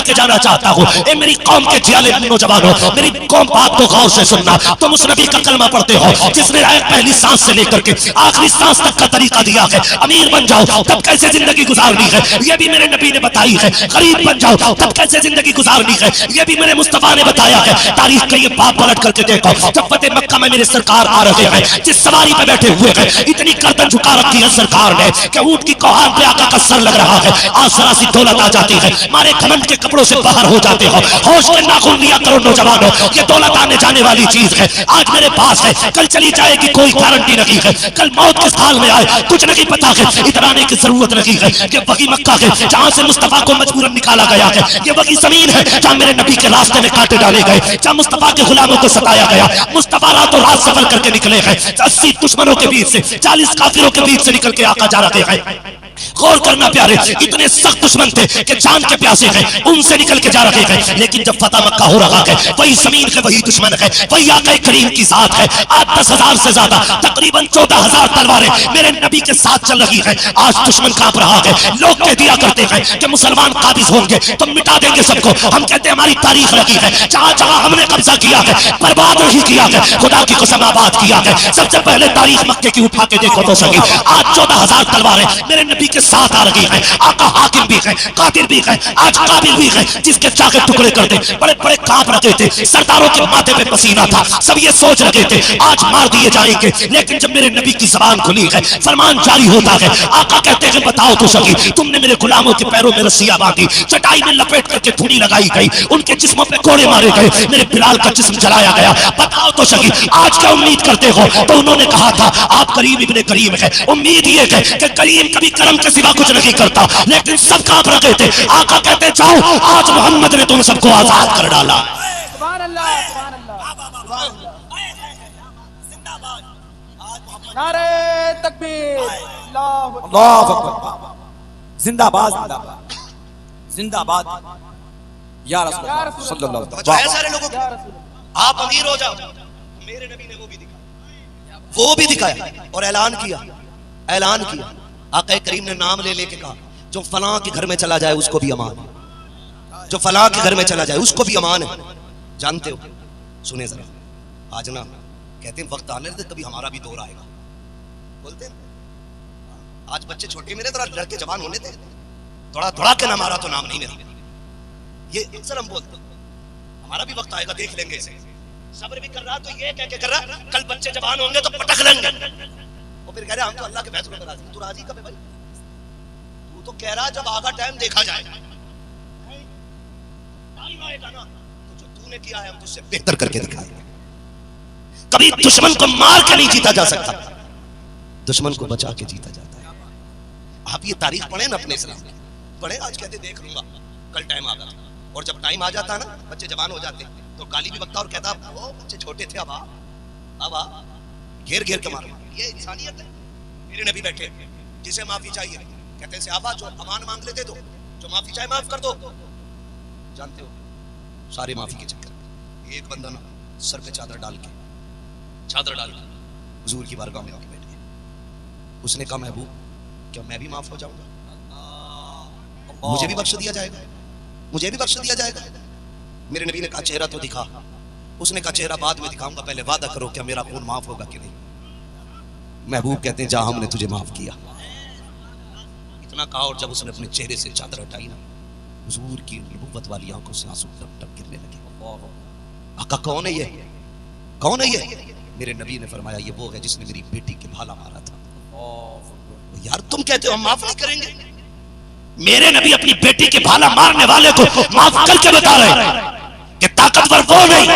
के जाना चाहता हूँ। ए मेरी कौम के जियाले नौजवानों, मेरी कौम बात को गौर से सुनना। तुम उस नबी का कलमा पढ़ते हो जिसने पहली सांस से लेकर के आखिरी सांस तक का तरीका दिया है। अमीर बन जाओ तब कैसे जिंदगी गुजारनी है, ये भी मेरे नबी ने बताई है। गरीब बन जाओ तब कैसे जिंदगी गुजारनी है, ये भी मेरे मुस्तफा ने बताया है। तारीख का ये बाप पलट करके देखो, जब फतेह मक्का में मेरे सरकार आ रहे हैं, जिस सवारी पे बैठे हुए हैं, इतनी गर्दन झुका रखी है सरकार ने कि ऊंट की कोहान पे आका का सर लग रहा है। आज जरा सी दौलत आ जाती है, मारे घमंड के कपड़ों से बाहर हो जाते हो। होश के नाखून लिया करो नौजवानों, ये दौलत आने जाने वाली चीज है। आज मेरे पास है, कल चली जाएगी, कोई गारंटी नहीं है। कल मौत किस हाल में आए कुछ नहीं पता है। इतराने की जरूरत नहीं है। ये वही मक्का है जहां से मुस्तफा को मजबूरन निकाला गया है। ये वही जमीन है जहां मेरे नबी के रास्ते में कांटे डाले गए, जहां मुस्तफा के गुलामों को सताया गया। मुस्तफा रातों रात सफर करके निकले हैं, 80 दुश्मनों के बीच से, 40 काफिरों के बीच से निकल के आका जा रहे हैं। गौर करना प्यारे, इतने सख्त दुश्मन थे कि जान के प्यासे हैं, उनसे निकल के जा रहे हैं। लेकिन जब फतह मक्का हो रहा है, वही जमीन है, वही दुश्मन है, वही आका करीम की जात है। आज 10,000 से ज्यादा, तकरीबन 14,000 तलवारें मेरे नबी के साथ चल रही है। आज दुश्मन कांप रहा है। लोग कह दिया करते हैं कि मुसलमान काबिज होंगे तो मिटा देंगे सबको। हम कहते हैं हमारी तारीख लगी है, जहां जहां हमने कब्जा किया है बर्बाद नहीं किया है, खुदा की कसम आबाद किया है। सबसे पहले तारीख मक्के की उठा के देखो तो सही। आज 14,000 तलवारें मेरे नबी के साथ आ रही है। आका हाकिम भी है, कादिर भी है, आज काबिल भी है, जिसके चाके टुकड़े कर दे, बड़े बड़े कांप रहे थे, सरदारों के माथे पे पसीना था। सब ये सोच रहे थे आज मार दिए जाएंगे। लेकिन जब मेरे नबी की जबान खुली है, फरमान जारी होता है। आका कहते हैं बताओ तो सही, तुमने मेरे गुलामों के पैरों में रस्सियां बांधी, चटाई में लपेट करके धूनी लगाई गई, उनके जिस्मों पे कोड़े मारे गए, मेरे बिलाल का जिस्म जलाया गया। बताओ तो सही आज क्या उम्मीद करते हो? तो उन्होंने कहा था आप करीम इब्ने करीम है। उम्मीद ये है कि करीम कभी करम के सिवा कुछ नहीं करता, लेकिन सब कांप रहे थे। आका कहते जाओ, आज मोहम्मद ने तुम सबको आजाद कर डाला। सुभान अल्लाह, सुभान अल्लाह, सुभान अल्लाह। नारे तकबीर, अल्लाहु अकबर, जिंदाबाद जिंदाबाद जिंदाबाद या रसूलुल्लाह सल्लल्लाहु अलैहि वसल्लम। सारे लोगों को आप अमीर हो जाओ, मेरे नबी ने वो भी दिखाया और ऐलान किया। आका करीम ने नाम ले लेके कहा जो फलां के घर में चला जाए उसको भी अमान है, जो फलां के घर में चला जाए उसको भी अमान है। जानते हो, सुने जरा, आज ना कहते हैं वक्त आने दे कभी हमारा भी दौर आएगा, बोलते हैं। आज बच्चे छोटे मेरे, थोड़ा लड़के जवान होने थे, थोड़ा थोड़ा के ना मारा तो नाम नहीं मेरा, ये अक्सर हम बोलते हमारा भी वक्त आएगा, देख लेंगे इसे। सब्र भी कर रहा तो ये कह के कर रहा कल बच्चे जवान होंगे तो पटक लेंगे। वो फिर कह रहे हम तो अल्लाह के फैसलों पर राजी। तू राजी कब है भाई? तू तो कह रहा जब आगा टाइम देखा जाएगा, टाइम आएगा ना तो जो तूने किया है हम तुझसे बेहतर करके दिखाएंगे। कभी दुश्मन को मार के नहीं जीता जा सकता, दुश्मन को बचा के जीता जाता है। आप ये तारीख पढ़े ना अपने इस्लाम की, पढ़े। आज कहते देख लूंगा कल टाइम आ गया, और जब टाइम आ जाता ना बच्चे जवान हो जाते तो गाली भी बकता और कहता वो बच्चे छोटे थे अब आ घेर घेर के मारो। ये इंसानियत है। मेरे नबी बैठे, जिसे माफी चाहिए कहते हैं आबा जो अमान मांग लेते दो, जो माफी चाहे माफ कर दो। जानते हो सारे माफी के चक्कर में एक बंदा ना सर पे चादर डाल के हुजूर की बारगाह में आके बैठ गया। उसने कहा महबूब क्या मैं भी माफ हो जाऊंगा? मुझे भी बख्श दिया जाएगा, मुझे भी बख्श दिया जाएगा। मेरे नबी ने कहा चेहरा तो दिखा। उसने कहा चेहरा बाद में दिखाऊंगा, पहले वादा करो क्या मेरा खून माफ होगा कि नहीं। महबूब कहते हैं जा हमने तुझे माफ किया। इतना कहा और जब उसने अपने चेहरे से चादर हटाई ना, हुजूर की नबूवत वाली आंखों से आंसू टप टप गिरने लगे। आका कौन है ये, कौन है ये? मेरे नबी ने फरमाया ये वो है जिसने मेरी बेटी के भाला मारा था। यार तुम कहते हो हम माफ नहीं करेंगे? मेरे नबी अपनी बेटी के भाला मारने वाले को माफ करके बता रहे कि ताकतवर वो नहीं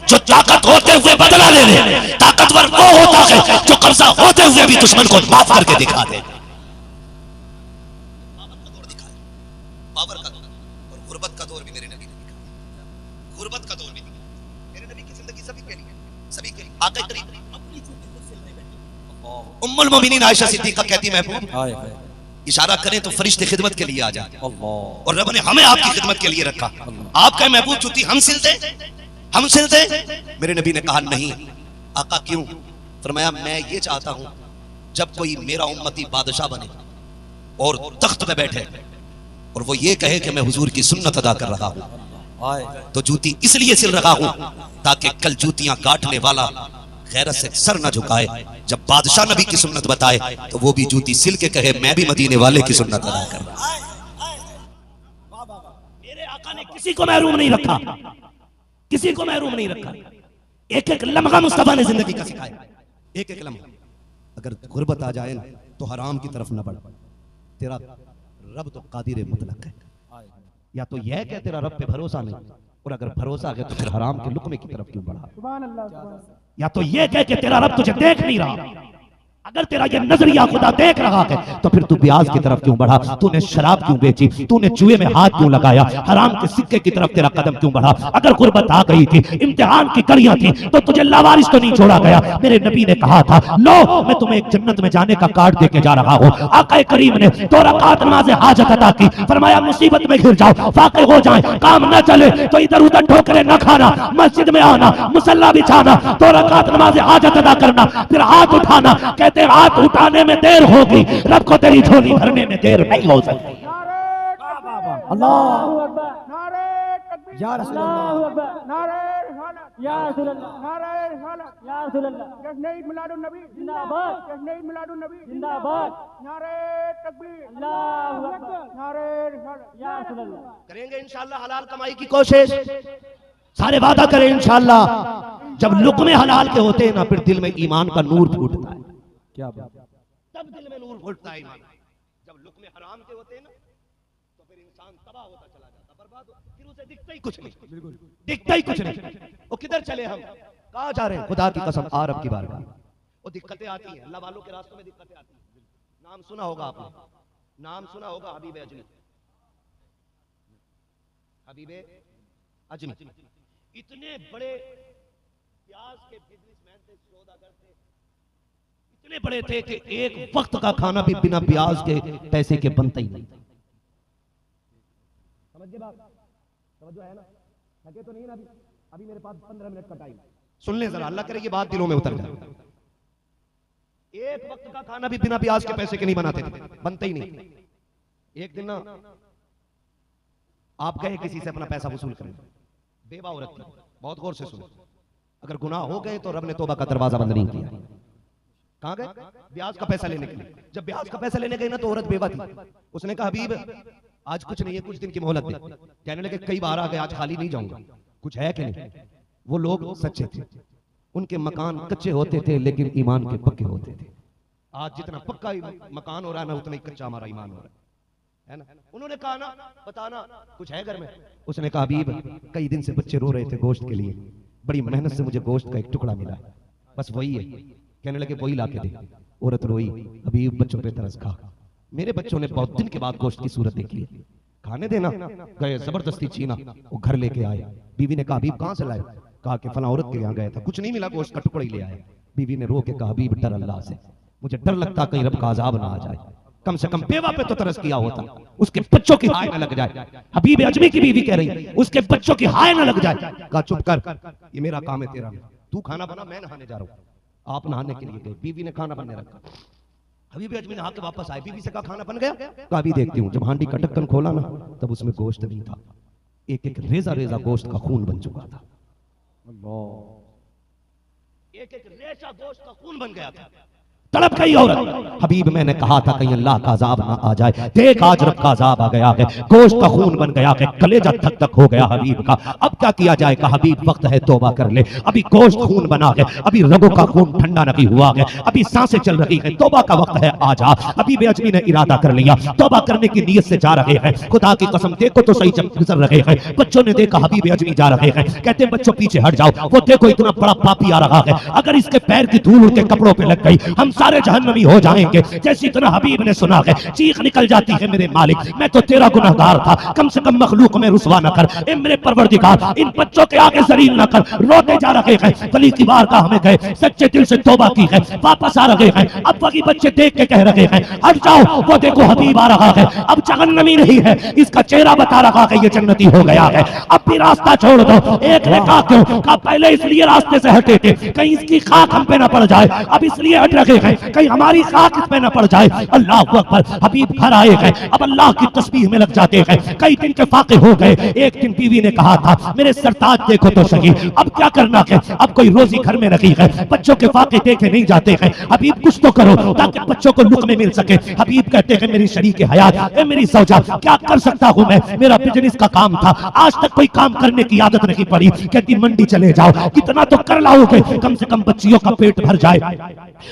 जो ताकत होते हुए बदला ले ले, ताकतवर वो होता है जो कब्जा होते हुए भी दुश्मन को माफ करके दिखा दे। पावर का दौर और गुर्बत का दौर भी मेरे नबी ने दिखाया। गुर्बत का दौर भी मेरे नबी की जिंदगी सभी के लिए, सभी के लिए। आका करीम उम्मुल मोमिनीन आयशा सिद्दीका कहती महबूब इशारा करें तो फरिश्ते खिदमत के लिए आ जाते, और रब ने हमें आपकी खिदमत के लिए रखा। आपका महबूब चुती हम सिलते। मेरे नबी ने कहा नहीं। आका क्यों? फरमाया मैं ये चाहता हूं जब कोई मेरा उम्मती बादशाह बने और तख्त पे बैठे और वो ये कहे कि मैं हुजूर की सुन्नत अदा कर रहा हूं, हाय तो जूती इसलिए सिल रहा हूं ताकि कल जूतियां काटने वाला गैरत से सर न झुकाए। जब बादशाह नबी की सुन्नत बताए तो वो भी जूती सिल के कहे मैं भी मदीने वाले की सुन्नत अदा कर रहा हूं। मेरे आका ने किसी को महरूम नहीं रखा, किसी को महरूम नहीं रखा। एक एक लम्हा मुस्तफा ने जिंदगी का सिखाया, एक एक लम्हा। अगर गुर्बत आ जाए ना तो हराम की तरफ न बढ़, तेरा रब तो कादिर मुतलक है। या तो यह कि तेरा रब पे भरोसा नहीं, और अगर भरोसा है तो फिर हराम के लुकमे की तरफ क्यों बढ़ा। सुभान अल्लाह। या तो यह कह कि तेरा रब तुझे देख नहीं रहा, अगर तेरा ये नजरिया खुदा देख रहा है तो फिर तू ब्याज की तरफ क्यों बढ़ा, तूने शराब क्यों बेची, तूने जुए में हाथ क्यों लगाया, हराम के सिक्के की तरफ तेरा कदम क्यों बढ़ा। अगर गुर्बत आ गई थी, इम्तिहान की कड़ियां थी, तो तुझे लावारिस तो नहीं छोड़ा गया। मेरे नबी ने कहा था लो मैं तुम्हें एक जन्नत में जाने का कार्ड देके जा रहा हूं। आका करीम ने 2 रकात नमाज़ हाजत अदा की, फरमाया मुसीबत में घिर जाओ, फाक़े हो जाए, काम न चले तो इधर उधर ठोकरे न खाना, मस्जिद में आना, मुसल्ला बिछाना, 2 रकात नमाज़ हाजत अदा करना, फिर हाथ उठाना। कहते हाथ उठाने में देर होगी, रब को तेरी झोली भरने में देर नहीं हो सकती। अल्लाहु अकबर, नारे तकबीर, या रसूल अल्लाहु अकबर, नारे रिसालत, या रसूल अल्लाह, नारे रिसालत, या रसूल अल्लाह, जश्न ईद मिलादुन नबी जिंदाबाद, जश्न ईद मिलादुन नबी जिंदाबाद, नारे तकबीर, अल्लाहु अकबर, नारे रिसालत, या रसूल अल्लाह। करेंगे इंशाअल्लाह हलाल कमाई की कोशिश, सारे वादा करें इंशाअल्लाह। जब लुक़मे हलाल के होते हैं ना फिर दिल में ईमान का नूर फूटता है। क्या बात, तब दिल में नूर फूटता है ईमान। जब लुक़मे हराम के होते हैं ना तो फिर इंसान तबाह होता चला जाता, बर्बाद हो, फिर उसे दिखता ही कुछ नहीं, दिखता ही कुछ नहीं। वो किधर चले, हम कहाँ जा रहे हैं, खुदा की कसम आ रब की बारगाह। वो दिक्कतें आती हैं, अल्लाह वालों के रास्तों में दिक्कतें आती हैं। नाम सुना होगा आपने, नाम सुना होगा हबीब अजमी, हबीब अजमी इतने बड़े प्याज के बिजनेसमैन थे, सौदागर थे, इतने बड़े थे कि एक वक्त का खाना भी बिना ब्याज के पैसे के बनता ही नहीं। समझिए बात, समझो है ना, थके तो नहीं ना अभी, अभी मेरे पास 15 मिनट का टाइम। सुन ले जरा, अल्लाह करे ये बात दिलों में उतर जाए। एक वक्त का खाना भी बिना ब्याज के पैसे के नहीं बनाते थे, बनते ही नहीं। एक दिन ना आप गए किसी से अपना पैसा वसूल करने, बेवा औरत थी, बहुत गौर से सुनो, अगर गुनाह हो गए तो रब ने तौबा का दरवाजा बंद नहीं किया। कहां गए, ब्याज का पैसा लेने के लिए। जब ब्याज का पैसा लेने गए ना तो औरत बेवा थी, उसने कहा हबीब आज कुछ नहीं है, कुछ दिन की मोहलत दे। कहने लगे कई बार आ गए, आज खाली नहीं जाऊंगा, कुछ है कि नहीं। वो लोग सच्चे थे, उनके मकान कच्चे होते थे लेकिन ईमान के पक्के होते थे। आज जितना पक्का मकान हो रहा है ना उतना ही कच्चा हमारा ईमान हो रहा है ना। उन्होंने कहा ना बताना कुछ है घर में। उसने कहा हबीब कई दिन से बच्चे रो रहे थे गोश्त के लिए, बड़ी मेहनत से मुझे गोश्त का एक टुकड़ा मिला, बस वही है। कहने लगे वही ला के दे। औरत रोई, हबीब बच्चों पे तरस खा, मेरे बच्चों ने बहुत दिन के बाद गोश्त की सूरत देखी है, खाने देना। गए जबरदस्ती छीना, वो घर लेके आए। बीवी ने कहा हबीब कहां से लाए, कहा कि फला औरत के यहाँ गया था, कुछ नहीं मिला, गोश्त का टुकड़ा ही ले आया। बीवी ने रो के कहा हबीब डर अल्लाह से, मुझे डर लगता कहीं रब का अजाब ना आ जाए, कम से कम बेवा पे तो तरस किया होता, उसके बच्चों की हाय न लग जाए। हबीब अजमी की बीवी कह रही उसके बच्चों की हाय न लग जाए। कहा चुप कर, ये मेरा काम है, तेरा नहीं। तू खाना बना, मैं नहाने जा रहा हूँ। आप नहाने के लिए गए, बीवी ने खाना बनने रखा। हबीब अजमी नहा के वापस आए, बीवी से कहा खाना बन गया। कहा अभी देखती हूँ। जब हांडी का ढक्कन खोला ना तब उसमें गोश्त नहीं था, एक एक रेजा रेजा गोश्त का खून बन चुका था। एक एक रेजा गोश्त का खून बन गया था। तड़प गई औरत। हबीब मैंने कहा था कहीं अल्लाह का अजाब ना आ जाए, देख आज रब का अजाब आ गया है, गोश्त का खून बन गया है, कलेजा धक धक हो गया हबीब का। अब क्या किया जाए, कहा हबीब वक्त है तौबा कर ले, अभी गोश्त खून बना है, अभी रगों का खून ठंडा नहीं हुआ है, अभी सांसें चल रही है, तौबा का वक्त है, आ जा। हबीब अजमी ने इरादा कर लिया, तौबा करने की नीयत से जा रहे हैं। खुदा की कसम देखो तो सही गुजर रहे हैं। बच्चों ने देखा हबीब अजमी जा रहे हैं, कहते हैं बच्चों पीछे हट जाओ, वो देखो इतना बड़ा पापी आ रहा है, अगर इसके पैर की धूल उनके कपड़ों पे लग गई हम सारे जहन्नमी हो जाएंगे। जैसे इतना हबीब ने सुना है चीख निकल जाती है, मेरे मालिक मैं तो तेरा गुनहगार था, कम से कम मखलूक में रुसवा न कर, ए मेरे परवरदिगार इन बच्चों के आगे जलील न कर। रोते जा रहे हैं, वली की बारगाह में गए, सच्चे दिल से तौबा की है, वापस आ रहे हैं। अब वही बच्चे देख के कह रहे हैं हट जाओ, वो देखो हबीब आ रहा है, अब जहन्नमी नहीं है, इसका चेहरा बता रहा है ये जन्नती हो गया है, अब भी रास्ता छोड़ दो। एक ने कहा क्यों, कहा पहले इसलिए रास्ते से हटे थे कहीं इसकी खाक हम पे न पड़ जाए, अब इसलिए हट रहे हैं हैं, कहीं हमारी खाक इस पे न पड़ जाए। अल्लाह अकबर। हबीब घर आए हैं, अब अल्लाह की तस्बीह में लग जाते हैं। कई दिन के फाके हो गए। एक दिन बीवी ने कहा था मेरे सरताज देखो तो सही, अब क्या करना है, अब कोई रोजी घर में नहीं है, बच्चों के फाके देखे नहीं जाते हैं, हबीब कुछ तो करो ताकि बच्चों को लुक़मे मिल सके। हबीब कहते हैं मेरी शरीक हयात, मेरी सौजा, क्या कर सकता हूँ मैं, मेरा बिजनेस का काम था, आज तक कोई काम करने की आदत नहीं पड़ी। कहती मंडी चले जाओ, कितना तो कर लाओगे, कम से कम बच्चियों का पेट भर जाए।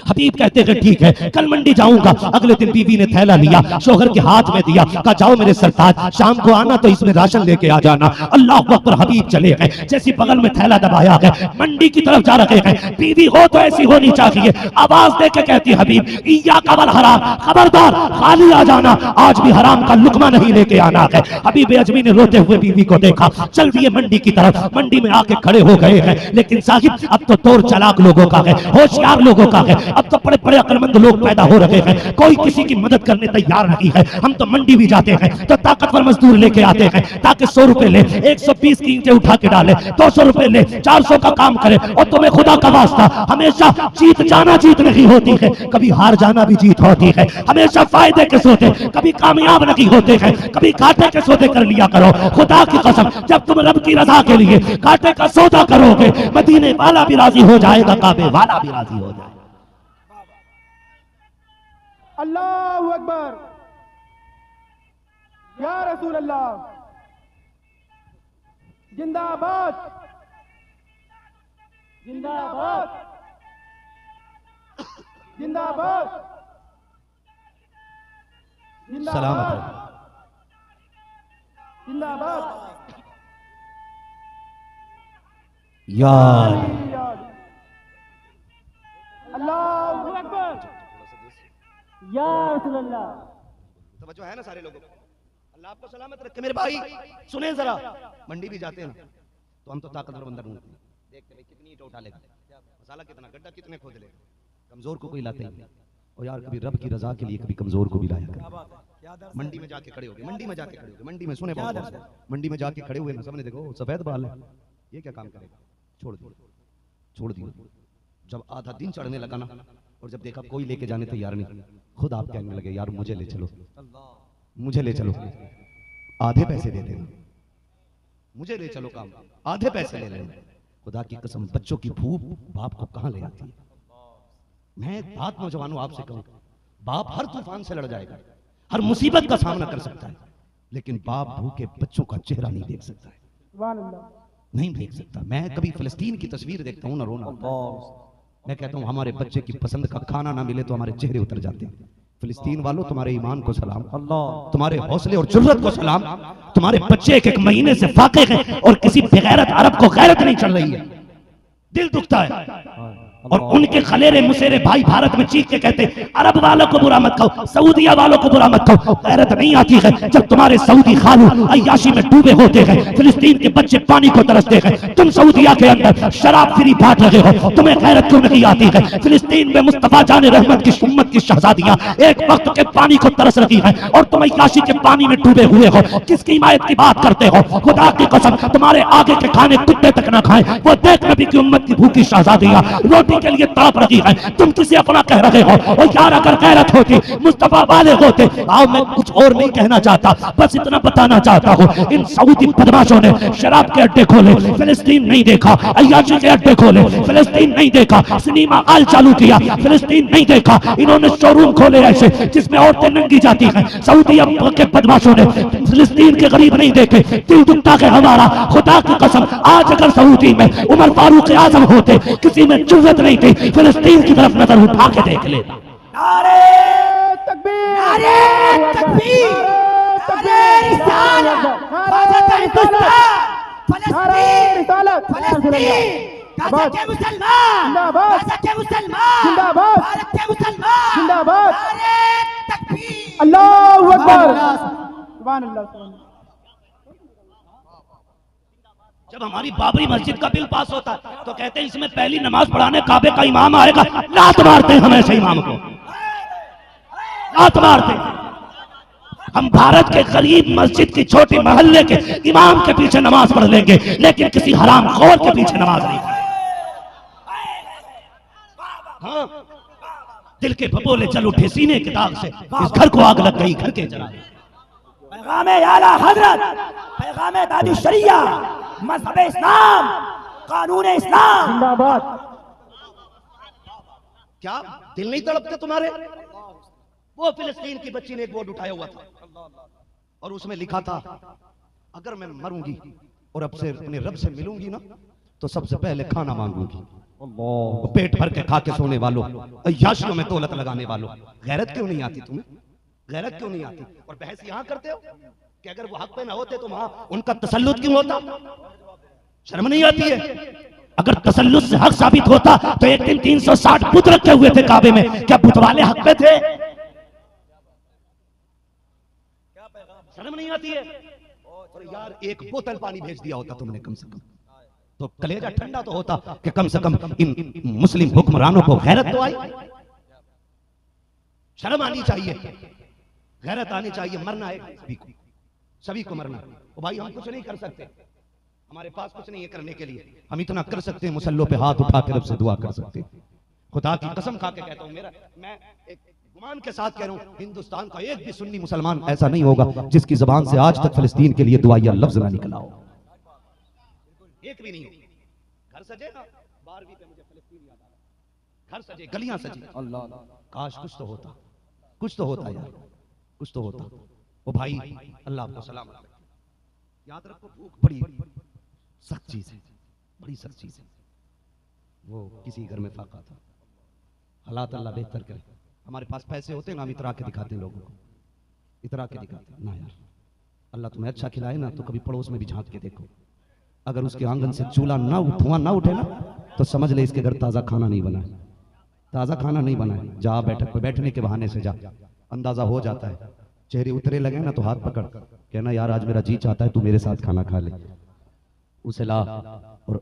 हबीब कहते हैं ठीक है कल मंडी जाऊंगा। अगले दिन बीवी ने थैला लिया, शोहर के हाथ में दिया, कहा जाओ मेरे सरताज शाम को आना तो इसमें राशन लेके आ जाना। अल्लाह अकबर। हबीब चले गए, जैसी बगल में थैला दबाया है, मंडी की तरफ जा रहे हैं। बीवी हो तो ऐसी होनी चाहिए, आवाज दे के कहती हबीब इया कबल हराम, खबरदार खाली आ जाना, आज भी हराम का लुकमा नहीं लेके आना है। हबीब अजमी ने रोते हुए बीवी को देखा, चल दिए मंडी की तरफ। मंडी में आके खड़े हो गए हैं, लेकिन साहिब अब तो तोर चालाक लोगों का है, होशियार लोगों का है, अब तो बड़े बड़े अक्लमंद लोग पैदा हो रहे हैं, कोई किसी की मदद करने तैयार नहीं है। हम तो मंडी भी जाते हैं तो ताकतवर मजदूर लेके आते हैं ताकि 100 रुपए ले, 120 की ईंटें उठा के डाले, 200 रुपए ले, 400 का काम करे। और तुम्हें खुदा का वास्ता हमेशा जीत जाना जीत नहीं होती है, कभी हार जाना भी जीत होती है। हमेशा फायदे के सौदे कभी कामयाब नहीं होते हैं, कभी घाटे के सौदे कर लिया करो। खुदा की कसम जब तुम रब की रजा के लिए घाटे का सौदा करोगे, मदीने वाला भी राजी हो जाएगा, काबे वाला भी राजी हो जाएगा। अल्लाहु अकबर। या रसूल अल्लाह। जिंदाबाद जिंदाबाद जिंदाबाद सलामत जिंदाबाद। यार अल्लाहु अकबर। या रसूल अल्लाह। तवज्जो है ना सारे लोगों को? अल्लाह आपको सलामत रखे मेरे भाई। सुने जरा, मंडी भी जाते हैं ना तो हम तो ताकतवर बंदर ढूंढते हैं, देखते भाई कितनी ईंट उठा लेगा, मसाला कितना, गड्ढा कितने खोद लेगा, कमजोर को कोई लाते ही नहीं। और यार कभी रब की रजा के लिए कभी कमजोर को भी लाया कर। मंडी में जाके खड़े हो गए, मंडी में जाके खड़े हो गए, मंडी में सुने बहुत, मंडी में जाके खड़े हुए ना, सबने देखो सफेद बाल है, ये क्या काम करेगा, छोड़ दिया छोड़ दिया। जब आधा दिन चढ़ने लगा ना और जब देखा कोई लेके जाने तैयार नहीं, खुद आप कहने लगे यार मुझे ले चलो, मुझे ले चलो, आधे पैसे दे देना, मुझे ले चलो काम, आधे पैसे ले लेना। खुदा की कसम बच्चों की भूख बाप को कहां ले आती है। मैं बात नौजवानों आपसे कहूं, बाप हर तूफान से लड़ जाएगा, हर मुसीबत का सामना कर सकता है, लेकिन बाप भूखे बच्चों का चेहरा नहीं देख सकता है, सुभान अल्लाह। नहीं देख सकता। मैं कभी फिलिस्तीन की तस्वीर देखता हूं ना रोना, मैं कहता हूं हमारे बच्चे की पसंद का खाना ना मिले तो हमारे चेहरे उतर जाते हैं। फिलिस्तीन वालों तुम्हारे ईमान को सलाम, तुम्हारे हौसले और जुर्रत को सलाम। तुम्हारे बच्चे एक एक महीने से फाके हैं और किसी बेगैरत अरब को गैरत नहीं चल रही है, दिल दुखता है। और उनके खलेरे मुसेरे भाई भारत में चीख के कहते अरब वालों को बुरा मत कहो, सऊदिया वालों को बुरा मत कहो। गैरत नहीं आती है जब तुम्हारे सऊदी खालू अय्याशी में डूबे होते हैं, फिलिस्तीन के बच्चे पानी को तरसते हैं, तुम सऊदिया के अंदर शराब फ्री बांट रहे हो, तुम्हें गैरत क्यों नहीं आती है? फिलिस्तीन में मुस्तफा जाने रहमत की उम्मत की शहजादियां एक वक्त के पानी को तरस रही हैं और तुम अय्याशी के पानी में डूबे हुए हो, किसकी हिमायत की बात करते हो? खुदा की कसम तुम्हारे आगे के खाने कुत्ते तक न खाएं, वो देख नबी की उम्मत की भूखी शहजादियां रोटी के लिए तड़प रही है, तुम किसे अपना कह रहे हो? और यार अगर गैरत होती, मुस्तफा वाले होते। आओ मैं कुछ और नहीं कहना चाहता, बस इतना बताना चाहता हूँ, इन सऊदी बदमाशों ने शराब के अड्डे खोले, फिलिस्तीन नहीं देखा, अय्याशी के अड्डे खोले, फिलिस्तीन नहीं देखा, सिनेमा हॉल चालू किया, फिलिस्तीन नहीं देखा, इन्होंने शोरूम खोले ऐसे जिसमें औरतें नंगी जाती हैं, सऊदी के बदमाशों ने फिलिस्तीन के गरीब नहीं देखे, दिल दुखता है हमारा। खुदा की कसम आज अगर सऊदी में उमर फारूक आजम होते, किसी में जुर्रत नहीं थी फिलिस्तीन की तरफ नजर उठा के देख लेता। नारे तकबीर, नारे तकबीर, नारे रिसालत, नारे रिसालत, नारे रिसालत, गाज़ा के मुसलमान जिंदाबाद, गाज़ा के मुसलमान जिंदाबाद, भारत के मुसलमान जिंदाबाद, नारे तकबीर, अल्लाहु अकबर, सुभान अल्लाह। जब हमारी बाबरी मस्जिद का बिल पास होता है तो कहते हैं इसमें पहली नमाज पढ़ाने काबे का इमाम आएगा, लात मारते हैं हमेशा इमाम को, लात मारते हैं। हम भारत के गरीब मस्जिद की छोटी मोहल्ले के इमाम के पीछे नमाज पढ़ लेंगे, लेकिन किसी हराम खोर के पीछे नमाज नहीं। हाँ दिल के भपोले चल उठे सीने के दाग से, इस घर को आग लग गई घर के जला। पैगाम आला हजरत, पैगाम दादी शरिया, मजहब इस्लाम, कानून इस्लाम जिंदाबाद। क्या दिल नहीं तड़पते तुम्हारे? वो फिलिस्तीन की बच्ची ने एक बोर्ड उठाया हुआ था और उसमें लिखा था, अगर मैं मरूंगी और अब से अपने रब से मिलूंगी ना तो सबसे पहले खाना मांगूंगी। पेट भर के खा के सोने वालों, अय्याशियों में दौलत लगाने वालों, गैरत क्यों नहीं आती तुम्हें? गैरत क्यों नहीं आती? और बहस यहां करते हो कि अगर वो हक पे ना होते तो वहां उनका तसल्लुत क्यों होता? शर्म नहीं आती है? अगर तसल्लुत से हक साबित होता तो एक दिन 360 बुत रखे हुए थे काबे में, क्या बुत वाले हक पे थे? शर्म नहीं आती है? और यार एक बोतल पानी भेज दिया होता तुमने कम से कम, तो कलेजा ठंडा तो होता कि कम से कम इन मुस्लिम हुक्मरानों को गैरत तो आई। शर्म आनी चाहिए, गैरत आनी चाहिए। मरना है सभी को मरना। ओ भाई हम कुछ नहीं कर सकते, हमारे पास कुछ नहीं है करने के लिए। हम इतना कर सकते हैं, मुसल्लों पे हाथ उठा कर रब से दुआ कर सकते हैं। खुदा की कसम खा के कहता हूं, मैं एक गुमान के साथ कह रहा हूं, हिंदुस्तान का एक भी सुन्नी मुसलमान ऐसा नहीं होगा जिसकी जुबान से आज तक फिलिस्तीन के लिए दुआया लफ्ज ना निकला हो। एक भी नहीं। घर सजे ना, 12वीं पे मुझे फिलिस्तीन याद आ रहा। घर सजे, गलियां सजी, अल्लाह काश कुछ तो होता, कुछ तो होता यार, कुछ तो होता। ओ भाई अल्लाह आपको सलाम रखे। याद रखो भूख बड़ी सख्त चीज है, बड़ी सख्त चीज है। वो किसी घर में फाका था, हालात अल्लाह बेहतर करे। हमारे पास पैसे होते हैं ना, हम इतरा के दिखाते हैं लोगों को, इतरा के दिखाते हैं ना। यार अल्लाह तुम्हें अच्छा खिलाए ना तो कभी पड़ोस में भी झांक के देखो, अगर उसके आंगन से चूल्हा ना धुआं ना उठे ना तो समझ ले इसके घर ताज़ा खाना नहीं बना है, ताज़ा खाना नहीं बना है। जा बैठक पे बैठने के बहाने से जा, अंदाजा हो जाता है। चेहरे उतरे लगे ना तो हाथ पकड़ कहना, यार आज मेरा जी चाहता है तू मेरे साथ खाना खा ले। उसे ला और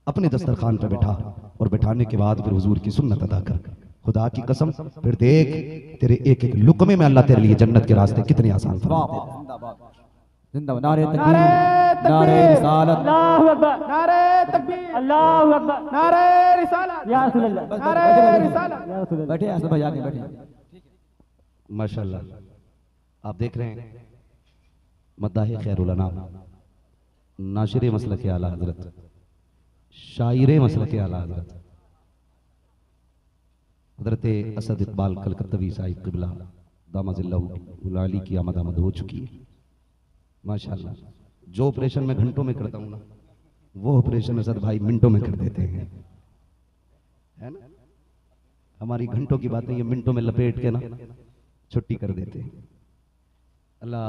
अपने दस्तरखान पे बैठा, और बैठाने के बाद फिर हुजूर की सुन्नत अदा कर। खुदा की कसम फिर देख तेरे एक एक लुकमे में अल्लाह तेरे लिए जन्नत के रास्ते कितने आसान फरमा देगा। जिंदाबाद, नारे तकबीर, नारे रिसालत, अल्लाहू अकबर, नारे तकबीर, अल्लाहू अकबर, नारे रिसालत, या रसूल अल्लाह, नारे रिसालत, या रसूल अल्लाह। बैठे असद भाई आगे बैठे। माशाल्लाह आप देख रहे हैं मद्दाह खैरुल अनाम, नाशिर मसलक आला हजरत, शायर मसलक आला हजरत हजरत असद इकबाल कलकत्तवी साहिब क़िबला दामजिल्लाहु अली की आमद हो चुकी है। माशाल्लाह जो ऑपरेशन मैं घंटों में करता हूँ ना, वो ऑपरेशन असद भाई मिनटों में कर देते हैं, है ना। हमारी घंटों की बातें ये मिनटों में लपेट के ना छुट्टी कर देते हैं। अल्लाह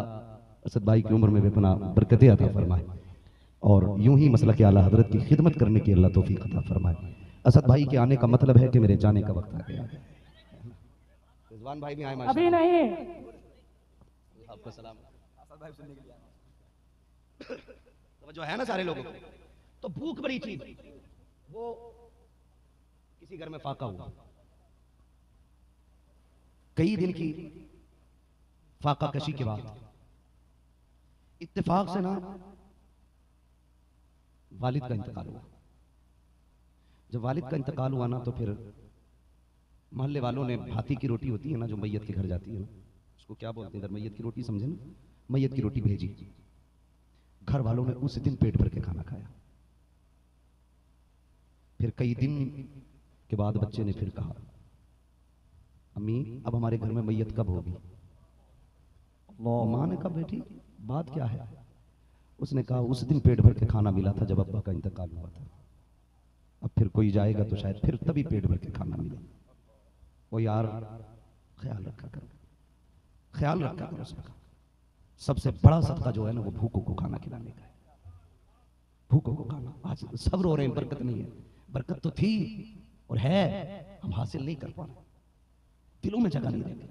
असद भाई की उम्र में भी अपना बरकतें अता फरमाए और यूं ही मसलक आला हजरत की खिदमत करने की अल्लाह तौफीक अता फरमाए। असद भाई के आने का मतलब है कि मेरे जाने का वक्त आ गया है। रिजवान भाई भी आए माशाल्लाह। अभी नहीं, आपका सलाम। असद भाई सुनने के लिए तो जो है ना सारे लोगों को, तो भूख बड़ी थी। वो किसी घर में फाका हुआ, कई दिन की फाका कशी के बाद इत्तेफाक से ना वालिद का इंतकाल हुआ। जब वालिद का इंतकाल हुआ ना तो फिर मोहल्ले वालों ने भाती की रोटी होती है ना जो मैयत के घर जाती है ना, उसको क्या बोलते हैं इधर, मैयत की रोटी समझे ना, मैयत की रोटी भेजी। घर वालों ने उस दिन पेट भर के खाना खाया। फिर कई दिन के बाद बच्चे ने फिर कहा, अम्मी अब हमारे घर में मैयत कब होगी? माँ ने कहा, बेटी बात क्या है? उसने कहा, उस दिन पेट भर के खाना मिला था जब अब्बा का इंतकाल हुआ था, अब फिर कोई जाएगा तो शायद फिर तभी पेट भर के खाना मिले। वो यार ख्याल रखा कर, ख्याल रखा कर उसका। सबसे बड़ा सदका जो है ना वो भूखों को खाना खिलाने का है। भूखों को खाना, आज सब रो रहे हैं बरकत नहीं है। बरकत तो थी और है, हम हासिल नहीं कर पा रहे, दिलों में जगह नहीं देते।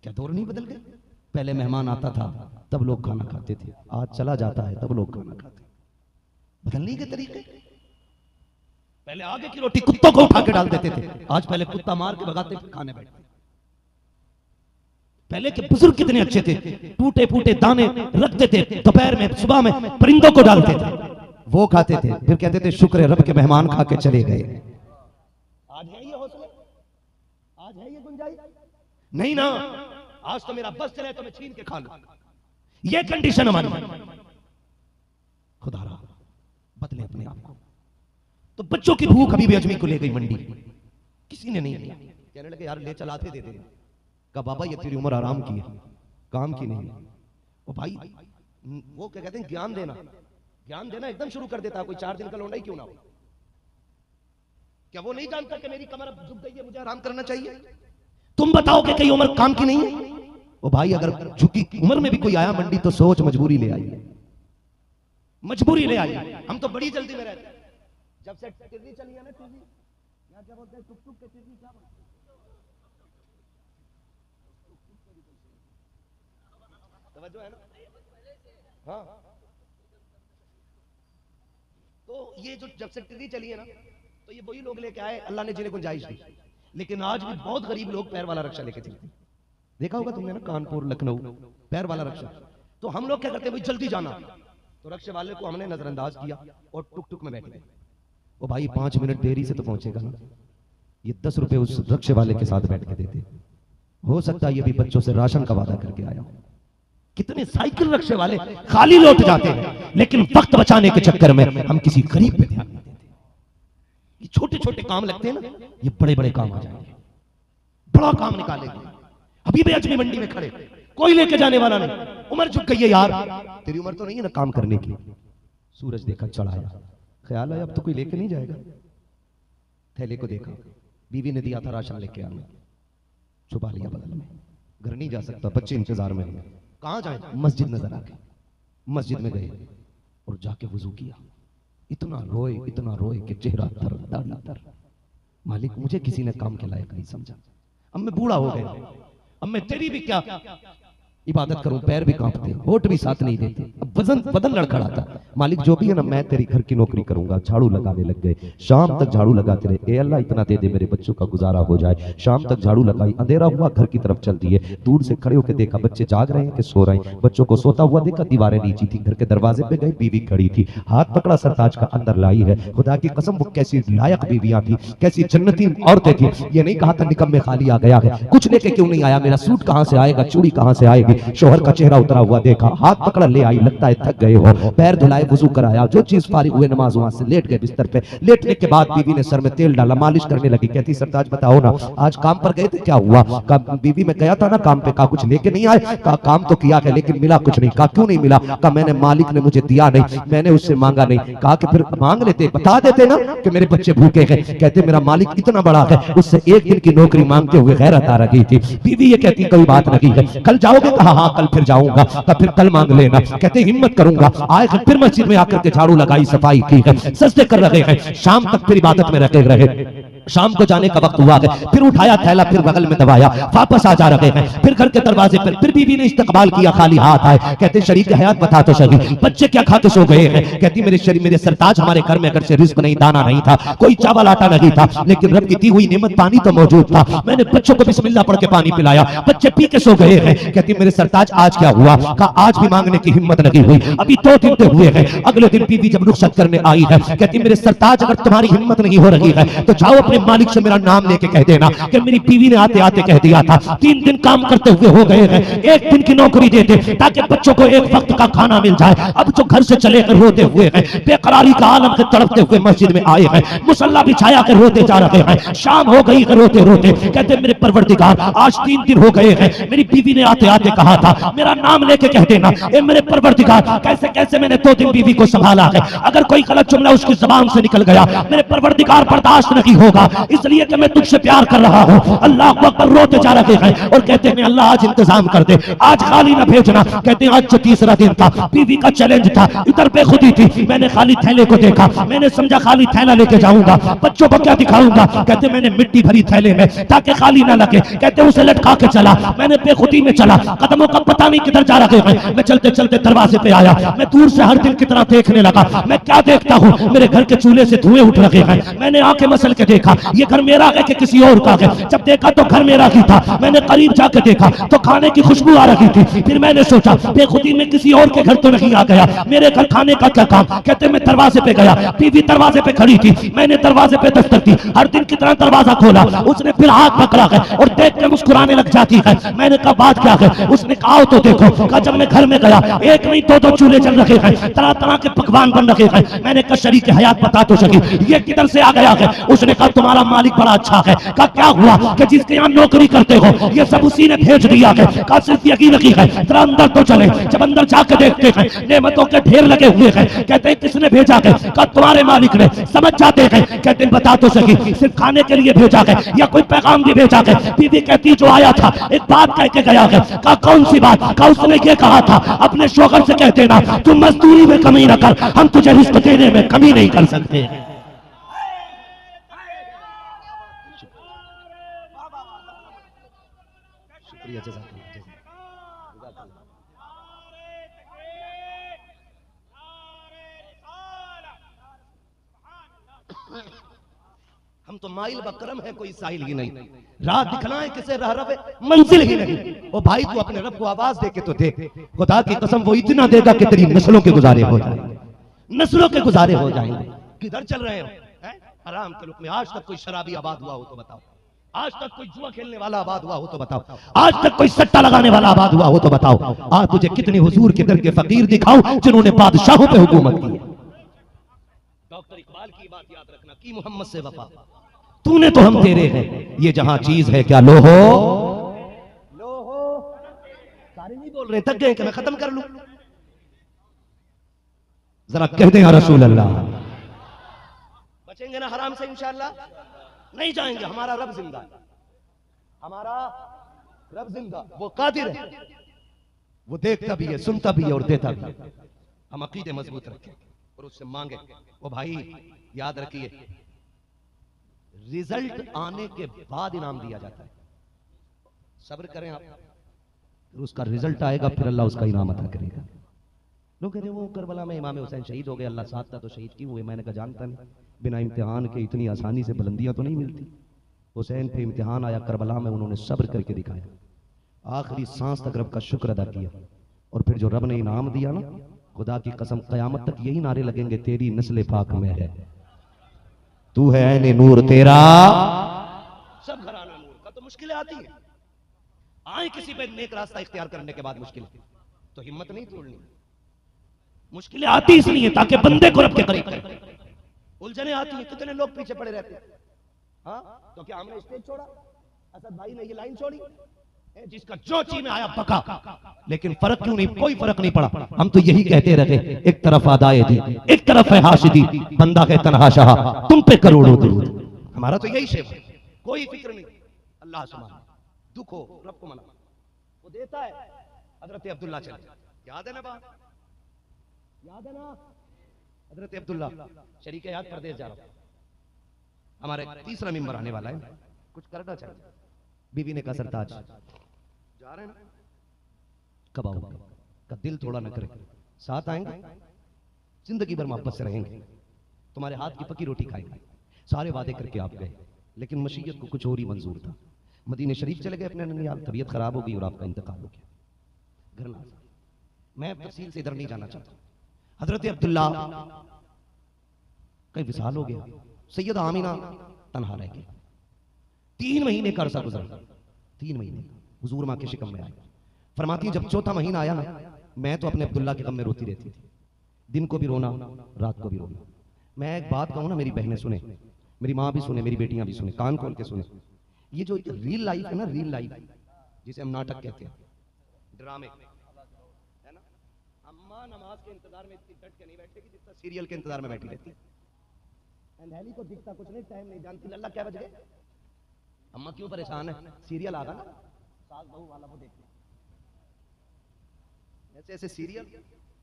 क्या दौर नहीं बदल गए? पहले मेहमान आता था तब लोग खाना खाते थे, आज चला जाता है तब लोग खाना खाते। बदलने के तरीके, पहले आगे की रोटी कुत्तों को उठा के डाल देते थे, आज पहले कुत्ता मार के भगाते खाने बैठते। पहले के बुजुर्ग कितने अच्छे थे, टूटे फूटे दाने रखते थे, दोपहर में सुबह में परिंदों को डालते थे, वो खाते थे, फिर कहते थे शुक्र है रब के मेहमान खा के चले गए। आज है ये हौसला? आज है ये कोई नहीं ना, आज तो मेरा बस चले तो मैं छीन के खा लूं, ये कंडीशन हमारी। खुदा रहा बदले अपने आप को। तो बच्चों की भूख अभी भी अजमी को ले गई मंडी, किसी ने नहीं लिया। कहने लगे यार ले चलाते दे देना। कहा बाबा ये तेरी उम्र आराम की है, काम की नहीं। ओ भाई वो क्या कहते हैं ज्ञान देना, ज्ञान देना एकदम शुरू कर देता। कोई 4 दिन का लौंडा ही क्यों ना हो, क्या वो नहीं जानता कि मेरी कमर अब झुक गई है, मुझे आराम करना चाहिए? तुम बताओ कि कई उम्र काम की नहीं है। ओ भाई अगर झुकी उम्र में भी कोई आया मंडी तो सोच मजबूरी ले आई, मजबूरी ले आई। हम तो बड़ी जल्दी में रहते हैं। जब से टिर्री चली है ना, टिर्री या क्या बोलते हैं, टुक टुक के टिर्री, क्या बोलते हैं, तवज्जो है ना? हाँ तो ये जो जब से टिर्री चली है ना, तो ये वही लोग लेके आए अल्लाह ने जिन्हें गुंजाइश दी। लेकिन आज भी बहुत गरीब लोग पैर वाला रक्षा लेके चलते हैं। देखा होगा तुमने ना, कानपुर लखनऊ पैर वाला रक्षा। तो हम लोग क्या करते हैं, भाई जल्दी जाना, तो रक्षा वाले को हमने नजरअंदाज किया और टुक टुक में बैठ गए। ओ भाई 5 मिनट देरी से तो पहुंचेगा ना, ये 10 रुपए उस रक्षा वाले के साथ बैठ के देते। हो सकता है ये भी बच्चों से राशन का वादा करके आया हो। कितने साइकिल रक्षा वाले खाली लौट जाते हैं, लेकिन वक्त बचाने के चक्कर में हम किसी गरीब पे ध्यान नहीं देते। ये छोटे छोटे काम लगते हैं ना, ये बड़े बड़े काम आ जाएंगे, बड़ा काम निकालेंगे। अभी भी अजमी मंडी में खड़े, कोई लेके जाने वाला नहीं। उम्र झुक गई है यार, तेरी उम्र तो नहीं है ना काम करने की। सूरज देखा चढ़ाया, ख्याल आया अब तो कोई लेके नहीं जाएगा। थैले को देखा, बीवी ने दिया था राशन लेके आने, छुपा लिया बगल में। घर नहीं जा सकता, बच्चे इंतजार में हैं। कहां जाए? मस्जिद नजर आ गई, मस्जिद में गए और जाके वुजू किया। इतना रोए कि चेहरा तर दाढ़ी तर। मालिक मुझे किसी ने काम के लायक नहीं समझा, अब मैं बूढ़ा हो गया, अब मैं तेरी भी क्या इबादत करूं, पैर भी कांपते, होठ भी साथ नहीं देते, अब बदन लड़खड़ाता। मालिक जो भी है ना, मैं तेरी घर की नौकरी करूंगा। झाड़ू लगाने लग गए, शाम तक झाड़ू लगाते रहे। ए अल्लाह इतना दे दे मेरे बच्चों का गुजारा हो जाए। शाम तक झाड़ू लगाई, अंधेरा हुआ, घर की तरफ चल दिए। दूर से खड़े होकर देखा बच्चे जाग रहे हैं कि सो रहे हैं। बच्चों को सोता हुआ देखा, दीवारें नीची थी। घर के दरवाजे पे गए, बीवी खड़ी थी, हाथ पकड़ा, सरताज का अंदर लाई है। खुदा की कसम वो कैसी लायक बीवियां थी, कैसी जन्नती औरतें थी। ये नहीं कहा था निकम में खाली आ गया है, कुछ लेके क्यों नहीं आया, मेरा सूट कहां से आएगा, चूड़ी कहां से आएगी। शोहर का चेहरा उतरा हुआ देखा, हाथ पकड़ा ले आई, लगता है थक गए हो। पैर धुलाए, वुजू कराया, जो चीज फारिग हुए नमाज वहां से लेट गए बिस्तर पे। लेटने के बाद बीवी ने सर में तेल डाला, मालिश करने लगी। कहती सरताज बताओ ना, आज काम पर गए थे, क्या हुआ? बीवी में गया था ना काम पे, कहा कुछ लेके नहीं आए? कहा काम तो किया है लेकिन मिला कुछ नहीं। कहा क्यों नहीं मिला? कहा मैंने मालिक ने मुझे दिया नहीं, मैंने उससे मांगा नहीं। कहा कि फिर मांग लेते, बता देते ना कि मेरे बच्चे भूखे हैं। कहते मेरा मालिक इतना बड़ा है, उससे एक दिन की नौकरी मांगते हुए गैरत आ रही थी। बीवी ये कहती कोई बात नहीं है, कल जाओगे? कहा हाँ कल फिर जाऊंगा। फिर कल मांग लेना। कहते हिम्मत करूंगा। आए फिर मस्जिद में आकर के झाड़ू लगाई, सफाई की है, सजदे कर रहे हैं, शाम तक फिर इबादत में रखे रहे। शाम को जाने का वक्त हुआ है, फिर उठाया थैला, फिर बगल में दबाया, वापस आ जा रहे हैं। फिर घर के दरवाजे पर फिर बीवी ने इस्तकबाल किया, खाली हाथ आए। कहते शरीक हयात बता तो सही, बच्चे क्या खा के सो गए हैं? कहती मेरे सरताज हमारे घर में अगर से रिस्क नहीं, दाना नहीं था, कोई चावल आटा नहीं था, लेकिन रब की दी हुई नेमत पानी तो मौजूद था। मैंने बच्चों को बिस्मिल्लाह पढ़ के पानी पिलाया, बच्चे पी के सो गए हैं। कहती मेरे सरताज आज क्या हुआ? कहा आज भी मांगने की हिम्मत नहीं हुई, अभी 2 दिन तो हुए हैं। अगले दिन बीवी जब रुखसत करने आई है, कहती मेरे सरताज अगर तुम्हारी हिम्मत नहीं हो रही है तो जाओ अपने मालिक से मेरा नाम लेके कह देना कि मेरी बीवी ने आते आते कह दिया था 3 दिन काम करते हुए हो गए हैं, 1 दिन की नौकरी दे दे ताकि बच्चों को 1 वक्त का खाना मिल जाए। अब जो घर से चले कर रोते हुए हैं, बेकरारी का आलम से तड़पते हुए मस्जिद में आए हैं, मुसल्ला बिछाया कर रोते जा रहे हैं। शाम हो गई है रोते रोते, कहते मेरे परवरदिगार आज 3 दिन हो गए हैं, मेरी बीवी ने आते आते कहा था मेरा नाम लेके कह देना। ए मेरे परवरदिगार कैसे कैसे मैंने 2 दिन बीवी को संभाला है, अगर कोई गलत जुमला उसकी ज़बान से निकल गया मेरे परवरदिगार बर्दाश्त नहीं होगा, इसलिए कि मैं तुझसे प्यार कर रहा हूं। अल्लाह अकबर रोते जा रहे हैं और कहते हैं अल्लाह आज इंतजाम कर दे, आज खाली ना भेजना। कहते हैं आज जो 3रा दिन था, बीवी का चैलेंज था, इधर बेखुदी थी, मैंने खाली थैले को देखा, मैंने समझा खाली थैला लेके जाऊंगा, बच्चों को क्या दिखाऊंगा। कहते मैंने मिट्टी भरी थैले में ताकि खाली ना लगे, कहते उसे लटका के चला, मैंने बेखुदी में चला, कदमों का पता नहीं किधर जा रहे हैं। मैं चलते चलते दरवाजे पे आया, मैं दूर से हर दिन की तरह देखने लगा। मैं क्या देखता हूँ, मेरे घर के चूल्हे से धुएं उठ रहे हैं। मैंने आंखें मसल के देखा, देखा ये घर मेरा है कि किसी और का है। जब देखा तो घर मेरा ही था। मैंने करीब जाकर देखा तो खाने की खुशबू आ रही थी। फिर मैंने सोचा बेखुदी में किसी और के घर तो नहीं आ गया, मेरे घर खाने का क्या काम। कहते मैं दरवाजे पे गया, बीवी दरवाजे पे खड़ी थी। मैंने दरवाजे पे दस्तक दी, हर दिन की तरह दरवाजा खोला। उसने फिर हाथ पकड़ा है और देख के मुस्कुराने लग जाती है। मैंने कहा बात क्या है? उसने कहा तो देखो। कहा जब मैं घर में गया एक नहीं दो दो चूल्हे जल रखे हैं, तरह तरह के पकवान बन रखे हैं। मैंने कहा शरीक हयात बता तो सकी ये किधर से आ गया है? उसने कहा तुम्हारा मालिक बड़ा अच्छा है। कहा क्या हुआ? कि जिसके यहाँ नौकरी करते हो ये सब उसी ने भेज दिया है। कहा सिर्फ यकीन रखी है, जरा अंदर तो चले। जब अंदर जाकर देखते हैं नेमतों के ढेर लगे हुए हैं। कहते हैं किसने भेजा है? कहा तुम्हारे मालिक ने। समझ जाते हैं, कहते हैं बता तो सकी सिर्फ खाने के लिए भेजा है या कोई पैगाम भी भेजा है? बीवी कहती जो आया था एक बात कह के गया है। कहा कौन सी बात? कहा उसने ये कहा था अपने शोहर से कहते ना तुम मजदूरी में कमी न कर, हम तुझे रिस्क देने में कमी नहीं कर सकते। शुक्रिया, हम तो माइल बकरम है, कोई साहिल ही नहीं। राह दिखलाए किसे राह रवे मंजिल ही नहीं। ओ भाई तू अपने रब को आवाज दे के तो देख, खुदा की कसम वो इतना देगा कि तेरी नस्लों के गुजारे हो जाएंगे, नस्लों के गुजारे हो जाएंगे। किधर चल रहे हो? हराम के लुक में। आज तक कोई शराबी आबाद हुआ हो तो बताओ? आज तक कोई जुआ खेलने वाला आबाद हुआ हो तो बताओ? आज तक कोई सट्टा लगाने वाला आबाद हुआ हो तो बताओ? आज तुझे कितने हुजूर के दर के फकीर दिखाऊं जिन्होंने बादशाहों पे हुकूमत की है। डॉक्टर इकबाल की बात याद रखना, की मोहम्मद से वफा तूने तो हम तेरे हैं, ये जहां चीज है क्या लो हो सारे नहीं बोल रहे, थक गए कि मैं खत्म कर लूं? जरा कह दे या रसूल अल्लाह। बचेंगे ना हराम से इंशाअल्लाह? नहीं जाएंगे। हमारा रब जिंदा है, हमारा रब जिंदा, वो कादिर है, वो देखता भी है, सुनता भी है और देता भी है। हम अकीदे मजबूत रखें और उससे मांगे। वो भाई याद रखिए रिजल्ट आने के बाद इनाम दिया जाता है। सब्र करें आप, फिर उसका रिजल्ट आएगा, फिर अल्लाह उसका इनाम अता करेगा। लोग कहते हैं वो करबला में इमाम हुसैन शहीद हो गए, अल्लाह साथ था तो शहीद क्यों हुए? मैंने कहा जानता नहीं, बिना इम्तिहान के इतनी आसानी से बुलंदियां तो नहीं मिलती। हुसैन पे इम्तिहान आया करबला में, उन्होंने सब्र करके दिखाया, आखिरी सांस तक रब का शुक्र अदा किया, और फिर जो रब ने इनाम दिया ना, खुदा की कसम कयामत तक यही नारे लगेंगे तेरी नस्ल पाक में है, तू है ऐने नूर तेरा सब घराना नूर का। तो मुश्किलें आती हैं, आए किसी पे नेक रास्ता इख्तियार करने के बाद मुश्किल तो हिम्मत नहीं तोड़नी। मुश्किलें आती इसलिए ताकि बंदे को रब के करीब करे। उलझने आती हैं, कितने लोग पीछे पड़े रहते हैं। हाँ तो क्या हमने स्टेज छोड़ा? असद भाई ने ये लाइन छोड़ी, जिसका जो ची में आया पका, लेकिन फर्क क्यों नहीं? कोई फर्क नहीं पड़ा। हम तो यही कहते रहे, एक तरफ अदाए दी, एक तरफ है हाशिदी, बंदा है तन्हा शाह, तुम पे करोड़ों दुरूद। हमारा तो यही शेप है, कोई फिक्र नहीं। अल्लाह सुभान, दुख हो रब को मना, वो देता है। हजरत अब्दुल्ला चले, याद है ना बात? याद है ना? हजरत अब्दुल्ला शरीक याद प्रदेश जा रहा, हमारे तीसरा मेंबर आने वाला है, कुछ करना चाहिए। बीवी ने कहा सरताज जा रहे हैं ना, कब आओगे? का दिल थोड़ा न करे, साथ आएंगे, जिंदगी भर मोहब्बत से रहेंगे, तुम्हारे हाथ की पकी रोटी खाएंगे। सारे वादे करके आप गए, लेकिन मशीयत को कुछ और ही मंजूर था। मदीने शरीफ चले गए अपने ननियाल, तबीयत खराब हो गई और आपका इंतकाल हो गया। घर ना, मैं तफसील से इधर नहीं जाना चाहता। हजरत अब्दुल्ला कई विसाल हो गया, सैयद आमीना तनहा रह गई। 3 महीने का अरसा गुजरा, 3 महीने हुजूर मां के शिकम में आए। फरमाती है जब चौथा महीना आया ना, मैं तो अपने अब्दुल्ला के गम में रोती रहती थी, दिन को भी रोना, रात को भी रोना। मैं एक बात कहूं ना, मेरी बहनें सुने, मेरी माँ भी सुने, मेरी बेटियां भी सुने, कान खोल के सुने। ये जो रियल लाइफ है ना, रियल लाइफ जिसे हम नाटक कहते हैं, ड्रामे है ना, अम्मा नमाज के इंतजार में इतनी डट के नहीं बैठेगी जितना सीरियल के इंतजार में बैठी रहती है। अंधेली को दिखता कुछ नहीं, टाइम नहीं जानती अल्लाह क्या बज गए। अम्मा क्यों परेशान है? सीरियल आ गया ना, सास बहू वाला, वो देखते ऐसे ऐसे सीरियल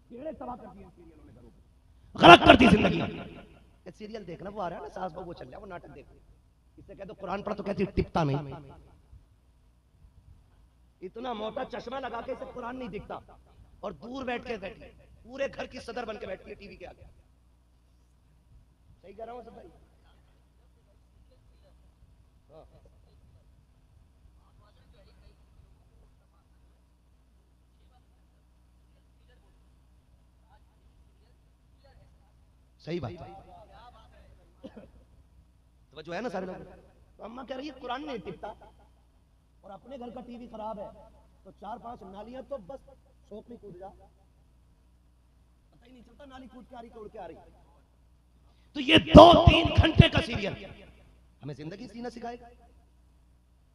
पेड़े तबाह करती है, सीरियल ने घरों को गलत करती जिंदगी। सीरियल देखना, वो आ रहा है ना सास बहू, वो चल रहा है, वो नाटक देख, इससे कहते कुरान पढ़ा तो कहती टिकता नहीं। इतना मोटा चश्मा लगा के इसे कुरान नहीं दिखता, और दूर बैठ के बैठी, पूरे घर की सदर बन के बैठती है टीवी के आगे। सही कह रहा हूं सब भाई? सही बात तो जो है ना सारे लोग। तो अम्मा कह रही है कुरान नहीं टिकता और अपने घर का टीवी खराब है तो 4-5 नालियां तो बस शौक में कूद जा, पता ही नहीं चलता नाली कूद के आ रही, उड़ के आ रही। तो ये 2-3 घंटे का सीरियल हमें जिंदगी जीना सिखाएगा।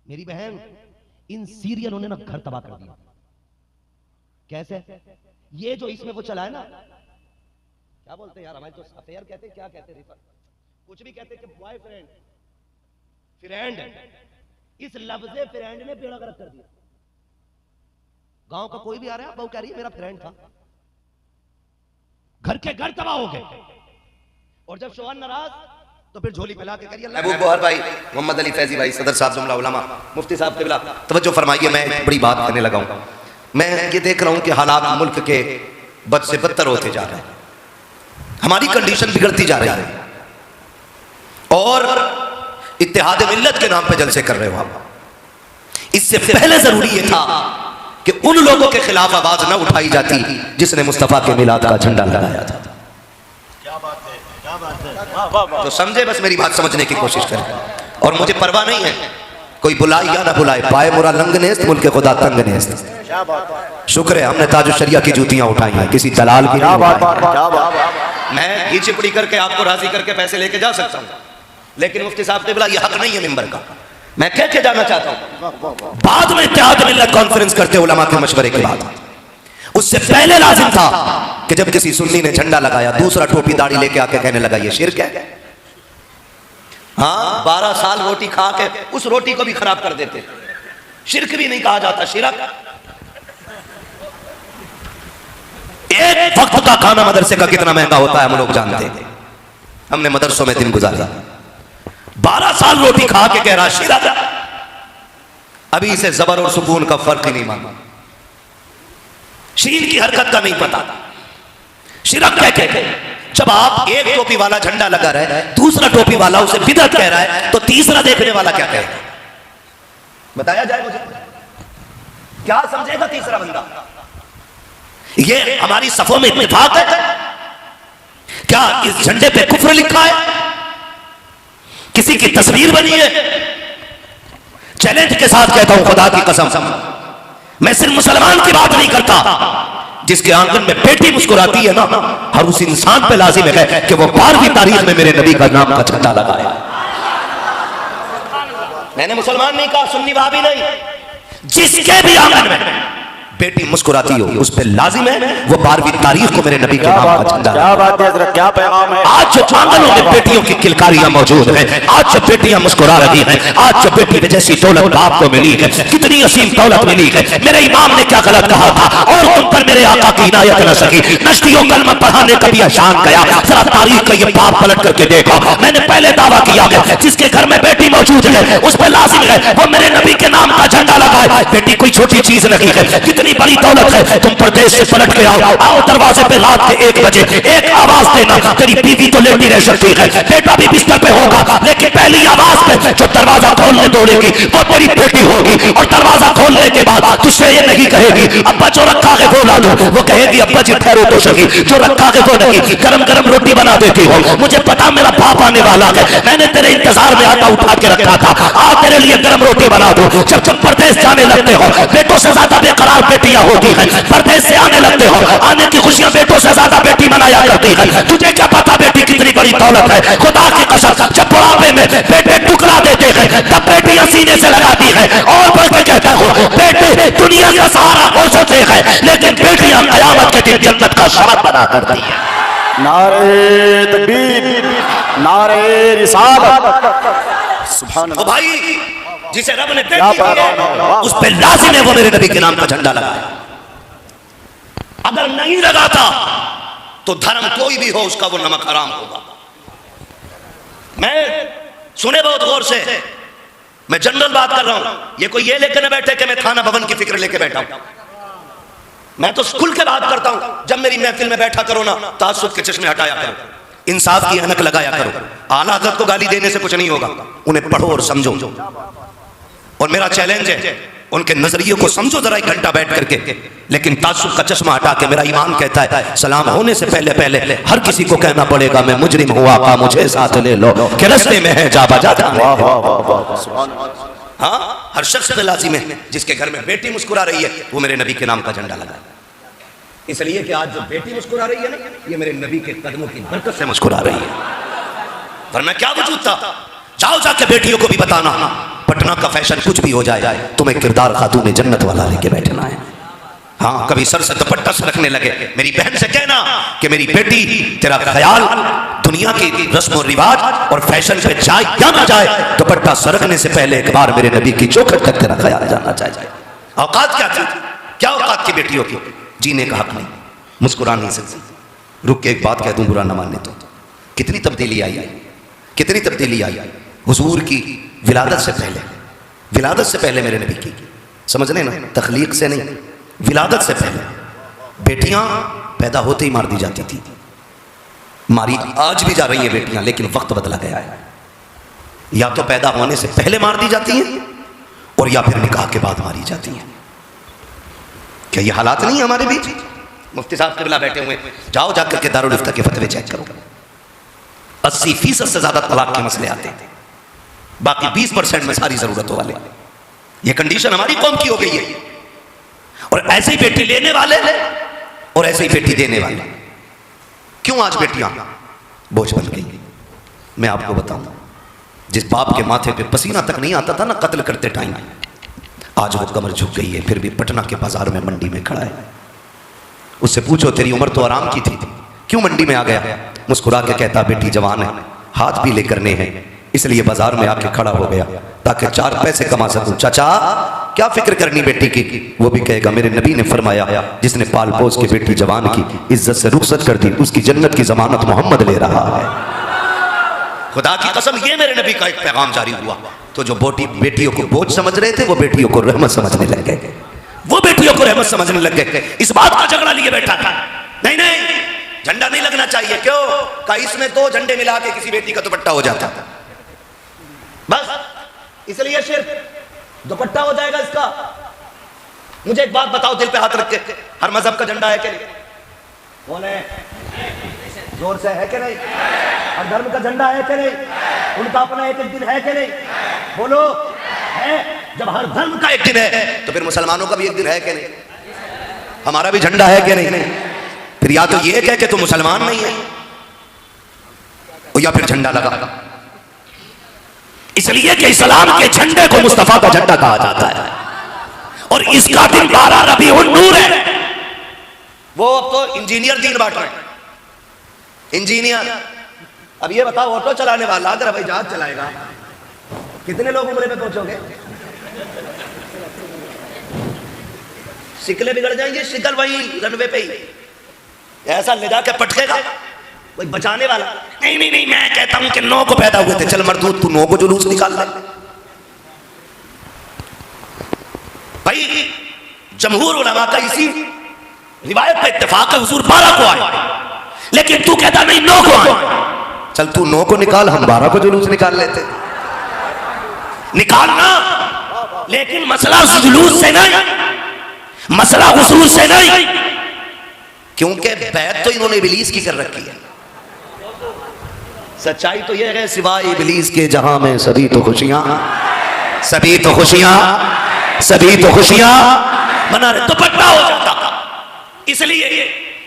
मेरी बहन, इन सीरियलों ने ना घर तबाह कर दिया। कैसे? ये जो इसमें वो चला है ना, क्या बोलते हैं यार, हमारे तो अफेयर कहते हैं, क्या कहते हैं, कुछ भी कहते हैं कि बॉयफ्रेंड फ्रेंड, इस लफ्ज़े फ्रेंड ने बेड़ा गर्क कर दिया। गांव का कोई भी आ रहा है, बहू कह रही है मेरा फ्रेंड था, घर के घर तबाह हो गए। और जब शौहर नाराज तो फिर झोली फैला के करिए। महबूब गौहर भाई, मोहम्मद अली फैजी भाई, सदर साहब, जुमला उलमा, मुफ्ती साहब क़िबला, तवज्जो फरमाइए। मैं एक बड़ी बात करने लगा हूं। मैं ये देख रहा हूं कि हालात मुल्क के बद से बदतर होते जा रहे हैं, हमारी कंडीशन बिगड़ती जा रही है और इत्तेहाद मिल्लत के नाम पे जलसे कर रहे हो आप। इससे पहले जरूरी ये था कि उन लोगों के खिलाफ आवाज न उठाई जाती जिसने मुस्तफा के मिलाद का झंडा लगाया था। तो समझे, बस मेरी बात समझने की कोशिश करें। और मुझे परवाह नहीं है कोई बुलाए या ना बुलाए, पाए मुरा लंग नेस्त, मुल्क खुदा तंग नेस्त। शुक्र है हमने ताजो शरिया की जूतियां उठाई हैं, किसी दलाल की नहीं उठाई। मैं ये चिपड़ी करके आपको राजी करके पैसे लेके जा सकता हूं, लेकिन मुफ्ती साहब क़िबला ये हक नहीं है मिंबर का। मैं कह के जाना चाहता हूं, बाद में इत्तेहाद मिल्लत कॉन्फ्रेंस करते उलमा के मशवरे के बाद, उससे पहले लाजिम था कि जब किसी सुन्नी ने झंडा लगाया, दूसरा टोपी दाढ़ी लेके आके कहने लगा ये शिर्क है। हाँ, 12 साल रोटी खा के उस रोटी को भी खराब कर देते। शिर्क भी नहीं कहा जाता, शिरक। एक वक्त का खाना मदरसे का कितना महंगा होता है हम लोग जानते हैं, हमने मदरसों में दिन गुजारा। 12 साल रोटी खा के कह रहा शिरक। अभी इसे जबर और सुकून का फर्क ही नहीं माना, शीन की हरकत का नहीं पता, शिरक कह के। जब आप एक टोपी वाला झंडा लगा रहे हैं, दूसरा टोपी वाला उसे बिदअत कह रहा है, तो तीसरा देखने वाला क्या कहेगा? बताया जाए मुझे, क्या समझेगा तीसरा बंदा? ये हमारी सफों में इत्तेफाक है क्या? इस झंडे पे कुफ्र लिखा है, किसी की तस्वीर बनी है? चैलेंज के साथ कहता हूं खुदा की कसम, मैं सिर्फ मुसलमान की बात नहीं करता, जिसके आंगन में बेटी मुस्कुराती है ना, हर उस इंसान पे लाजिम है कि वो 12वीं तारीख में मेरे नबी का नाम का झंडा लगाए। मैंने मुसलमान नहीं कहा, सुन्नी वहाबी नहीं, जिसके भी आंगन में बेटी मुस्कुराती हो उस पे लाजिम है वो 12वीं तारीख को मेरे नबी के नाम का झंडा। क्या बात है, क्या पैगाम है। आज जो आंगनों में बेटियों की किलकारियां मौजूद हैं, आज जो बेटियां मुस्कुरा रही हैं, आज जो बेटी जैसी दौलत बाप को मिली है, कितनी असीम दौलत मिली है। मेरे इमाम ने क्या गलत कहा था और तुम पर मेरे आका की इनायत न सकी। नश्तियों कलमा पढ़ाने का भी अशान गया, जरा तारीख का ये बाप पलट करके देखो। मैंने पहले दावा किया है जिसके घर में बेटी मौजूद है उस पर लाजिम है वो मेरे नबी के नाम का झंडा लगाए। बेटी कोई छोटी चीज नहीं है, कितनी बड़ी दौलत है। तुम परदेश से पलट के आओ दरवाजे पे रात के 1 बजे एक आवाज देना, तेरी बीवी तो लेटी रह सकती है, बेटा भी बिस्तर पे होगा, लेकिन पहली आवाज पे जो दरवाजा खोलने दौड़ेगी वो तेरी बेटी होगी। और दरवाजा खोलने के बाद तुझसे ये नहीं कहेगी अब्बा जो रखा है वो ला दो, वो कहेगी अब्बा जी ठहरो तो सही, जो रखा है वो नहीं। गरम गरम रोटी बना देती हो, मुझे पता मेरा बाप आने वाला है, मैंने तेरे इंतजार में आटा उठा के रखा था, आज तेरे लिए गरम रोटी बना दो। जब तुम परदेश जाने लगते हो बेटों से ज्यादा बेकरार बेटियां होती है, परदेश से आने लगते हो आने की खुशियां बेटों से ज्यादा बेटी मनाया करती है। तुझे क्या पता बेटी कितनी बड़ी दौलत है। खुदा की कसम जब बुढ़ापे में बेटे टुकड़ा देते हैं तब बेटियां सीने से लगाती है और बढ़ के कहता हूं बेटे दुनिया का सहारा हो सकते हैं लेकिन बेटियां कयामत के दिन जन्नत का शरफ बना करती है। नारे तकबीर, नारे रिसालत, सुभान अल्लाह। भाई जिसे रब ने बेटी दी है उस पे लाजिम है वो मेरे नबी के नाम का झंडा लगाए। अगर नहीं लगाता तो धर्म कोई भी हो उसका वो नमक हराम होगा। मैं सुने बहुत गौर से, मैं जनरल बात कर रहा हूं, ये कोई ये लेकर न बैठे कि मैं थाना भवन की फिक्र लेके बैठा हूं। मैं तो खुल के बात करता हूं, जब मेरी महफिल में बैठा करो ना तासुब के चश्मे हटाया करो। इंसाफ की अनक लगाया करो। आला हज़रत को गाली देने से कुछ नहीं होगा, उन्हें पढ़ो और समझो। और मेरा चैलेंज है, उनके नजरिए को समझो जरा एक घंटा बैठ करके, लेकिन तासुब का चश्मा हटा के। मेरा ईमान कहता है सलाम होने से पहले पहले हर किसी को कहना पड़ेगा मैं मुजरिम हूँ, आका मुझे साथ ले लो कि रास्ते में है जा बजा जा। हाँ, हर शख्स पे लाजिम है जिसके घर में बेटी मुस्कुरा रही है वो मेरे नबी के नाम का झंडा लगा। इसलिए कि आज जो बेटी मुस्कुरा रही है ना, ये मेरे नबी के कदमों की बरकत से मुस्कुरा रही है, वरना क्या वजूद था। जाओ जाके बेटियों को भी बताना, पटना का फैशन कुछ भी हो जाए, तुम्हें किरदार खातून जन्नत वाला लेके बैठना है। हाँ, कभी सर से दुपट्टा सरकने लगे, मेरी बहन से कहना कि मेरी बेटी तेरा ख्याल दुनिया की रस्म और रिवाज और फैशन पे जाए या ना जाए, दुपट्टा सरकने से पहले एक बार मेरे नबी की चौखट तक तेरा ख्याल जाना चाहिए। औकात क्या थी, क्या औकात की बेटियों की? जीने का हक नहीं, मुस्कुरा नहीं सकती। रुक के एक बात कह दूं, बुरा न मानने तो, कितनी तब्दीली आई है, कितनी तब्दीली आई है हुजूर की विलादत से पहले। विलादत से पहले मेरे नबी की, समझ लेना, तख्लीक से नहीं, विलादत से पहले बेटियां पैदा होते ही मार दी जाती थी। मारी आज भी जा रही है बेटियां, लेकिन वक्त बदला गया है। या तो पैदा होने से पहले मार दी जाती हैं और या फिर निकाह के बाद मारी जाती हैं। क्या ये हालात नहीं है हमारे बीच? मुफ्ती साहब क़िबला बैठे हुए, जाओ जाकर के दारुल इफ्ता के फतवे चेक करो। 80% से ज्यादा तलाक के मसले आते हैं, बाकी 20% में सारी जरूरतों वाले। ये कंडीशन हमारी कौम की हो गई है। और ऐसे ही बेटी लेने वाले और ऐसे ही बेटी देने वाले। क्यों आज बेटियां बोझ बन गई? मैं आपको बताऊं, जिस बाप के माथे पे पसीना तक नहीं आता था ना कत्ल करते टाइम, आज वो कमर झुक गई है, फिर भी पटना के बाजार में मंडी में खड़ा है। उससे पूछो तेरी उम्र तो आराम की थी, क्यों मंडी में आ गया? मुस्कुरा के कहता बेटी जवान है, हाथ भी ले करने हैं, इसलिए बाजार में आके खड़ा हो गया ताकि 4 पैसे कमा सकूं। चाचा क्या फिक्र करनी बेटी की? वो भी कहेगा मेरे नबी ने फरमाया जिसने पाल पोस के बेटी जवान की इज्जत से रुखसत कर दी, उसकी जन्नत की जमानत मोहम्मद ले रहा है। खुदा की कसम, ये मेरे नबी का एक पैगाम जारी हुआ। तो जो बेटियों को बोझ समझ रहे थे वो बेटियों को रहमत समझने लग गए, वो बेटियों को रहमत समझने लग गए। इस बात का झगड़ा लिए बैठा था, नहीं नहीं झंडा नहीं लगना चाहिए। क्यों? का इसमें 2 झंडे मिला के किसी बेटी का दुपट्टा हो जाता, बस इसलिए सिर्फ दुपट्टा हो जाएगा इसका। मुझे एक बात बताओ दिल पे हाथ रख के, हर मजहब का झंडा है कि नहीं? कौन है? जोर से है कि नहीं? हर धर्म का झंडा है कि नहीं? उनका अपना एक दिन है कि नहीं? बोलो है। जब हर धर्म का एक दिन है तो फिर मुसलमानों का भी एक दिन है कि नहीं? हमारा भी झंडा है कि नहीं? फिर या तो ये कह के तो मुसलमान नहीं है, या फिर झंडा लगा। इसलिए कि इस्लाम के झंडे को मुस्तफा का झंडा कहा जाता है, और इसका दिन 12 रबीउन नूर है। वो अब तो इंजीनियर दिन बांट रहे हैं, इंजीनियर। अब ये बताओ, ऑटो चलाने वाला अगर हवाई जहाज चलाएगा, कितने लोग उम्रे पे पहुंचोगे? शिकले बिगड़ जाएंगे, शिकल वही रनवे पे ही ऐसा ले जाके पटकेगा कोई बचाने वाला नहीं। नहीं नहीं, मैं कहता हूं कि 9 को पैदा हुए थे, चल मरदूद तू 9 को जुलूस निकाल ले भाई। जमहूर उलमा का इसी रिवायत पे इत्तेफाक है, हुजूर 12 को आए, लेकिन तू कहता नहीं 9 को आए। चल तू 9 को निकाल, हम 12 को जुलूस निकाल लेते। निकालना, लेकिन मसला जुलूस से नहीं, मसला हुजूर से नहीं, क्योंकि बैत तो इन्होंने इब्लीस की कर रखी है। सच्चाई तो यह है सिवाय इब्लीस के जहां में सभी तो खुशियां, सभी तो खुशियां, सभी तो खुशियां मना रहे। दुपट्टा हो जाता, इसलिए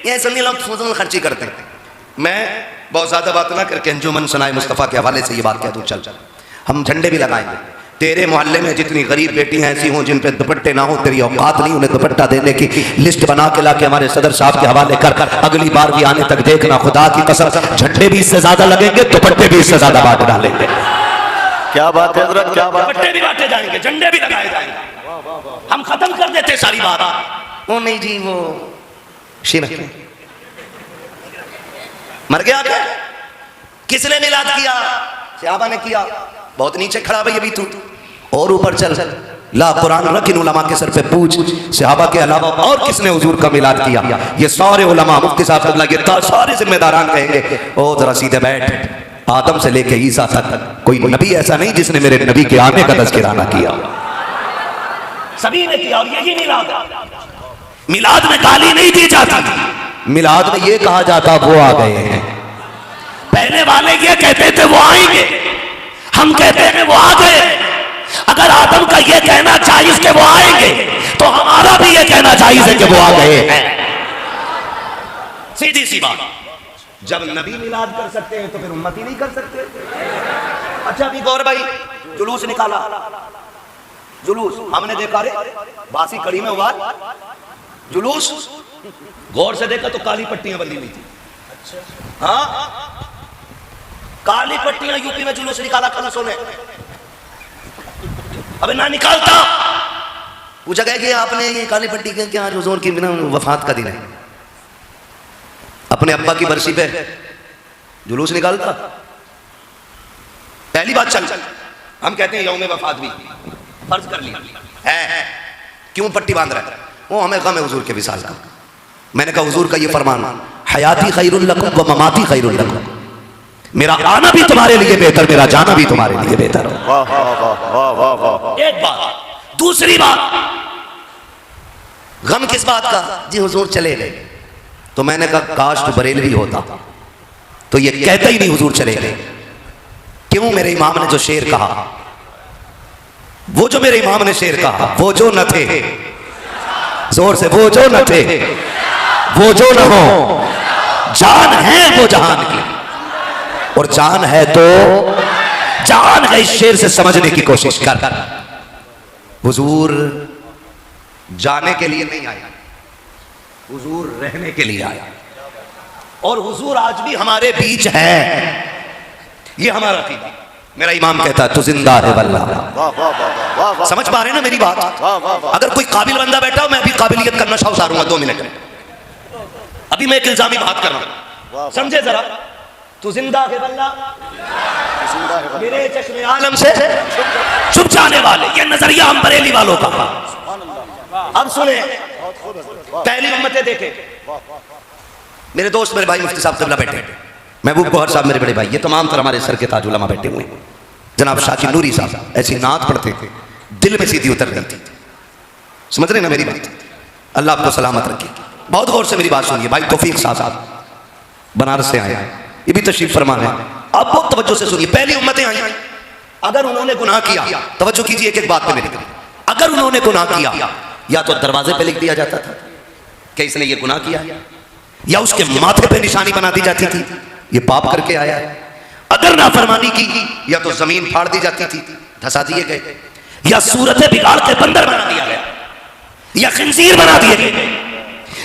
ये सुन्नी लोग फजूल खर्ची करते हैं। मैं बहुत ज्यादा बात ना करके अंजुमन सनाए मुस्तफ़ा के हवाले से ये बात कह दूं, चल हम झंडे भी लगाएंगे। तेरे मोहल्ले में जितनी गरीब बेटियां ऐसी हों जिन पे दुपट्टे ना हो, तेरी औकात नहीं उन्हें दुपट्टा देने की, लिस्ट बना के लाके हमारे सदर साहब के हवाले कर। अगली बार भी आने तक देखना, खुदा की कसम झंडे भी इससे ज्यादा लगेंगे, दुपट्टे भी इससे ज्यादा बांट डालेंगे। क्या बात है हज़रत, क्या बात? दुपट्टे भी बांटे जाएंगे, झंडे भी लगाए जाएंगे, हम खत्म कर देते सारी बात। वो नहीं जी, वो शिरक मर गया क्या? किसने मिलाद किया? सहाबा ने किया। बहुत नीचे खड़ा भाई अभी तू, और ऊपर चल। ला कुरान रख इन उलमा के सर पे पूछ, सहाबा के अलावा और किसने हुजूर का मिलाद किया? ये सारे उलमा, मुफ्ती साहब अब्दुल्ला, ये सारे जिम्मेदारान कहेंगे ओ जरा सीधे बैठ। आदम से लेके ईसा तक कोई नबी ऐसा नहीं जिसने मेरे नबी के आने का तज़किरा ना किया। सभी ने किया। और यही मिलाद, मिलाद में गाली नहीं दी जाती, मिलाद में ये कहा जाता वो आ गए हैं। पहले वाले ये कहते थे वो आएंगे, हम कहते हैं वो आ गए। अगर आदम का ये कहना जायज कि वो आएंगे, तो हमारा भी ये कहना जायज है कि वो आ गए हैं। सीधी सी बात। जब नबी मिलाद कर सकते हैं तो फिर उम्मत ही नहीं कर सकते। अच्छा अभी गौर भाई, जुलूस निकाला, जुलूस हमने देखा रे बासी कड़ी में हुआ जुलूस, गौर से देखा तो काली पट्टियां बंधी हुई थी। हाँ, काली पट्टियां यूपी में जुलूस निकाला कल सोने। अबे ना निकालता। पूछा गया कि आपने ये काली पट्टी के क्या हुजूर की बिना वफात का दिन है, अपने अब्बा की बरसी पे जुलूस निकालता? पहली बात चल, हम कहते हैं यौम वफात भी फर्ज कर लिया है, क्यों पट्टी बांध रहा है? वो हमें गम है हुजूर के विसाल का। मैंने कहा हुजूर का ये फरमान, हयाती खैरुल लकुम व ममाती खैरुल लकुम, मेरा आना भी तुम्हारे लिए बेहतर, मेरा जाना भी तुम्हारे लिए बेहतर हो। वाह वाह वाह वाह वाह वाह। एक बात। दूसरी बात, गम किस बात का? जी हुजूर चले गए। तो मैंने कहा काश तो बरेलवी होता तो ये कहता ही नहीं हुजूर चले गए। क्यों? मेरे इमाम ने जो शेर कहा, वो जो मेरे इमाम ने शेर कहा, वो जो न थे, जोर से, वो जो न थे वो जो न हो, जान है वो जहान की, और जान है तो जान है। इस शेर से समझने की कोशिश कर। हुजूर जाने के लिए नहीं आया, हुजूर रहने के लिए आया, और हुजूर आज भी हमारे बीच है। ये हमारा अकीदा। मेरा इमाम कहता है तू जिंदा है वल्लाह। समझ पा रहे हैं ना मेरी बात? अगर कोई काबिल बंदा बैठा हो, मैं भी काबिलियत करना नशा उतारूंगा 2 मिनट में। अभी मैं एक इल्जामी बात कर रहा हूं, समझे जरा। तू जिंदा है वल्लाह, मेरे चश्मे आलम से छुप जाने वाले, ये नजरिया हम बरेली वालों का। अब सुने, पहली उम्मतें देखे। मेरे दोस्त, मेरे भाई मुफ्ती साहब क़िबला बैठे, महबूब गौहर साहब मेरे बड़े भाई, ये तमाम तर हमारे सर के ताज उलमा बैठे हुए हैं। जनाब शाकिर नूरी साहब ऐसी नात पढ़ते थे, दिल में सीधी उतर रही थी। समझ रहे ना मेरी बात? अल्लाह आपको सलामत रखे। बहुत गौर से मेरी बात सुनिए। भाई तौफीक साहब बनारस से आए, ये भी तशरीफ फरमा है। आप बहुत तवज्जो से सुनिए। पहली उम्मतें आई, अगर उन्होंने गुनाह किया, तवज्जो कीजिए एक एक बात पे मेरी, अगर उन्होंने गुनाह किया, या तो दरवाजे पे लिख दिया जाता था कि इसने ये गुनाह किया, या उसके माथे पे निशानी बना दी जाती थी ये पाप करके आया है। अगर नाफरमानी की, या तो जमीन फाड़ दी जाती थी, धसा दिए गए, या सूरतें बिगाड़ के बंदर बना दिया गया, या खिंजीर बना दिए गए।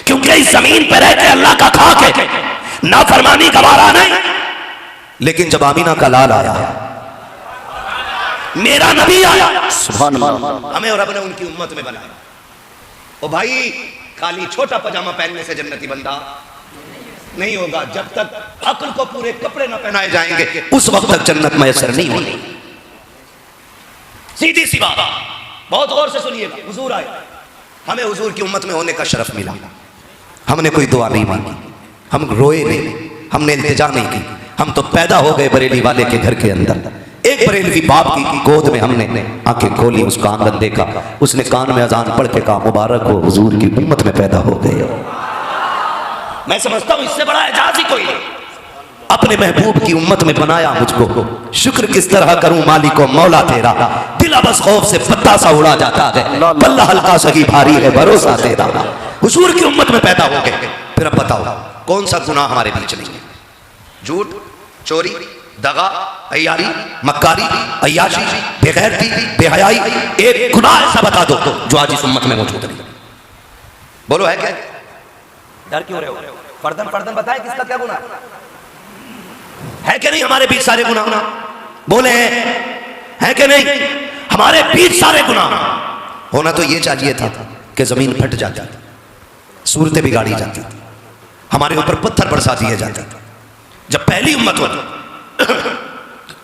क्योंकि इस जमीन पर रह के अल्लाह का खा के नाफरमानी गवारा नहीं। लेकिन जब आमीना का लाल आया, मेरा नबी आया, सुभान अल्लाह, हमें और रब ने उनकी उम्मत में बनाया। ओ भाई, खाली छोटा पजामा पहनने से जन्नती बंदा नहीं होगा। जब तक अक्ल को पूरे कपड़े न पहनाए जाएंगे, उस वक्त तक जन्नत मैसर नहीं होगी। सीधी सी बात, बहुत गौर से सुनिएगा। हुजूर आए, हमें हुजूर की उम्मत में होने का शरफ मिला। हमने कोई दुआ नहीं मांगी, हम रोए नहीं, हमने इल्तिजा नहीं की। हम तो पैदा हो गए बरेली वाले के घर के अंदर। एक बरेलवी बाप की गोद में हमने आंखें खोली, उसका आंगन देखा, उसने कान में अजान पढ़ के कहा मुबारक हो, हुजूर की उम्मत में पैदा हो गए हो। मैं समझता हूं इससे बड़ा एजाज ही कोई नहीं। अपने महबूब की उम्मत में बनाया मुझको, शुक्र किस तरह करूं मालिको मौला तेरा। दिला बस खौफ से पत्ता सा उड़ा जाता है, पल्ला हल्का सही भारी है भरोसा तेरा। हुजूर की उम्मत में पैदा हो गए। फिर अब बताओ कौन सा गुनाह हमारे बीच नहीं है? झूठ, चोरी, दगा, अय्यारी, मक्कारी, अय्याशी, बेगैरती, बेहयाई, एक गुनाह ऐसा बता दो जो आज इस उम्मत में मौजूद नहीं। बोलो है क्या? डर क्यों रहे हो? फर्दन फर्दन बताए किसका क्या गुनाह है कि नहीं? हमारे बीच सारे गुनाह बोले हैं कि नहीं? हमारे बीच सारे गुनाह। होना तो ये चाहिए था कि जमीन फट जाती, सूरतें बिगाड़ी जाती, हमारे ऊपर पत्थर बरसा दिए जाते। जब पहली उम्मत हो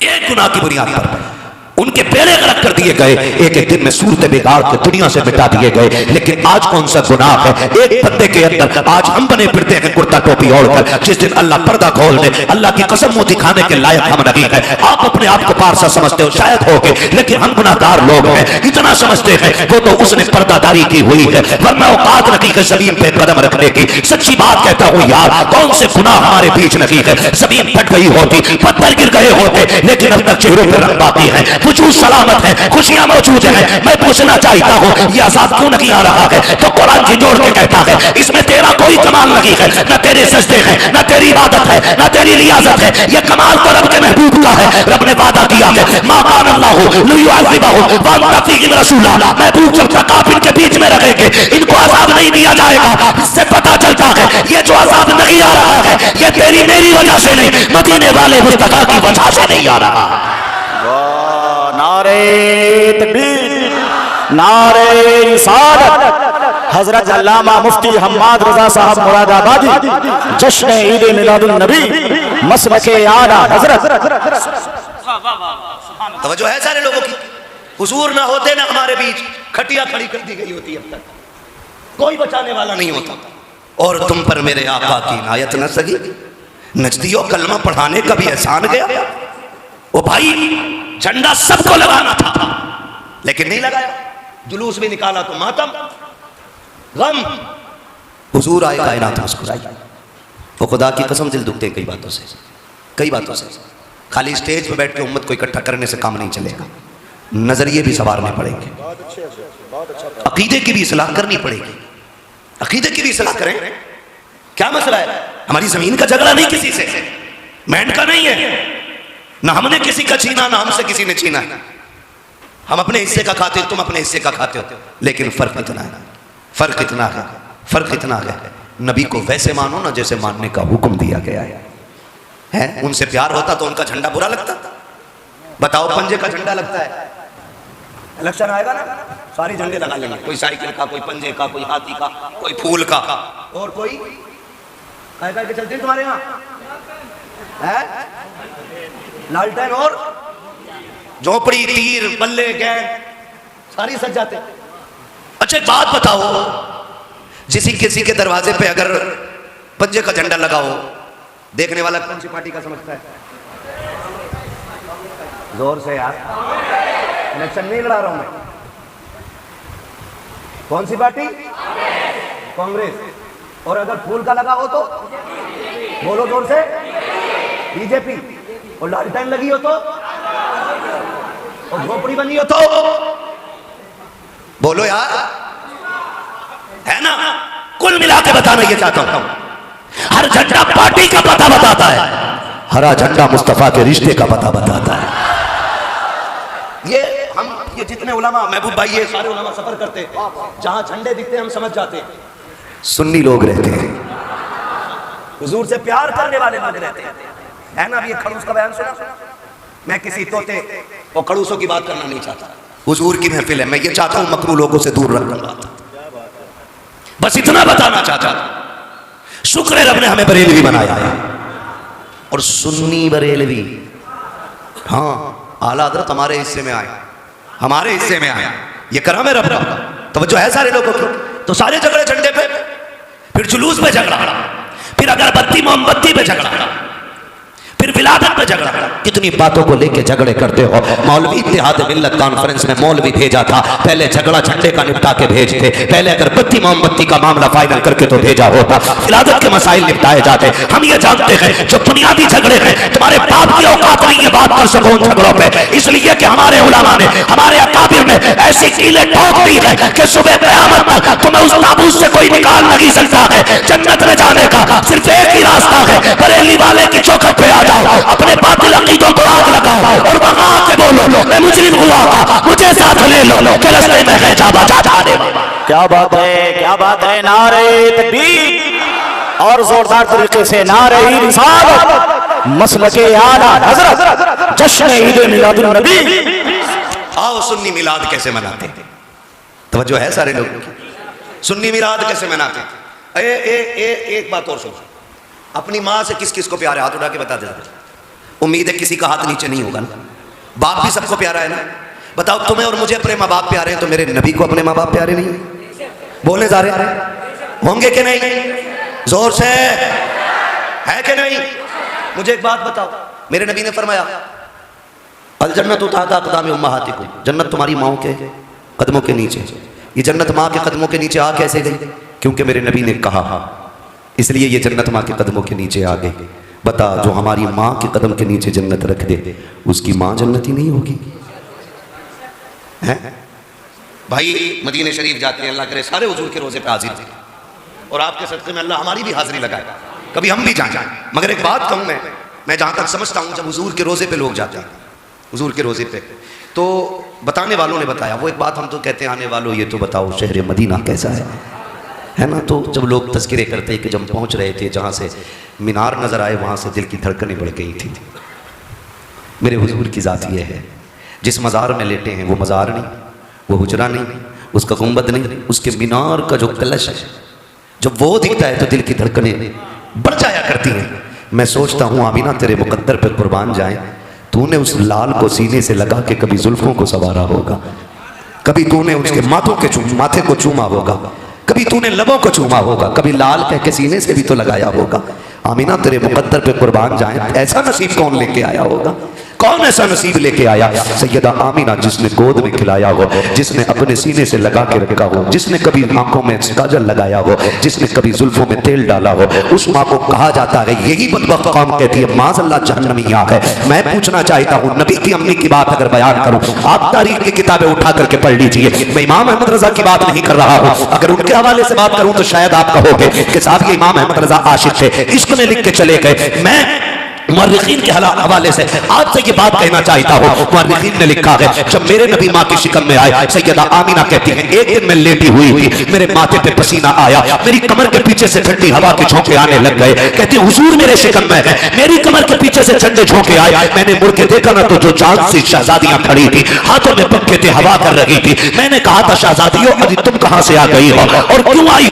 एक गुनाह की बुनियाद पर उनके बेड़े गरक कर दिए गए, एक एक दिन में सूरत बिगाड़ के दुनिया से मिटा दिए गए। लेकिन आज कौन सा गुनाह है एक बंदे के अंदर? आज हम बने फिरते हैं कुर्ता टोपी ओढ़कर। जिस दिन अल्लाह पर्दा खोल दे, अल्लाह की कसम वो दिखाने के लायक हम नहीं है। आप अपने आप को पारसा समझते हो शायद होगे, लेकिन हम गुनाहगार लोग हैं, इतना समझते हैं वो तो उसने पर्दादारी की हुई है, वरना औकात नहीं है जमीन पे कदम रखने की। सच्ची बात कहता हूँ यार, कौन से गुनाह हमारे बीच नहीं है। जमीन फट गई होती, पत्थर गिर गए होते, लेकिन अब तक चेहरों पर रंग बाकी है, वजूद सलामत है, खुशियां मौजूद है। मैं पूछना चाहता हूँ ये अजाब क्यों नहीं आ रहा है? तो कुरान झिझोड़ के कहता है इसमें तेरा कोई कमाल नहीं है, न तेरे सजदे हैं, न तेरी इबादत है, न तेरी रियाजत है। ये कमाल तो रब के महबूब का है। रब ने वादा किया है मा कान अल्लाहु लियुअज़िबहुम व अंत फीहिम रसूला। महबूब जब तक आप इनके बीच में रहेंगे इनको अजाब नहीं दिया जाएगा। इससे पता चलता है ये जो अजाब नहीं आ रहा है ये तेरी मेरी वजह से नहीं, मदीने वाले मुस्तफा की वजह से नहीं आ रहा। नारे तकबीर, नारे रिसालत। हजरत अल्लामा मुफ्ती हम्माद रजा साहब मुरादाबादी जश्न ईद मिलादुन नबी मसलके आला हजरत। तवज्जो है सारे लोगों की। हुजूर ना होते ना हमारे बीच खटिया खड़ी कर दी गई होती, अब तक कोई बचाने वाला नहीं होता। और तुम पर मेरे आका की इनायत न सगी, नजदियों कलमा पढ़ाने का भी एहसान गया। ओ भाई झंडा सबको लगाना था लेकिन नहीं लगाया, जुलूस भी निकाला तो मातम गम। हुजूर आए कायनात मुस्कुराई। वो खुदा की कसम दिल दुखते कई बातों से, कई बातों से। खाली स्टेज पे बैठ के उम्मत को इकट्ठा करने से काम नहीं चलेगा, नजरिए भी संवारने पड़ेंगे, अकीदे की भी इस्लाह करनी पड़ेगी। अकीदे की भी इस्लाह करें। क्या मसला है? हमारी जमीन का झगड़ा नहीं किसी से, मैंड का नहीं है, ना हमने किसी का छीना ना हमसे किसी ने छीना है। हम अपने हिस्से का खाते हो, तुम अपने हिस्से का खाते हो, लेकिन फर्क इतना है, फर्क इतना है, फर्क इतना है नबी को वैसे मानो ना जैसे मानने का हुक्म दिया गया है। उनसे प्यार होता तो उनका झंडा बुरा लगता? बताओ, पंजे का झंडा लगता है, इलेक्शन आएगा ना सारे झंडे लगा लेंगे, कोई साइकिल का, कोई पंजे का, कोई हाथी का, कोई फूल का, और कोई आएगा के चलते तुम्हारे यहाँ है लालटेन और झोपड़ी, तीर, बल्ले, गैंग सारी सज जाते। अच्छा एक बात बताओ, किसी के दरवाजे पे अगर पंजे का झंडा लगा हो, देखने वाला कौन सी पार्टी का समझता है? जोर से यार, इलेक्शन नहीं लड़ा रहा हूं मैं। कौन सी पार्टी? कांग्रेस। और अगर फूल का लगा हो तो बोलो जोर से, बीजेपी। और लालटेन लगी हो तो, और झोपड़ी बनी हो तो बोलो यार, है ना? कुल मिला के बताना ये चाहता हूं, हर झंडा पार्टी का पता बताता है, हरा झंडा मुस्तफा के रिश्ते का पता बताता है। ये जितने उलमा, महबूब भाई, ये सारे उलमा सफर करते हैं, जहां झंडे दिखते हैं हम समझ जाते हैं सुन्नी लोग रहते हैं, हुजूर से प्यार करने वाले लोग रहते हैं, है ना? अभी खड़ूस का बयान सुना? मैं किसी तोते और खड़ूसों की बात करना नहीं चाहता, हुजूर की महफिल है, मैं ये चाहता हूं मकरू लोगों से दूर रखना, बस इतना बताना चाहता। शुक्र है रब ने हमें बरेलवी बनाया है, और सुन्नी बरेलवी, हाँ आला हज़रत हमारे हिस्से में आए, हमारे हिस्से में आया, ये करम है रब का। तवज्जो है सारे लोगों की। तो सारे झगड़े झंडे पे, फिर जुलूस पे झगड़ा, फिर अगरबत्ती मोमबत्ती पे झगड़ा, फिर विलादत पे झगड़ा। कितनी बातों को लेके झगड़े करते हो। मौलवी इत्तेहाद मिल्लत कॉन्फ्रेंस में मौलवी भेजा था, पहले झगड़ा झंडे का निपटा के भेजते, पहले अगरबत्ती मोमबत्ती का मामला फाइनल करके तो भेजा होता, विलादत के मसाइल निपटाए जाते। हम ये जानते हैं जो बुनियादी झगड़े हैं, तुम्हारे बाप की औकात नहीं है बात कर सको उन झगड़ों पे, इसलिए कि हमारे उलमा ने, हमारे अकाबिर ने ऐसी कीलें ठोक दी है कि सुबह क़यामत तक तुम्हें उस ताबूत से कोई निकाल नहीं सकता है। जन्नत में जाने का सिर्फ एक ही रास्ता है, बरेली वाले की चौखट पे आ जाओ, अपने बातिल अकीदों को आग लगाओ और वहां आके बोलो मैं मुजरिम हुआ, मुझे साथ ले लो कि रास्ते में है जाबा जाने। क्या बात है, क्या बात है। नारे तकबीर और जोरदार तरीके से नारे रिसालत, मसलके आला हज़रत, जश्न ईद मिलादुन नबी। आओ सुन्नी मिलाद कैसे मनाते हैं, तवज्जो है सारे लोग, सुन्नी मिलाद कैसे मनाते हैं। एक बात और सुनो, अपनी माँ से किस किस को प्यार है, हाथ उठा के बता देते। उम्मीद है किसी का हाथ नीचे नहीं होगा ना, बाप भी सबको प्यारा है ना। बताओ तुम्हें और मुझे अपने माँ बाप प्यारे हैं, तो मेरे नबी को अपने माँ बाप प्यारे नहीं है? बोलने जा रहे होंगे कि नहीं? जोर से है कि नहीं? मुझे एक बात बताओ, मेरे नबी ने फरमाया अल जन्नत तहत अक़दाम उम्महातिकुम, जन्नत तुम्हारी माओ के कदमों के नीचे। ये जन्नत माँ के कदमों के नीचे आ कैसे गई? क्योंकि मेरे नबी ने कहा, इसलिए ये जन्नत माँ के कदमों के नीचे आ गई। बता, जो हमारी माँ के कदम के नीचे जन्नत रख दे, उसकी माँ जन्नती नहीं होगी? हैं भाई, मदीने शरीफ जाते हैं, अल्लाह करे सारे हुजूर के रोजे पे हाजिर थे, और आपके सदक़े में अल्लाह हमारी भी हाजिरी लगाए, कभी हम भी जाएं। मगर एक बात कहूँ मैं जहाँ तक समझता हूँ, जब हुजूर के रोजे पे लोग जाते हैं, हुजूर के रोजे पे, तो बताने वालों ने बताया, वो एक बात हम तो कहते हैं आने वालों ये तो बताओ शहर मदीना कैसा है ना। तो जब लोग तज़किरे करते हैं कि जब पहुँच रहे थे, जहाँ से मीनार नज़र आए वहाँ से दिल की धड़कनें बढ़ गई थी। मेरे हुजूर की ज़ात ये है, जिस मज़ार में लेटे हैं वो मज़ार नहीं, वो हुजरा नहीं, उसका गुंबद नहीं, उसके मीनार का जो कलश है, जब वो दिखता है तो दिल की धड़कनें बढ़ जाया करती हैं। मैं सोचता हूँ आमीना तेरे मुकद्दर पे कुर्बान जाए, तूने उस लाल को सीने से लगा के कभी जुल्फों को संवारा होगा, कभी तूने उसके माथे को चूमा होगा, कभी तूने लबों को चूमा होगा, कभी लाल कह के सीने से भी तो लगाया होगा। आमीना तेरे मुकद्दर पे कुर्बान जाए, ऐसा नसीब कौन लेके आया होगा? कौन ऐसा नसीब लेके आया? सैयदा आमीना, जिसने गोद में खिलाया हो, जिसने अपने सीने से लगा के रखा हो, जिसने कभी आंखों में काजल लगाया हो, जिसने कभी जुल्फों में तेल डाला हो, उस माँ को कहा जाता है, यही बदबख्त कौम कहती है माज़अल्लाह जहन्नमिया है। मैं पूछना चाहता हूँ, नबी की अम्मी की बात अगर बयान करूँ, आप तारीख की किताबें उठा करके पढ़ लीजिए। मैं इमाम अहमद रजा की बात नहीं कर रहा हूँ, अगर उनके हवाले से बात करूँ तो शायद आप कहोगे कि साहब ये इमाम अहमद रजा आशिक थे, इश्क में लिख के चले गए। मैं मुअर्रिखीन के हवाले से आज से ये बात कहना चाहता हूँ, मुअर्रिखीन ने लिखा है, जब मेरे नबी माँ की शिकम में आए, सैयदा आमीना कहती हैं, एक दिन मैं लेटी हुई थी, मेरे माथे पे पसीना आया, मेरी कमर के पीछे से ठंडी हवा के झोंके आने लग गए। कहती हुजूर मेरे शिकम में है, मेरी कमर के पीछे से ठंडे झोंके आए, मैंने मुड़ के देखा ना तो जो चांद सी शहजादियां खड़ी थी, हाथों में पंखे थे, हवा कर रही थी। मैंने कहा था शहजादियों अभी तुम कहां से आ गई हो और क्यों आई?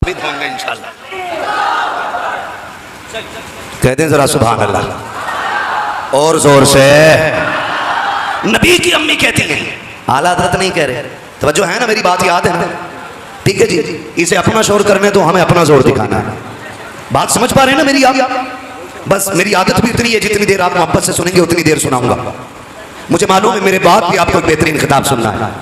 होंगे इंशाल्लाह। कहते हैं जरा सुभान अल्लाह और जोर से। नबी की अम्मी कहती हैं, आला हज़रत नहीं कह रहे, तवज्जो है ना, मेरी बात याद है ना? ठीक है जी, इसे अपना शोर करने तो हमें अपना जोर दिखाना है। बात समझ पा रहे हैं ना मेरी आप? बस मेरी आदत भी इतनी है, जितनी देर आप मोहब्बत से सुनेंगे उतनी देर सुनाऊंगा। मुझे मालूम है मेरे बाद भी आपको एक बेहतरीन खिताब सुनना है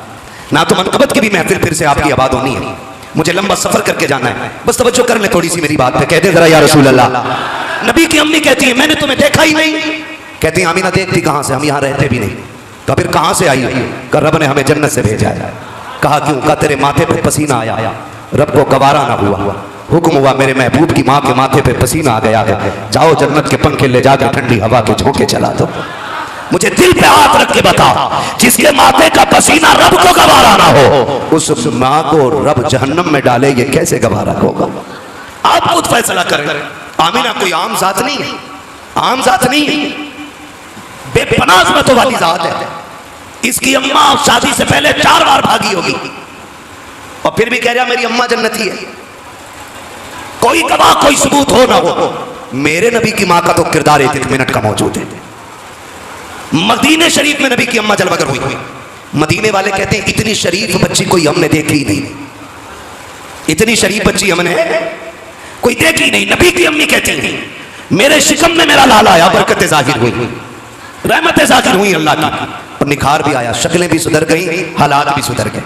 ना, तो मनकबत की भी महफिल फिर से आपकी आबाद होनी है, मुझे लंबा सफर करके जाना है। बस तवज्जो कर ले थोड़ी सी मेरी बात पे। कहते जरा या रसूल अल्लाह। नबी की अम्मी कहती है मैंने तुम्हें देखा ही नहीं। कहती है आमीना देखती कहां से, हम यहाँ रहते भी नहीं। तो फिर कहां से आई? कहा रब ने हमें जन्नत से भेजा है। कहा क्यों? कहा तेरे माथे पे पसीना आया, रब को गवारा ना हुआ, हुक्म हुआ मेरे महबूब की माँ के माथे पे पसीना आ गया है, जाओ जन्नत के पंखे ले जाकर ठंडी हवा के झोंके चला दो। मुझे दिल पे हाथ रख के बता, जिसके माथे का पसीना रब को गवारा ना हो, उस माँ को रब जहन्नम में डाले, ये कैसे गवारा होगा? आप खुद फैसला करें। आमीना कोई आम जात नहीं है, आम जात नहीं है, बेपनाह अज़मतों वाली जात है। इसकी अम्मा शादी से पहले 4 बार भागी होगी और फिर भी कह रहा मेरी अम्मा जन्नती है। कोई गवाह कोई सबूत हो ना हो, मेरे नबी की माँ का तो किरदार 1 मिनट का मौजूद है। मदीने शरीफ में नबी की अम्मा जलवागर हुई। मदीने वाले कहते हैं इतनी शरीफ बच्ची कोई हमने देखी नहीं, इतनी शरीफ बच्ची हमने कोई देखी नहीं। नबी की अम्मी कहती हैं मेरे शिकम में मेरा लाल आया, बरकतें जाहिर हुई, रहमतें जाहिर हुई अल्लाह की, और निखार भी आया, शक्लें भी सुधर गई, हालात भी सुधर गए।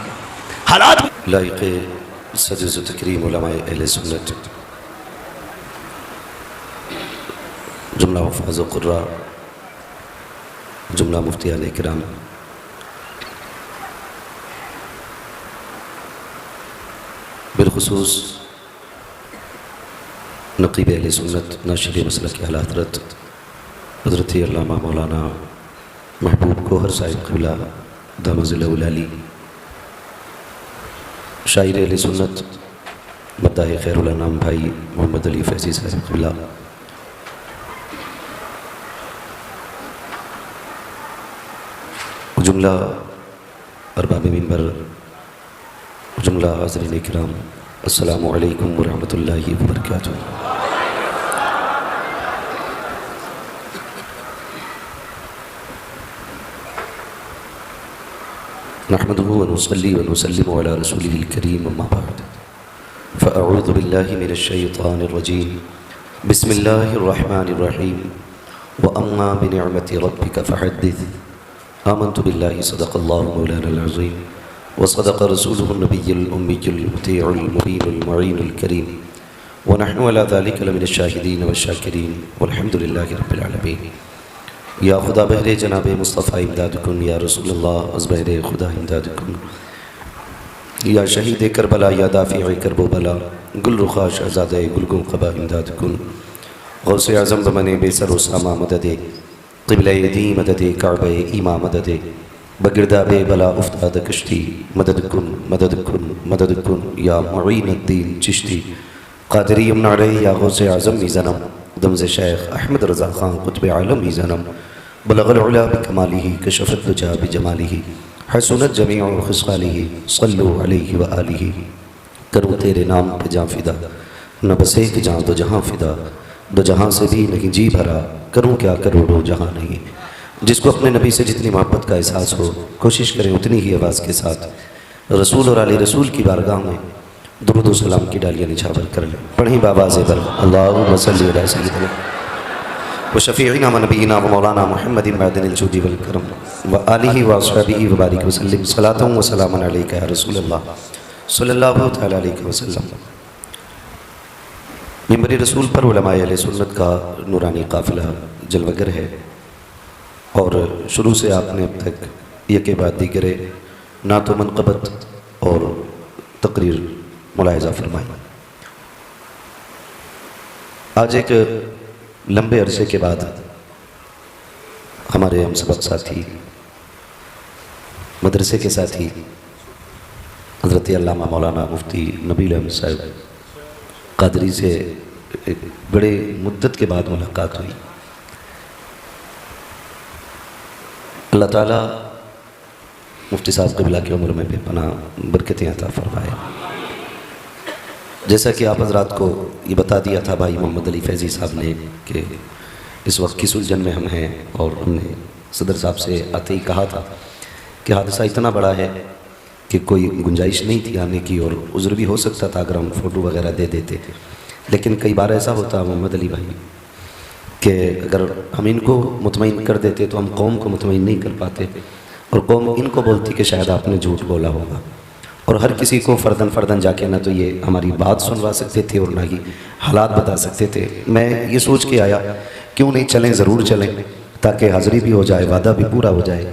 हालात लाइक़े सजद तकरीम उलमाए अहले सुन्नत, जुमला हुफ़ाज़ क़ुर्रा, जुमला मुफ्तियान इकराम, बिलखुसूस नक़ीब अहले सुन्नत नाशिर मसलक के आला हज़रत हज़रत अल्लामा मौलाना महबूब गोहर साहिब क़िबला दामज़िल अली शायर अहले सुन्नत मद्दाह खैरुल अनाम भाई मोहम्मद अली फैज़ी साहिब क़िबला, जुमला अरबाब मिंबर, जुमला हाज़रीन किराम, अस्सलामु अलैकुम व रहमतुल्लाहि व बरकातुहू। नहमदुहु व नुसल्ली व नुसल्लिमु अला रसूलिहिल करीम, अम्मा बअद, फ़अऊज़ु बिल्लाहि मिनश शैतानिर रजीम, बिस्मिल्लाहिर रहमानिर रहीम, व अम्मा बिनिअमति रब्बिका फ़हद्दिस, आमन्तु बिल्लाहि सदक़ल्लाहु मौलानल अज़ीम व सदक़ रसूलुहुन नबिय्युल उम्मियुल मुतीउल मुबीनुल मुईनुल करीम, व नहनु अला ज़ालिका लमिनश शाहिदीन व शाकिरीन, वल्हम्दुलिल्लाहि रब्बिल आलमीन। या खुदा बहरे जनाब मुस्तफ़ा इमदादकुन, या रसूलुल्लाह अज़ बहरे खुदा इमदादकुन, या शहीद करबला, या दाफ़िअ करबो बला, गुल रुखा शहज़ादे गुलगुम क़बा इमदादकुन, गौसे आज़म बमने बेसर उसामा मददे, क़िबले दी मददे, काबे ईमा मददे, बगिरदा बे बला उफ्ताद कश्ती, मदद कुन मदद कुन मदद कुन, या मुईनुद्दीन चिश्ती क़ादिरी यमना अलैहि, या गौसे आज़म मीज़नम दमज़ शेख अहमद रज़ा ख़ान क़ुत्ब आलम मीज़नम, बलग़ल उला बिकमालिही कशफ़त दुजा बिजमालिही, हसनत जमीउ ख़िसालिही, सल्लु अलैहि व आलिही। करूँ तेरे नाम पे जाँ फ़िदा, न बस एक जाँ दो जहाँ फ़िदा, दो जहाँ से भी नहीं जी भरा, करूँ क्या करोड़ों जहाँ नहीं। जिसको अपने नबी से जितनी मोहब्बत का एहसास हो, कोशिश करें उतनी ही आवाज़ के साथ रसूल और आले रसूल की बारगाह में दुरूद व सलाम की डालियाँ निछावर कर लें। पढ़ें बाबाज़ बर अल्लाहुम्मा सल्लि अला सय्यिदिना व शफ़ीइना व नबीना व मौलाना मुहम्मदिन मअदनिल जूदि वल करम व आलिहि व अस्हाबिहि व बारिक व सल्लिम सलातन व सलामन अलैका या रसूलल्लाह सल्लल्लाहु तआला अलैहि वसल्लम। मिंबर रसूल पर उलमाए अहले सुन्नत का नूरानी काफ़िला जलवगर है और शुरू से आपने अब तक यके बाद दीगरे नात व मनक़बत और तकरीर मुलाहिज़ा फरमाई। आज एक लंबे अरसे के बाद हमारे हम सबक साथी, मदरसे के साथी हज़रत अल्लामा मौलाना मुफ्ती नबील अहमद साहब क़ादरी से एक बड़े मुद्दत के बाद मुलाकात हुई। अल्लाह ताला मुफ्ती साहब क़िबला की उम्र में बेपनाह बरकतें अता फरमाए। जैसा कि आप हज़रात को ये बता दिया था भाई मोहम्मद अली फैज़ी साहब ने कि इस वक्त किस उलझन में हम हैं, और हमने सदर साहब से आते ही कहा था कि हादसा इतना बड़ा है कि कोई गुंजाइश नहीं थी आने की, और उज़्र भी हो सकता था अगर हम फ़ोटो वगैरह दे देते। लेकिन कई बार ऐसा होता मोहम्मद अली भाई कि अगर हम इनको मुतमईन कर देते तो हम कौम को मुतमईन नहीं कर पाते, और कौम इनको बोलती कि शायद आपने झूठ बोला होगा। और हर किसी को फ़र्दन जाके ना तो ये हमारी बात सुनवा सकते थे और ना ही हालात बता सकते थे। मैं ये सोच के आया क्यों नहीं चलें, ज़रूर चलें ताकि हाज़िरी भी हो जाए, वादा भी पूरा हो जाए।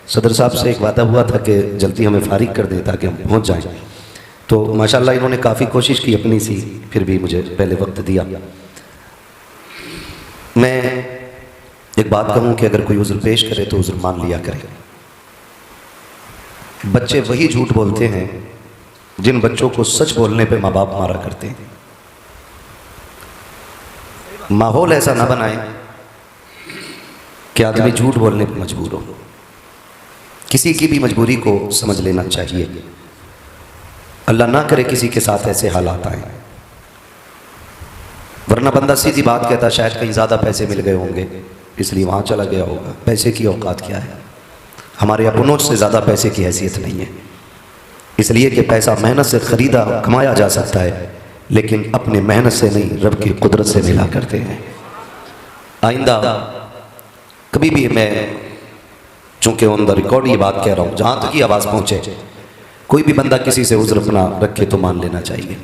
सदर साहब से एक वादा हुआ था कि जल्दी हमें फ़ारिग कर दें ताकि हम पहुँच जाएँ। तो माशाल्लाह इन्होंने काफ़ी कोशिश की अपनी सी, फिर भी मुझे पहले वक्त दिया। मैं एक बात कहूँ कि अगर कोई उज़्र पेश करे तो उज़्र मान लिया करे। बच्चे वही झूठ बोलते हैं जिन बच्चों को सच बोलने पे माँ बाप मारा करते हैं। माहौल ऐसा ना बनाए कि आदमी झूठ बोलने पे मजबूर हो। किसी की भी मजबूरी को समझ लेना चाहिए। अल्लाह ना करे किसी के साथ ऐसे हालात आए, वरना बंदा सीधी बात कहता शायद कहीं ज़्यादा पैसे मिल गए होंगे इसलिए वहाँ चला गया होगा। पैसे की औकात क्या है? हमारे अपनों से ज़्यादा पैसे की हैसियत नहीं है, इसलिए कि पैसा मेहनत से ख़रीदा कमाया जा सकता है, लेकिन अपने मेहनत से नहीं, रब की कुदरत से मिला करते हैं। आइंदा कभी भी मैं चूँकि ऑन द रिकॉर्ड ये बात कह रहा हूँ, जहाँ तक ये आवाज़ पहुँचे, कोई भी बंदा किसी से उज़्र अपना रखे तो मान लेना चाहिए।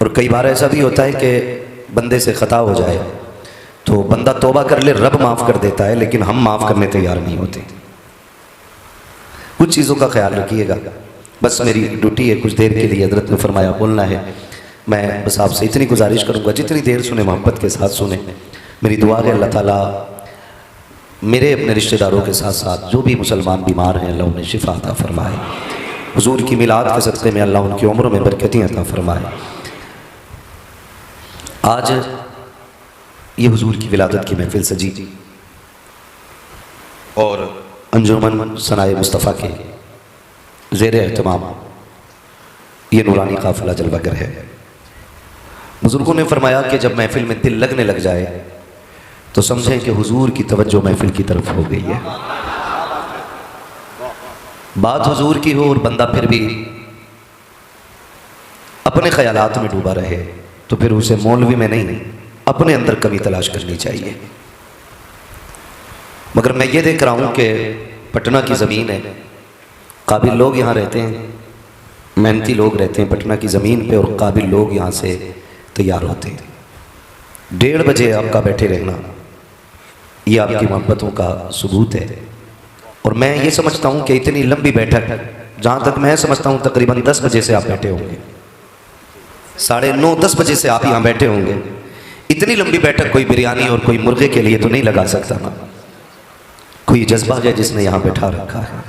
और कई बार ऐसा भी होता है कि बंदे से ख़ता हो जाए तो बंदा तौबा कर ले, रब माफ़ कर देता है, लेकिन हम माफ़ करने तैयार नहीं होते। कुछ चीज़ों का ख्याल रखिएगा। बस मेरी ड्यूटी है, कुछ देर के लिए हजरत ने फरमाया बोलना है। मैं बस आपसे इतनी गुजारिश करूँगा, जितनी देर सुने मोहब्बत के साथ सुने। मेरी दुआ है अल्लाह ताला मेरे अपने रिश्तेदारों के साथ साथ जो भी मुसलमान बीमार हैं अल्लाह उन्हें शिफा अता फरमाए। हुजूर की मिलाद के सदक़े में अल्लाह उनकी उम्र में बरकतें अता फरमाए। आज ये हुजूर की विलादत की महफिल सजी और अंजुमन सनाए मुस्तफ़ा के ज़ेर एहतमाम ये नूरानी काफ़िला जलवागर है। बुजुर्गों ने फरमाया कि जब महफिल में दिल लगने लग जाए तो समझें कि हुजूर की तवज्जो महफिल की तरफ हो गई है। बात हुजूर की हो और बंदा फिर भी अपने ख्यालात में डूबा रहे तो फिर उसे मौलवी में नहीं अपने अंदर कमी तलाश करनी चाहिए। मगर मैं ये देख रहा हूँ कि पटना की ज़मीन है, काबिल लोग यहाँ रहते हैं, मेहनती लोग रहते हैं पटना की ज़मीन पे और काबिल लोग यहाँ से तैयार होते हैं। 1:30 बजे आपका बैठे रहना ये आपकी मोहब्बतों का सबूत है। और मैं ये समझता हूँ कि इतनी लंबी बैठक, जहाँ तक मैं समझता हूँ तकरीबन 10 बजे से आप बैठे होंगे, 9:30-10 बजे से आप यहाँ बैठे होंगे। इतनी लंबी बैठक कोई बिरयानी और कोई मुर्गे के लिए तो नहीं लगा सकता ना, कोई जज्बा है जिसने यहाँ बैठा रखा है।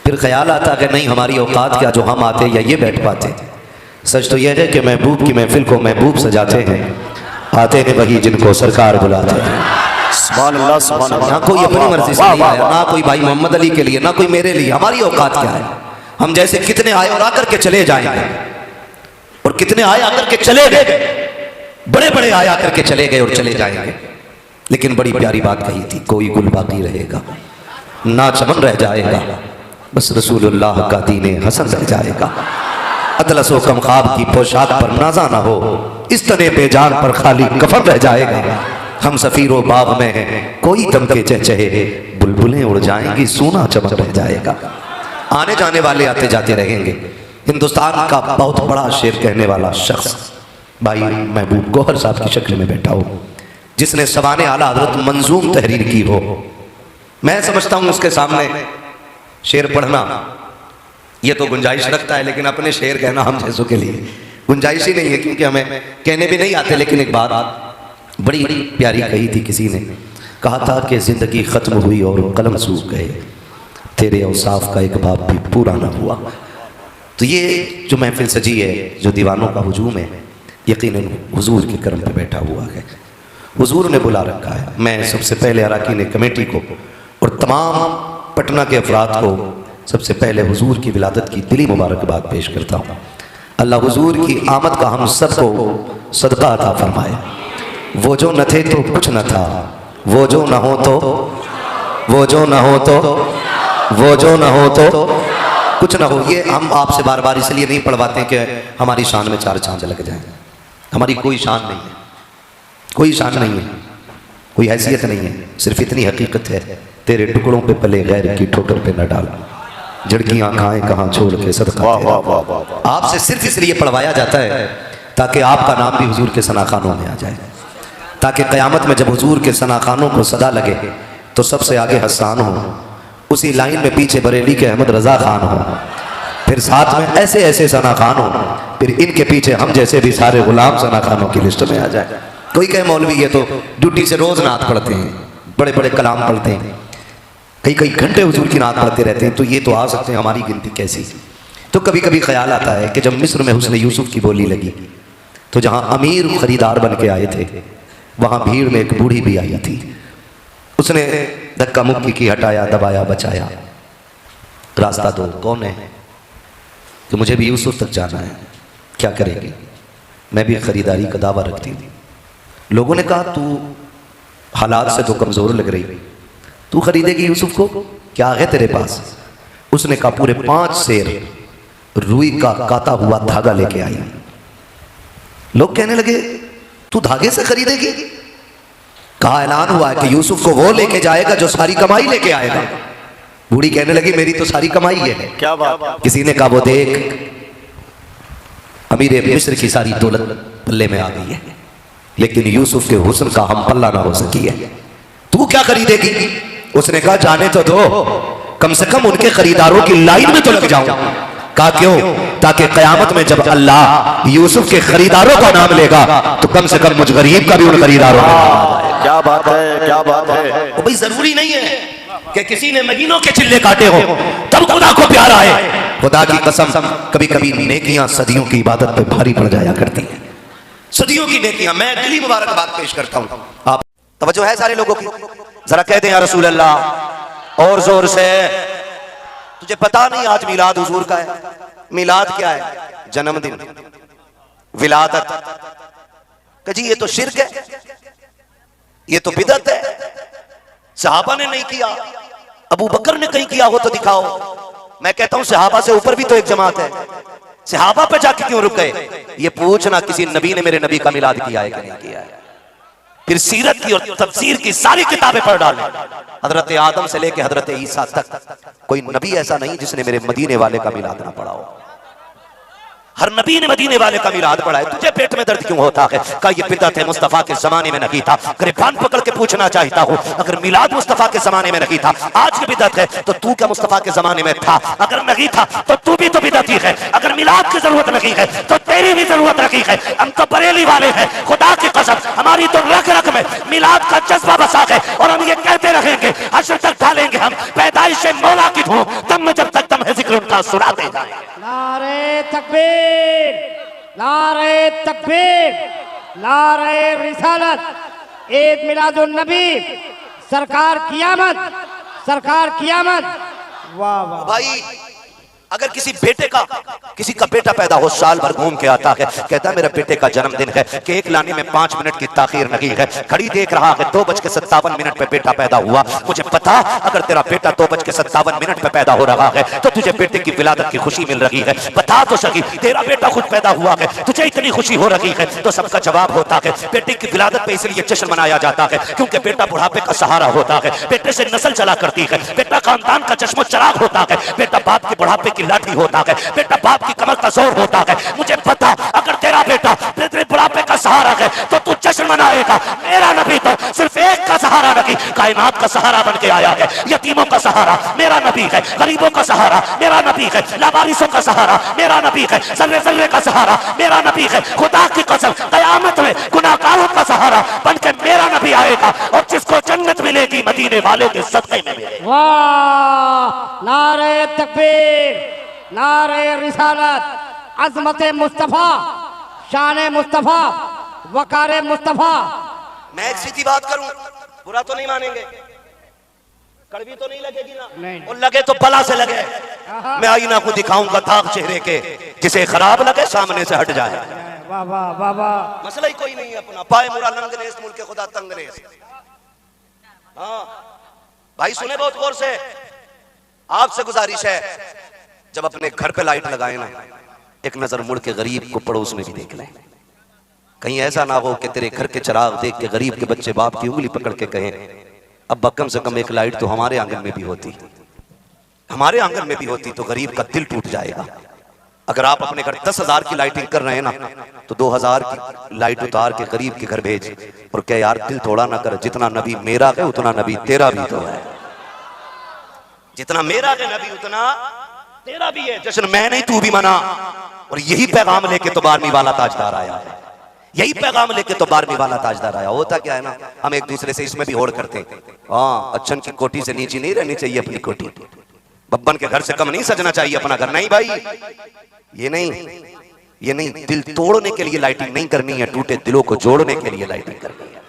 फिर ख्याल आता कि नहीं हमारी औकात क्या जो हम आते या ये बैठ पाते। सच तो यह है कि महबूब की महफिल को महबूब सजाते हैं, आते हैं वही जिनको सरकार बुलाते हैं। यहाँ कोई अपनी मर्जी से नहीं आया, ना कोई भाई मोहम्मद अली के लिए, ना कोई मेरे लिए। हमारी औकात क्या है? हम जैसे कितने आए और आकर के चले जाएंगे, और कितने आए आकर के चले गए, बड़े बड़े आए आकर के चले गए और चले जाएंगे। लेकिन बड़ी प्यारी बात कही थी, कोई गुल बाकी रहेगा ना चमन रह जाएगा, बस रसूलुल्लाह का दीन हसन रह जाएगा। अतलसो कमखाब की पोशाक पर नाजा ना हो, इस तने बेजान पर खाली कफन रह जाएगा। हम सफीरो बाग में हैं, कोई दम के चहचहे, बुलबुलें उड़ जाएंगी, सोना चमक रह जाएगा। आने जाने वाले आते जाते रहेंगे। हिंदुस्तान का बहुत बड़ा शेर कहने वाला शख्स भाई महबूब गौहर साहब की शक्ल में बैठा हो, जिसने सवाने आला हजरत मंजूम तहरीर की हो। मैं समझता हूँ उसके सामने शेर पढ़ना ये तो गुंजाइश रखता है, लेकिन अपने शेर कहना हम जैसों के लिए गुंजाइश ही नहीं है, क्योंकि हमें कहने भी नहीं आते। लेकिन एक बात बड़ी प्यारी कही थी किसी ने, कहा था कि ज़िंदगी ख़त्म हुई और कलम सूख गए, तेरे औसाफ का एक बाप भी पूरा ना हुआ। तो ये जो महफिल सजी है, जो दीवानों का हुजूम है, यकीनन हुजूर के करम पे बैठा हुआ है। हुजूर ने बुला रखा है। मैं सबसे पहले अराकीन कमेटी को और तमाम पटना के अफराद को सबसे पहले हुजूर की विलादत की दिली मुबारकबाद पेश करता हूँ। अल्लाह हुजूर की आमद का हम सबको सदका अता फरमाए। वो जो न थे तो कुछ न था, वो जो न हो तो, वो जो न हो तो, वो जो न हो तो कुछ न हो। ये हम आपसे बार बार इसलिए नहीं पढ़वाते कि हमारी शान में 4 चांद लग जाए। हमारी कोई शान नहीं है, कोई शान नहीं है, कोई हैसियत नहीं है। सिर्फ इतनी हकीकत है, तेरे टुकड़ों पे पले गैर की ठोकर पे न डाल, झड़कियाँ खाएं कहाँ छोड़ के सदका। आपसे सिर्फ इसलिए पढ़वाया जाता है ताकि आपका नाम भी हुजूर के सनाखानों में आ जाए, ताकि क़यामत में जब हुजूर के सनाखानों को सदा लगे तो सबसे आगे हसन हो, उसी लाइन में पीछे बरेली के अहमद रज़ा खान हो, फिर साथ में ऐसे ऐसे सना खान हो, फिर इनके पीछे हम जैसे भी सारे गुलाम सना खानों की लिस्ट में आ जाए। कोई कहे मौलवी ये तो ड्यूटी से रोज नात पढ़ते हैं, बड़े बड़े कलाम पढ़ते हैं, कई कई घंटे हुजूर की नात पढ़ते रहते हैं, तो ये तो आ सकते हैं, हमारी गिनती कैसी। तो कभी कभी ख्याल आता है कि जब मिस्र में हुस्न यूसुफ की बोली लगी तो जहाँ अमीर खरीदार बन के आए थे वहाँ भीड़ में एक बूढ़ी भी आई थी। उसने धक्का मुक्की की, हटाया, दबाया, बचाया, रास्ता दो। कौन है कि मुझे भी यूसुफ तक जाना है, क्या करेगी? मैं भी खरीदारी का दावा रखती थी। लोगों ने कहा तू हालात से तो कमज़ोर लग रही, तू खरीदेगी यूसुफ को? क्या है तेरे पास? उसने कहा पूरे 5 सेर रुई का काता हुआ धागा लेके आई। लोग कहने लगे तू धागे से खरीदेगी? कहा ऐलान हुआ है कि यूसुफ को वो लेके जाएगा जो सारी कमाई लेके आएगा। बूढ़ी कहने लगी मेरी तो सारी कमाई है। क्या बात? किसी ने कहा वो देख अमीर मिस्र की सारी दौलत पल्ले में आ गई है, लेकिन यूसुफ के हुस्न का हम पल्ला ना हो सकी है, तू क्या खरीदेगी? उसने कहा जाने तो दो, कम से कम उनके खरीदारों की लाइन में तो लग जाऊं। कहा क्यों? ताकि कयामत में जब अल्लाह यूसुफ के खरीदारों का नाम लेगा तो कम से कम मुझ गरीब का भी उन खरीदारों में नाम आए। क्या बात है, क्या बात है। तो भाई जरूरी नहीं है कि किसी ने महीनों के चिल्ले काटे हो तब खुदा को प्यारा है। खुदा की कसम, कभी कभी नेकियां सदियों की इबादत पे भारी पड़ जाया करती हैं। सदियों की नेकियां। मैं दिली मुबारकबाद पेश करता हूं। आप तवज्जो है सारे लोगों की? जरा कह दें या रसूल अल्लाह और जोर से। तुझे पता नहीं आज मिलाद हुजूर का है? मिलाद क्या है? जन्मदिन, विलादत। कि जी ये तो शिर्क है, ये तो बिदअत है। सहाबा ने नहीं किया, अबू बकर ने कहीं किया हो तो दिखाओ। मैं कहता हूं सहाबा से ऊपर भी तो एक जमात है। सहाबा पे जाके क्यों रुक गए? ये पूछना किसी नबी ने मेरे नबी का मिलाद किया है कि नहीं किया है। फिर सीरत की और तफसीर की सारी किताबें पढ़ डालें। हजरत आदम से लेके हजरत ईसा तक कोई नबी ऐसा नहीं जिसने मेरे मदीने वाले का मिलाद ना पढ़ा हो। हर नबी ने मदीने वाले का मिलाद पढ़ा है। तुझे पेट में दर्द क्यों होता है? का ये बिदअत है, मुस्तफा के जमाने में नहीं था। गिरबान पकड़ के पूछना चाहता हूँ, अगर मिलाद मुस्तफा के जमाने में नहीं था, आज की बिदअत है, तो तू क्या मुस्तफा के जमाने में था? अगर नहीं था तो तू भी तो बिदअती है। अगर मिलाद की जरूरत नहीं है तो तेरी भी जरूरत नहीं है। हम तो बरेली वाले हैं, खुदा की कसम हमारी तो रग रग में मिलाद का जज्बा बसा है और हम ये कहते रहेंगे, हश्र तक डालेंगे हम पैदाइश मौला की धूम, तब जब तक तम है जिक्र उनका सुनाते जाएंगे। नारे तकबीर, नारे तकबीर, नारे रिसालत, ईद मिलादुन नबी, सरकार कियामत, सरकार कियामत। वाह वाह भाई, अगर किसी बेटे का, किसी का बेटा पैदा हो, साल भर घूम के आता है, कहता है मेरे बेटे का जन्मदिन है, केक लाने में 5 मिनट की ताखीर नहीं है, घड़ी देख रहा है 2:57 पे बेटा पैदा हुआ। मुझे पता अगर तेरा बेटा 2:57 पे पैदा हो रहा है तो तुझे बेटे की विलादत की खुशी मिल रही है। बता तो सही, तेरा बेटा खुद पैदा हुआ है, तुझे इतनी खुशी हो रही है? तो सबका जवाब होता है बेटे की विलादत पे इसलिए जश्न मनाया जाता है क्योंकि बेटा बुढ़ापे का सहारा होता है, बेटे से नस्ल चला करती है, बेटा खानदान का चश्मो चराग होता है, बेटा बाप के बुढ़ापे की लाठी होता है, बेटा बाप की कमर का जोर होता है। मुझे पता अगर तेरा बेटा तेरे बुढ़ापे का सहारा है तो तू जश्न मनाएगा। मेरा नबी तो सिर्फ एक का सहारा नहीं, कायनात का सहारा बन के आया है। यतीमों का सहारा मेरा नबी है, गरीबों का सहारा मेरा नबी है, लावारिसों का सहारा मेरा नबी है, जर्रे जर्रे का सहारा मेरा नबी है। खुदा की कसम कयामत में गुनाहगारों का सहारा बन के मेरा नबी आएगा और जिसको जन्नत मिलेगी मदीने वाले के सदक़े में मिलेगी। वाह, नारे तकबीर, नारे रिसालत, अजमत मुस्तफा, शान मुस्तफा, वकार मुस्तफा। मैं एक सीधी बात करूं, बुरा तो नहीं मानेंगे, कड़वी तो नहीं लगेगी ना? नहीं। और लगे तो बला से लगे। मैं आईना को दिखाऊंगा दाग चेहरे के, जिसे खराब लगे सामने से हट जाए। वाह वाह वाह वाह। मसला ही कोई नहीं है अपना, पाए मुरा लंगरेस मुल्क के खुदा तंगरेस। हाँ भाई सुने बहुत गौर से, आपसे गुजारिश है जब अपने घर पे लाइट लगाए ना, एक नजर मुड़ के गरीब को पड़ोस में भी देख लें। कहीं ऐसा ना हो कि तेरे घर के चिराग देख के गरीब के बच्चे बाप की उंगली पकड़ के कहें अब कम से कम एक लाइट तो हमारे आंगन में भी होती, हमारे आंगन में भी होती तो गरीब का दिल टूट जाएगा। अगर आप अपने घर 10,000 की लाइटिंग कर रहे हैं ना, तो 2,000 की लाइट उतार के गरीब के घर भेज और क्या यार दिल थोड़ा ना कर, जितना नबी मेरा है उतना नबी तेरा भी तो है, जितना मेरा है नबी उतना तेरा भी है। जश्न मैं नहीं तू भी मना। और यही पैगाम लेके तो 12वीं वाला ताजदार आया है, यही पैगाम लेके तो 12वीं वाला ताजदार आया। होता क्या है ना, हम एक दूसरे से इसमें भी होड़ करते हैं, हाँ अच्छन की कोठी से नीचे नहीं रहनी चाहिए अपनी कोठी, बब्बन के घर से कम नहीं सजना चाहिए अपना घर। नहीं भाई, ये नहीं, दिल तोड़ने के लिए लाइटिंग नहीं करनी है, टूटे दिलों को जोड़ने के लिए लाइटिंग करनी है,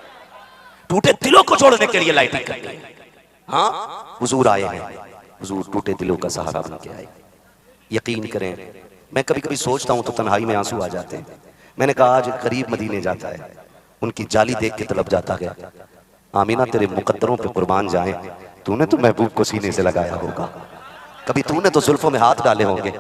टूटे दिलों को जोड़ने के लिए लाइटिंग करनी है। हाँ हुजूर आए हैं, हुजूर टूटे दिलों का सहारा बन के आए। यकीन करें, मैं कभी कभी सोचता हूं तो तन्हाई में आंसू आ जाते हैं। मैंने कहा आज गरीब मदीने जाता है, उनकी जाली देख के तड़प जाता है। आमीना तेरे मुकद्दरों पे कुर्बान जाए, तूने तो महबूब को सीने से लगाया होगा, कभी तूने तो जुल्फों में हाथ डाले होंगे,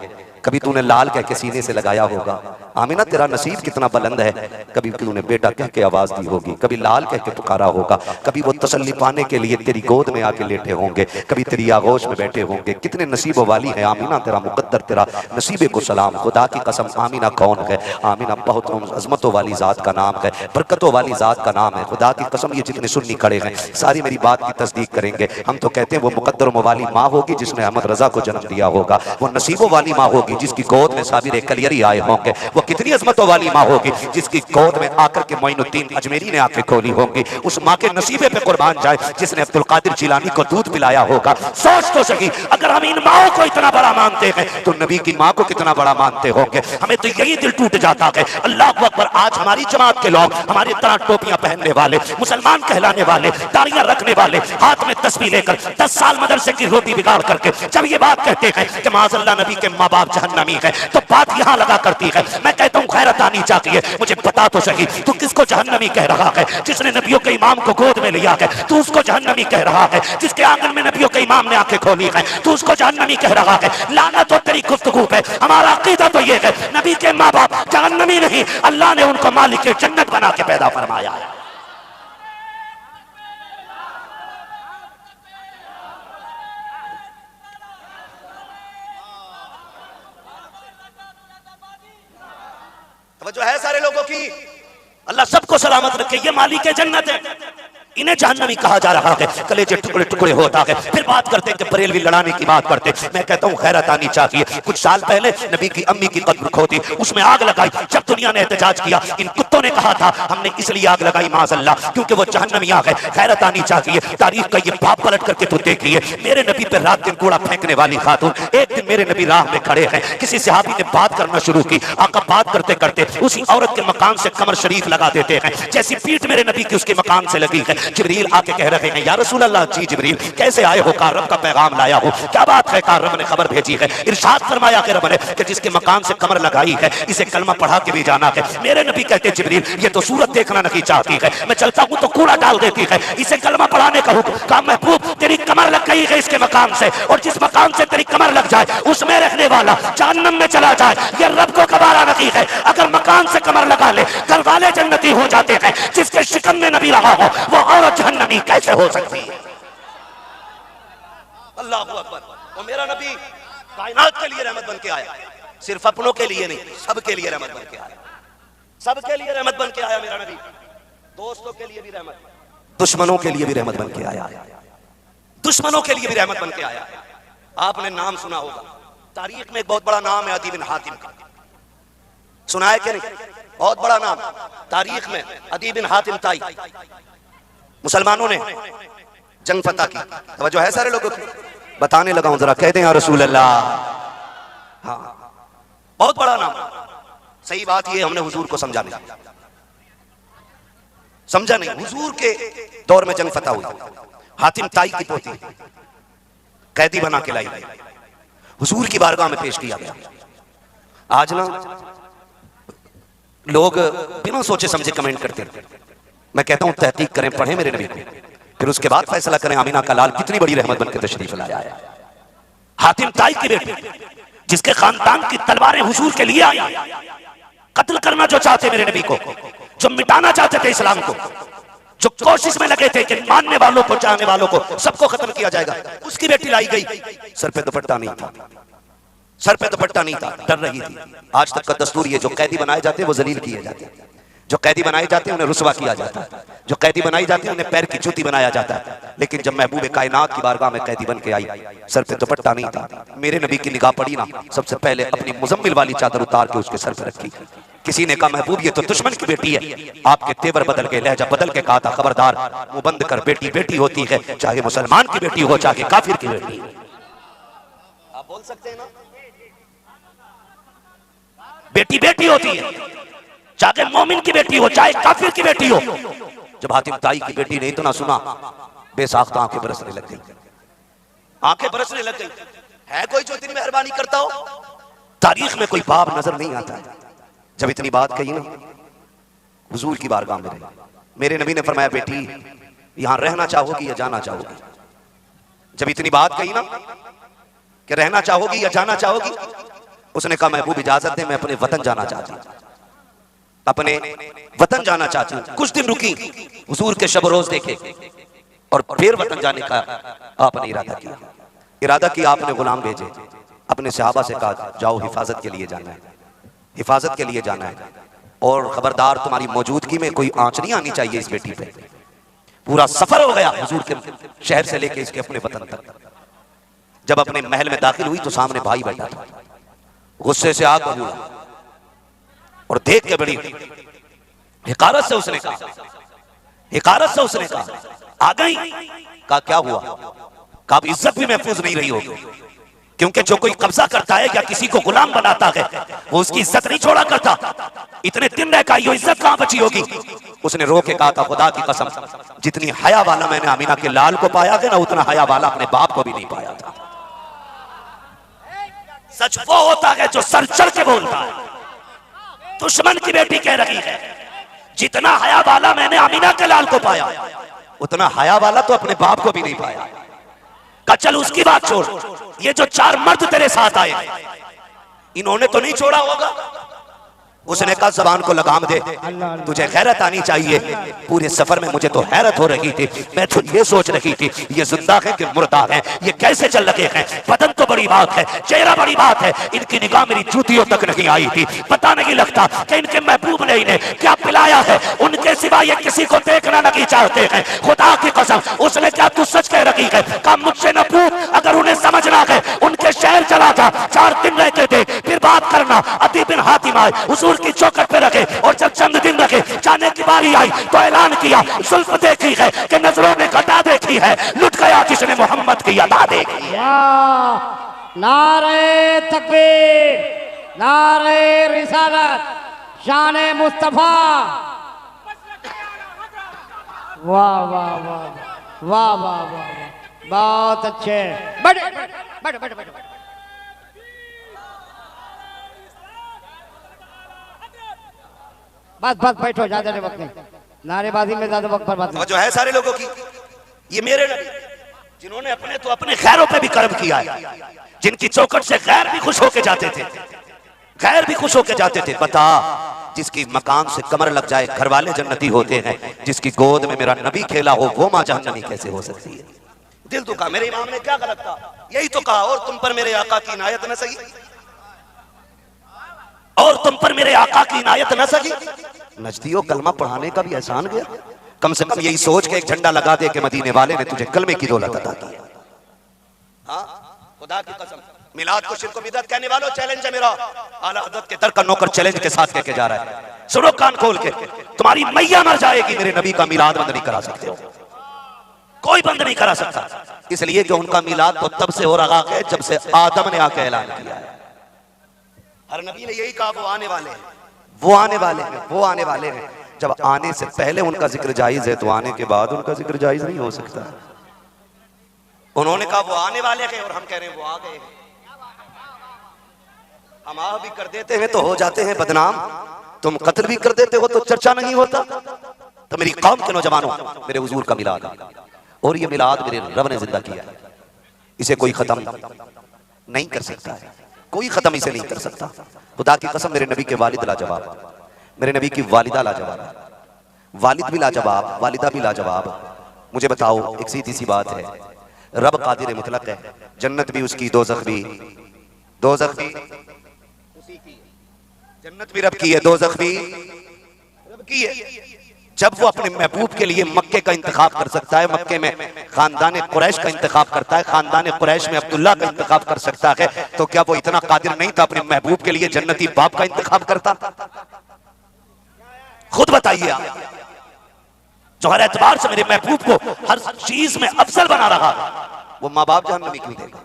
कभी तूने लाल कह के सीने से लगाया होगा। आमिना तेरा नसीब कितना बुलंद है, कभी तूने बेटा कह के आवाज दी होगी, कभी लाल कह के पुकारा होगा, कभी वो तसल्ली पाने के लिए तेरी गोद में आके लेटे होंगे, कभी तेरी आगोश में बैठे होंगे। कितने नसीब वाली है आमिना, तेरा मुकद्दर, तेरा नसीबे को सलाम। खुदा की कसम आमिना कौन है? आमिना बहुत अजमतों वाली जात का नाम है, बरकतों वाली जात का नाम है। खुदा की कसम ये जितने सुन्नी खड़े हैं सारी मेरी बात की तस्दीक करेंगे। हम तो कहते हैं वो मुकद्दर वाली माँ होगी जिसने अहमद रजा को जन्म दिया होगा, वो नसीबों वाली माँ होगी जिसकी गोद में साबिर कलियरी आए होंगे, वो कितनी अजमतों वाली माँ होगी जिसकी गोद में आकर के मोइनुद्दीन अजमेरी ने आंखें खोली होंगी। उस माँ के नसीबे पे कुर्बान जाए जिसने अब्दुल कादिर जिलानी को दूध पिलाया होगा। सोच तो सही, अगर हम इन माओ को इतना बड़ा मानते हैं तो नबी की माँ को कितना बड़ा मानते होंगे। हमें तो यही दिल टूट जाता है। अल्लाह अकबर, आज हमारी जमात के लोग, हमारी तरह टोपियां पहनने वाले, मुसलमान कहलाने वाले, दाढ़ियां रखने वाले, हाथ में तस्बीह लेकर 10 साल मदरसे की रोटी बिगाड़ करके जब ये बात कहते हैं कि माज़अल्लाह नबी के माँ बाप जहन्नमी है, तो बात यहाँ लगा करती है। मैं कहता हूँ खैरत आनी चाहिए। मुझे बता तो सही, तू किसको जहन्नमी कह रहा है? जिसने नबियों के इमाम को गोद में लिया है तू उसको जहन्नमी कह रहा है। जिसके आंगन में नबियों के इमाम ने आंखें खोली है तू उसको जहन्नमी कह रहा है। लानत तो तेरी गुफ्तगू पे। हमारा अकीदा तो ये है, नबी के माँ बाप जहन्नमी नहीं, अल्लाह ने उनको मालिक जन्नत बना के पैदा फरमाया है। जो है सारे लोगों की, अल्लाह सबको सलामत रखे। ये मालिक जन्नत है, इन्हें जहन्नमी कहा जा रहा है। कलेजे टुकड़े टुकड़े होता है, फिर बात करते हैं कि बरेलवी लड़ाने की बात करते। मैं कहता हूँ खैरत आनी चाहिए। कुछ साल पहले नबी की अम्मी की कब्र खोदी, उसमें आग लगाई। जब दुनिया ने एहतजाज किया, इन कुत्तों ने कहा था हमने इसलिए आग लगाई माज़अल्लाह क्योंकि वो जहन्नमी आ गए। खैरत आनी चाहिए। तारीख का ये बाप पलट करके तो देखिए, मेरे नबी पर रात दिन कूड़ा फेंकने वाली खातून, एक दिन मेरे नबी राह में खड़े हैं, किसी सहाबी ने बात करना शुरू की। आका बात करते करते उसी औरत के मकान से कमर शरीफ लगा देते हैं। जैसी पीठ मेरे नबी की उसके मकान से लगी है, जिब्रील आके कह रहे हैं या रसूल अल्लाह, जी जिब्रील कैसे आए हो? कहा रब का पैगाम लाया हो। क्या बात है? कहा रब ने खबर भेजी है। इरशाद फरमाया कि रब ने कि जिसके मकान से कमर लगाई है इसे कलमा पढ़ा के भी जाना है। मेरे नबी कहते जिब्रील ये तो सूरत देखना नहीं चाहती है, मैं चलता हूँ तो कूड़ा डाल देती है, इसे कलमा पढ़ाने का हुक्म। कहा महबूब तेरी कमर लग गई है इसके मकान से, और जिस मकान से तेरी कमर लग जाए उसमें रहने वाला जहन्नम में चला जाए, ये रब को गवारा नहीं है। अगर मकान से कमर लगा ले घर वाले जन्नती हो जाते हैं, जिसके शिकन में नबी रहा हो वो औरत जहन्नमी कैसे हो सकती है? अल्लाह अकबर। वो मेरा नबी कायनात के लिए रहमत बन के आया, सिर्फ अपनों के लिए नहीं, सबके लिए रहमत बन के आया। सबके लिए रहमत बन के आया मेरा नबी, दोस्तों के लिए भी रहमत, दुश्मनों के लिए भी रहमत बन के आया, दुश्मनों के लिए भी रहमत बन के आया। आपने नाम सुना होगा, तारीख में एक बहुत बड़ा नाम है अदी बिन हातिम का, सुना है कि नहीं? बहुत बड़ा नाम तारीख में, अदी बिन हातिम ताई। मुसलमानों ने जंग फतह की, तवज्जो है सारे लोगों की? बताने लगा हूं, जरा कहते हैं या रसूल अल्लाह। हाँ, बहुत बड़ा नाम। सही बात ये हमने हुजूर को समझा नहीं, समझा नहीं। हुजूर के दौर में जंग फतह हुई, हातिम ताई की पोती कैदी बना के लाई, हुजूर की बारगाह में पेश किया गया। आज ना लोग बिना सोचे समझे कमेंट करते हैं। मैं कहता हूं तहकीक करें, पढ़ें मेरे नबी को, फिर उसके बाद फैसला करें आमीना का लाल कितनी बड़ी रहमत बनकर तशरीफ लाया है। हातिम ताई की बेटी, जिसके खानदान की तलवारें हुजूर के लिए आई, कत्ल करना जो चाहते मेरे नबी को, जो मिटाना चाहते थे इस्लाम को, जो कोशिश में लगे थे कि मानने वालों को, चाहने वालों को सबको खत्म किया जाएगा, उसकी बेटी लाई गई। सर पे दुपट्टा नहीं था, सर पे दुपट्टा नहीं था, डर रही थी। आज तक का दस्तूर ये, जो कैदी बनाए जाते हैं वो जलील किए जाते हैं, जो कैदी बनाए जाते हैं उन्हें रुसवा किया जाता है, जो कैदी बनाई जाती है उन्हें पैर की जूती बनाया जाता है। लेकिन जब महबूब कायनात की बारगाह में कैदी बन के आई, सर पे दुपट्टा नहीं था, मेरे नबी की निगाह पड़ी ना, सबसे पहले अपनी मुजम्मिल वाली चादर उतार के उसके सर पे रखी। किसी ने कहा महबूब ये तो दुश्मन की बेटी है, आपके तेवर बदल के, लहजा बदल के कहा था खबरदार, मुंह बंद कर, बेटी बेटी होती है, चाहे मुसलमान की बेटी हो चाहे काफिर की बेटी। आप बोल सकते हैं ना, बेटी बेटी होती है, चाहे मोमिन की बेटी हो चाहे काफिर की बेटी हो। जब हातिम ताई की बेटी ने इतना सुना, बेसाख्ता आंखें बरसने लग गई, आंखें बरसने लग गई। है कोई जो इतनी मेहरबानी करता हो? तारीख में कोई बाप नजर नहीं आता है। जब इतनी बात कही ना, हुजूर की बारगाह में रही, मेरे नबी ने फरमाया बेटी यहां रहना चाहोगी या जाना चाहोगी? जब इतनी बात कही ना कि रहना चाहोगी या जाना चाहोगी, उसने कहा महबूब इजाजत दे, मैं अपने वतन जाना चाहती हूं। अपने वतन जाना चाहती हूँ। कुछ दिन रुकी, हुजूर के शब रोज देखे और फिर वतन जाने का आपने इरादा किया। आपने गुलाम भेजे, अपने सहाबा से कहा जाओ हिफाजत के लिए जाना है, हिफाजत के लिए जाना है, और खबरदार तुम्हारी मौजूदगी में कोई आंच नहीं आनी चाहिए इस बेटी पे। पूरा सफर हो गया हुजूर के शहर से लेके इसके अपने वतन तक। जब अपने महल में दाखिल हुई तो सामने भाई बैठा था, गुस्से से आग बबूला और देख के बड़ी हिकारत से उसने कहा, हिकारत से उसने कहा आ गई। कहा क्या हुआ? कहा इज्जत भी महफूज नहीं रही होगी, क्योंकि जो कोई कब्जा करता है या किसी को गुलाम बनाता है वो उसकी इज्जत नहीं छोड़ा करता। इतने दिन रह का ये इज्जत कहां बची होगी? उसने रो के कहा था खुदा की कसम, जितनी हया वाला मैंने आमीना के लाल को पाया था ना, उतना हया वाला अपने बाप को भी नहीं पाया था। सच वो होता है जो सर चढ़ के बोलता है। दुश्मन की बेटी कह रही है जितना हया वाला मैंने आमीना के लाल को पाया, उतना हया वाला तो अपने बाप को भी नहीं पाया। का चल उसकी बात छोड़, ये जो 4 मर्द तेरे साथ आए इन्होंने तो नहीं छोड़ा होगा। उसने कहा जबान को लगाम दे, तुझे गैरत आनी चाहिए। पूरे सफर में मुझे तो हैरत हो रही थी, मैं तो ये सोच रही थी ये जिंदा है कि मुर्दा है, ये कैसे चल रहे हैं। बदन तो बड़ी बात है, चेहरा बड़ी बात है, इनकी निगाह मेरी जूतियों तक नहीं आई थी। पता नहीं लगता कि इनके महबूब ने इन्हें क्या पिलाया है, उनके सिवा ये किसी को देखना नहीं चाहते हैं। खुदा की कसम, उसने क्या तू सच कह रही है? कहा मुझसे न पूछ, अगर उन्हें समझना है उनके शहर चला जा, 4 दिन रहते थे फिर बात करना। अदी बिन हातिम आए, हुजूर की चौखट पे रखे, और जब चंद दिन रखे जाने की बारी आई तो ऐलान किया जुल्फ देखी है कि नजरों ने घटा देखी है, लुट गया जिसने मोहम्मद की अदा देखी है। नारे तकबीर, नारे रिसालत, शान मुस्तफा। वाह वाह वाह वाह वाह वाह, बहुत अच्छे। बैठ बैठ बैठ बैठ। बस बस बैठो, ज्यादा वक्त नहीं, नारेबाजी में ज्यादा वक्त बर्बाद नहीं। जो है सारे लोगों की, ये मेरे नबी जिन्होंने अपने तो अपने खैरों पे भी कर्म किया है, जिनकी चौखट से गैर भी खुश होके जाते थे, गैर भी खुश होके जाते थे। बता, जिसकी मकान से कमर लग जाए घर वाले जन्नती होते हैं, जिसकी गोद में मेरा नबी खेला हो वो मां जहन्नमी कैसे हो सकती है? दिल दुखा, मेरे इमाम ने क्या गलत कहा? यही तो कहा, और तुम पर मेरे आका की इनायत न सही, और तुम पर मेरे आका की इनायत न सकी। नजदियों कलमा पढ़ाने का भी एहसान गया। कम से कम यही सोच के एक झंडा लगा दे कि मदीने वाले ने तुझे कलमे की दौलत अता की। हाँ, खुदा की कसम, मिलाद को शिर्क बिदअत कहने वालों, चैलेंज है मेरा। आला हज़रत के दर का नौकर चैलेंज के साथ कहके जा रहा है, सुनो कान खोल के, तुम्हारी मैया मर जाएगी, मेरे नबी का मिलाद बंद नहीं करा सकते हो, कोई बंद नहीं करा सकता। इसलिए कि उनका मिलाद तो तब से हो रहा है जब से आदम ने आके ऐलान किया है। हर नबी ने यही कहा वो आने वाले हैं, वो आने वाले हैं, वो आने वाले हैं। जब आने से पहले उनका जिक्र जायज है तो आने के बाद उनका जिक्र जायज नहीं हो सकता। उन्होंने कहा वो आने वाले हैं और हम कह रहे हैं वो आ गए हैं। हम आ भी कर देते हैं तो हो जाते हैं बदनाम, तुम कत्ल भी कर देते हो तो चर्चा नहीं होता। तो मेरी कौम के नौजवानों, मेरे हुजूर का मिलाद, और ये मिलाद मेरे रब ने जिंदा किया है, इसे कोई खत्म नहीं कर सकता है, कोई खत्म इसे नहीं कर सकता। खुदा की कसम, मेरे नबी के वालिद लाजवाब, मेरे नबी की वालिदा लाजवाब, वालिद भी लाजवाब, वालिदा भी लाजवाब। मुझे बताओ, एक सीधी सी बात है, रब कादिर मुतलक है, जन्नत भी उसकी, दोज़ख भी, दोज़ख भी उसी की, जन्नत भी रब की है, दोज़ख भी रब की है। जब वो अपने महबूब के लिए मक्के का इंतखाब कर सकता है, मक्के में खानदान कुरैश का इंतखाब करता है, खानदान कुरैश में अब्दुल्ला का इंतखाब कर सकता है, तो क्या वो इतना कादिर नहीं था अपने महबूब के लिए जन्नती बाप का इंतखाब करता? खुद बताइए आप, जो हर एतबार से मेरे महबूब को हर चीज में अफजल बना रहा है, वो माँ बाप जहन्नमी क्यों देगा?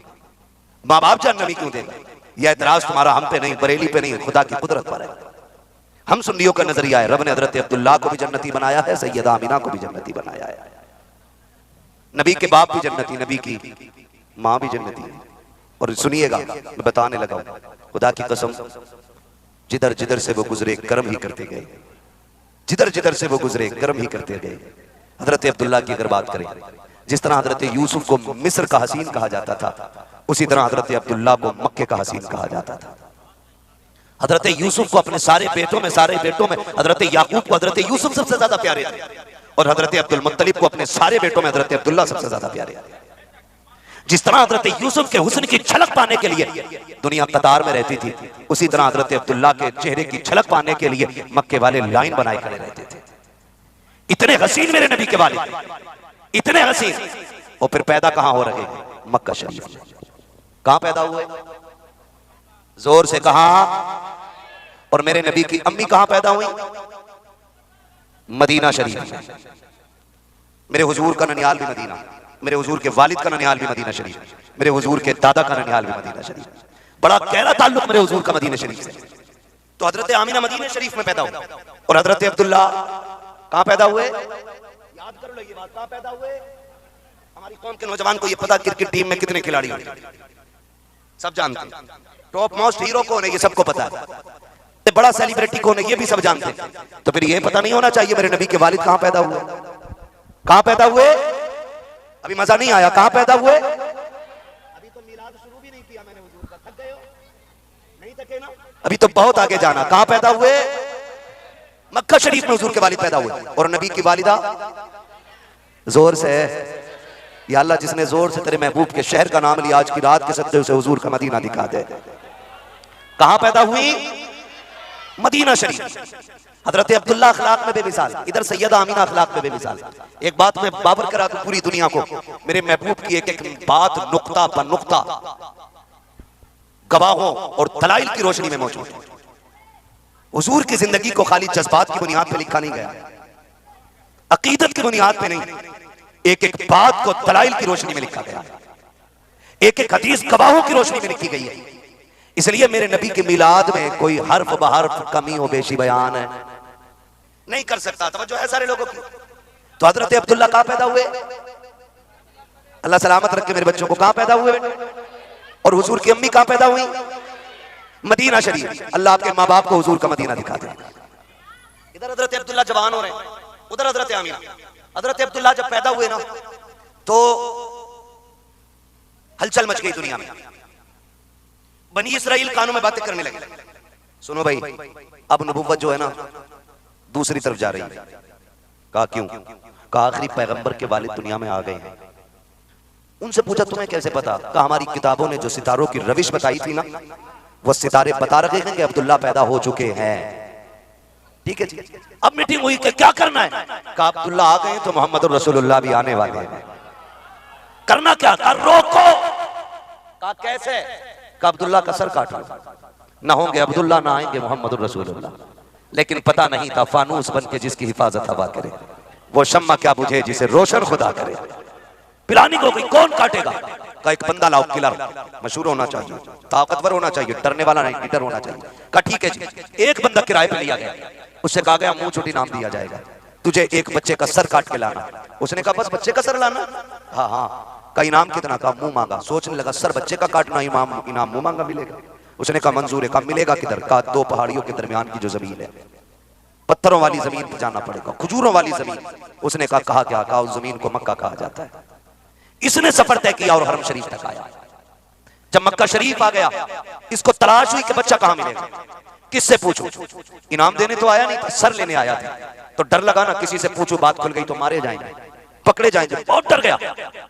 माँ बाप जहन्नमी क्यों देगा? यह एतराज तुम्हारा हम पे नहीं, बरेली पे नहीं, खुदा की कुदरत पर है। हम सुन्नियों का नजरिया है, रब ने हजरत अब्दुल्ला को भी जन्नती बनाया है, सैयदा आमिना को भी जन्नती बनाया है, नबी के बाप भी जन्नती, नबी की माँ भी जन्नती है। और सुनिएगा, मैं बताने लगा, खुदा की कसम, जिधर जिधर से वो गुजरे कर्म ही करते गए, जिधर जिधर से वो गुजरे कर्म ही करते गए। हजरत अब्दुल्ला की अगर बात करें, जिस तरह हजरत यूसुफ को मिस्र का हसीन कहा जाता था, उसी तरह हजरत अब्दुल्ला को मक्के का हसीन कहा जाता था। हजरत यूसुफ को अपने सारे बेटों में हजरत याकूब को हजरत यूसुफ सबसे ज्यादा प्यारे थे, और हजरत अब्दुल मुत्तलिब को अपने सारे बेटों में हजरत अब्दुल्ला सबसे ज्यादा प्यारे थे। जिस तरह हजरत यूसुफ के हुस्न की झलक पाने के लिए दुनिया कतार में रहती थी, उसी तरह हजरत अब्दुल्ला के चेहरे की झलक पाने के लिए मक्के वाले लाइन बनाए खड़े रहते थे। इतने हसीन मेरे नबी के वाले, इतने हसीन। और फिर पैदा कहां हो रहे? मक्का शरीफ में। कहां पैदा हुए? जोर से कहा। और मेरे नबी की अम्मी कहां पैदा हुई? मदीना शरीफ में। मेरे हुजूर का ननिहाल भी मदीना, मेरे हुजूर के वालिद का ननिहाल भी मदीना शरीफ, मेरे हुजूर के दादा का ननिहाल भी मदीना शरीफ। बड़ा गहरा ताल्लुक मेरे हुजूर का मदीना शरीफ से। तो हजरत आमिना मदीना शरीफ में पैदा हुए, और हजरत अब्दुल्ला कहां पैदा हुए? याद कर लो ये बात, कहां पैदा हुए? हमारी कौम के नौजवान को ये पता क्रिकेट टीम में कितने खिलाड़ी होते हैं, सब जानते हैं। टॉप मोस्ट हीरो कौन है ये सबको पता है, बड़ा सेलिब्रिटी कौन है ये भी सब जानते हैं। तो फिर ये पता नहीं होना चाहिए मेरे नबी के वालिद कहां पैदा हुए? कहां पैदा हुए? अभी मजा नहीं आया, कहां पैदा हुए? अभी तो मिलाद शुरू भी नहीं किया मैंने हुजूर का, थक गए हो? नहीं थके ना? अभी तो बहुत आगे जाना। कहां पैदा हुए? मक्का शरीफ में हुजूर के वालिद पैदा हुए। और नबी की वालिदा जोर से, या अल्लाह जिसने जोर से तेरे महबूब के शहर का नाम लिया, आज की रात के सदक़े उसे हुजूर का मदीना दिखा दे। कहां पैदा हुई? मदीना शरीफ। हजरत अब्दुल्ला अखलाक में बेमिसाल, इधर सैयदा आमीना अखलाक में बेमिसाल। एक बात मैं बाबर करा दूं पूरी दुनिया को, मेरे महबूब की एक एक बात नुक्ता पर नुक्ता गवाहों और दलाइल की रोशनी में मौजूद है। हुजूर की जिंदगी को खाली जज्बात की बुनियाद पे लिखा नहीं गया, अकीदत की बुनियाद पे नहीं, एक एक बात को दलाइल की रोशनी में लिखा गया, एक एक हदीस गवाहों की रोशनी में लिखी गई है। इसलिए मेरे नबी के मिलाद में कोई हर्फ बहर्फ कमी हो बेशी बयान है नहीं कर सकता। तवज्जो है सारे लोगों की। तो हजरत अब्दुल्ला कहां पैदा हुए? अल्लाह सलामत रखे मेरे बच्चों को। कहां पैदा हुए? और हुजूर की अम्मी कहां पैदा हुई? मदीना शरीफ। अल्लाह आपके माँ बाप को हुजूर का मदीना दिखा दे। इधर हजरत अब्दुल्ला जवान हो रहे हैं, उधर हजरत आमीना। हजरत अब्दुल्ला जब पैदा हुए ना तो हलचल मच गई दुनिया में, बनी इसराइल कानों में बातें करने लगे। सुनो भाई, अब नबुव्वत जो है ना दूसरी तरफ जा रही है। कहा क्यों? कहा आखिरी पैगंबर के वालिद दुनिया में आ गए हैं। उनसे पूछा तुम्हें कैसे पता? कहा हमारी किताबों ने जो सितारों की रविश बताई थी ना, वो सितारे बता रहे हैं कि अब्दुल्ला पैदा हो चुके हैं। ठीक है जी। अब मीटिंग हुई कि क्या करना है? कहा अब्दुल्ला आ गए तो मोहम्मद रसूलुल्लाह भी आने वाले हैं। करना क्या? कहा रोको। कहा कैसे? का अब्दुल्ला का सर काट लो। ना होंगे अब्दुल्ला ना आएंगे मोहम्मद रसूलुल्लाह। लेकिन पता नहीं था फानूस बन के जिसकी हिफाजत हवा करे, वो शम्मा क्या बुझे जिसे रोशन खुदा करे। प्लानिंग हो गई, कौन काटेगा? का एक बंदा लाओ, किलर, मशहूर होना चाहिए, ताकतवर होना चाहिए, डरने वाला नहीं, लीडर होना चाहिए। का ठीक है जी। एक बंदा किराए पे लिया गया, उससे कहा गया मुंह छोटी नाम दिया जाएगा, तुझे एक बच्चे का सर काट के लाना। उसने कहा बस बच्चे का सर लाना? हाँ हाँ। का इनाम कितना? का मुंह मांगा। सोचने लगा सर बच्चे का काटना इनाम मुंह मांगा मिलेगा। उसने कहा मंजूर है। का मिलेगा किधर? का दो पहाड़ियों के दरमियान की जो जमीन है, पत्थरों वाली जमीन पर जाना पड़ेगा, खजूरों वाली जमीन। उसने कहा कहा क्या? कहा उस जमीन को मक्का कहा जाता है। इसने सफर तय किया और हरम शरीफ तक आया। जब मक्का शरीफ आ गया, इसको तलाश हुई कि बच्चा कहां मिलेगा, किससे पूछूं? इनाम देने तो आया नहीं था, सर लेने आया था। तो डर लगा ना, किसी से पूछूं बात खुल गई तो मारे जाएंगे, पकड़े जाएंगे, बहुत डर गया।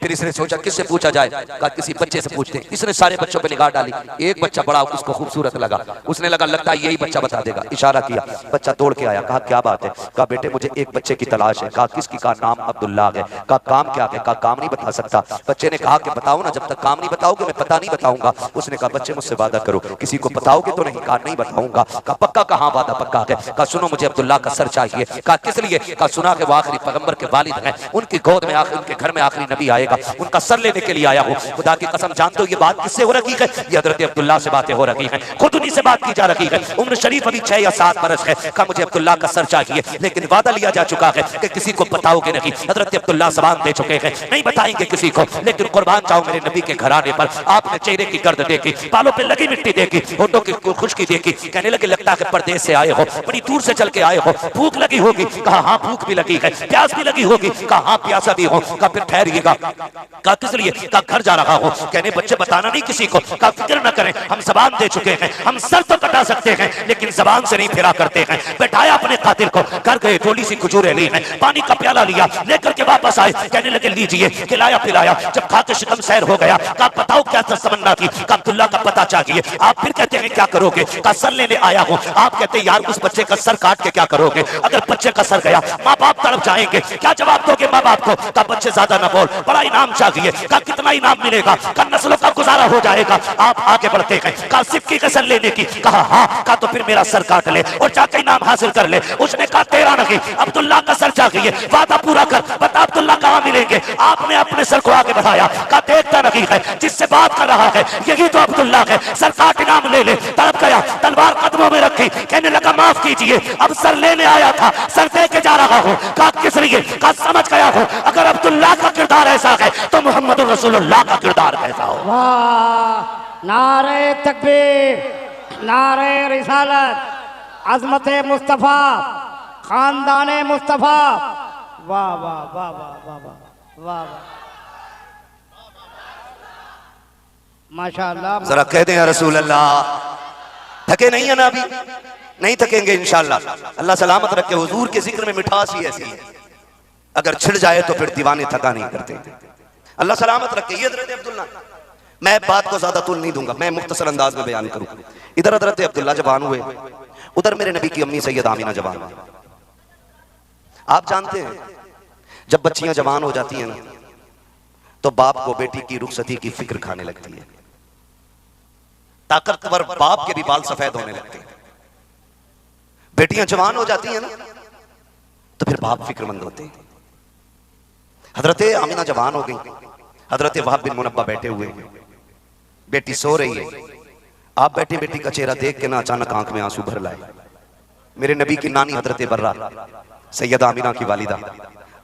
फिर इसने सोचा किससे पूछा जाए? कहा किसी बच्चे से पूछते हैं। इसने सारे बच्चों पे निगाह डाली, एक बच्चा बड़ा उसको खूबसूरत लगा, उसने लगा लगता है यही बच्चा बता देगा। इशारा किया, बच्चा तोड़ के आया। कहा क्या बात है? कहा बेटे मुझे एक बच्चे की तलाश है। कहा किसकी? कहा नाम अब्दुल्ला है। कहा काम क्या है? कहा काम नहीं बता सकता। बच्चे ने कहा कि बताओ ना, जब तक काम नहीं बताओगे मैं पता नहीं बताऊंगा। उसने कहा बच्चे मुझसे वादा करो, किसी को बताओगे तो नहीं? कहा नहीं बताऊंगा। कहा पक्का? कहा वादा पक्का है। कहा सुनो मुझे अब्दुल्ला का सर चाहिए। कहा किस लिए? कहा सुना कि वो आखिरी पैगंबर के वालिद हैं, उनकी गोद में आखिर उनके घर में आखिरी नबी आएगा, उनका सर लेने के लिए आया हूं। खुदा की कसम जानते हो ये बात किससे हो रही है? ये हजरत अब्दुल्ला से बातें हो रही हैं, खुद उन्हीं से बात की जा रही है। उम्र शरीफ अभी 6 या 7 बरस है। कहा मुझे अब्दुल्ला का सर चाहिए, लेकिन वादा लिया जा चुका है कि किसी को बताओगे नहीं। हजरत अब्दुल्ला ज़बान दे चुके हैं, नहीं बताएंगे किसी को। लेकिन कुर्बान जाओ मेरे नबी के घराने पर, आपने चेहरे की गर्द देखी, बालों पे लगी मिट्टी देखी, होठों की खुशकी देखी। कहने लगे लगता है परदेश से आए हो, बड़ी दूर से चल के आए हो, भूख लगी होगी। कहा हाँ भूख भी लगी है, प्यास भी लगी होगी। कहा हाँ प्यासा भी हूँ। कहा फिर ठहरिएगा। कहा किस लिए? कहा घर जा रहा हूँ। कहने बच्चे बताना नहीं किसी को। कहा फिक्र न करें, हम जबान दे चुके हैं, हम सर तो कटा सकते हैं लेकिन जबान से नहीं फिरा करते हैं। बैठाया अपने कातिल को, घर गए, थोड़ी सी खजूरें ली हैं, पानी का प्याला लिया, लेकर के वापस आए। कहने लगे लीजिए, खिलाया पिलाया। जब खा के शिकम सैर हो गया, कहा बताओ क्या तमन्ना थी? कहा अब्दुल्ला का पता चाहिए। आप फिर कहते हैं क्या करोगे? कहा सर लेने आया हूँ। आप कहते हैं यार उस बच्चे का सर काट के क्या करोगे? अगर बच्चे का सर गया माँ बाप तड़प जाएंगे, क्या जवाब दोगे माँ बाप को? कहा बच्चे ज्यादा न बोल, बड़ा इनाम चाहिए। कहा कितना इनाम मिलेगा? कहा नस्लों का गुजारा हो जाएगा। आप आगे बढ़ते हैं। कहा सिर्फ की कसर लेने की? कहा हाँ। कहा तो फिर मेरा सर काट ले और जाके इनाम हासिल कर ले। उसने कहा तेरा नहीं, अब्दुल्ला का सर चाहिए, वादा पूरा कर, बता अब्दुल्ला कहाँ मिलेंगे? आपने अपने सर को आगे बढ़ाया। कहा देखता नहीं है, जिससे बात कर रहा है यही तो अब्दुल्ला है, सर काट इनाम ले ले। तड़प गया, तलवार कदमों में रखी, कहने लगा माफ कीजिए, अब सर लेने आया था, सर दे के जा रहा हूँ। कहा किस लिए? कहा समझ गया हूँ अगर अब्दुल्ला का किरदार ऐसा है तो मोहम्मद रसूलुल्लाह का किरदार कैसा हो। वाह, नारे तकबीर, नारे रिसालत, अजमत मुस्तफा, खानदाने मुस्तफा। वाह वाह वाह वाह वाह वाह वाह, माशाअल्लाह। जरा कह दें या रसूल अल्लाह। थके नहीं है ना? अभी नहीं थकेंगे इंशाअल्लाह। अल्लाह सलामत रखे। हुजूर के जिक्र में मिठास ही ऐसी है, अगर छिड़ जाए तो फिर दीवाने थका नहीं करते। अल्लाह सलामत रखे। ये हजरत अब्दुल्ला, मैं बात को ज्यादा तुल नहीं दूंगा, मैं मुख्तसर अंदाज में बयान करूं। इधर हजरत अब्दुल्ला जवान हुए, उधर मेरे नबी की अम्मी सैयद आमिना जवान हुई। आप जानते हैं जब बच्चियां जवान हो जाती हैं ना तो बाप को बेटी की रुखसती की फिक्र खाने लगती है। ताकतवर बाप के भी बाल सफेद होने लगते हैं। बेटियां जवान हो जाती हैं ना तो फिर बाप फिक्रमंद होते हैं। हजरत आमिना जवान हो गई, हजरत वहाब बिन मुनब्बा बैठे हुए हैं, बेटी सो रही है। आप बैठे बेटी का चेहरा देख के ना अचानक आंख में आंसू भर लाए। मेरे नबी की नानी हजरत बर्रा सैयद आमिना की वालिदा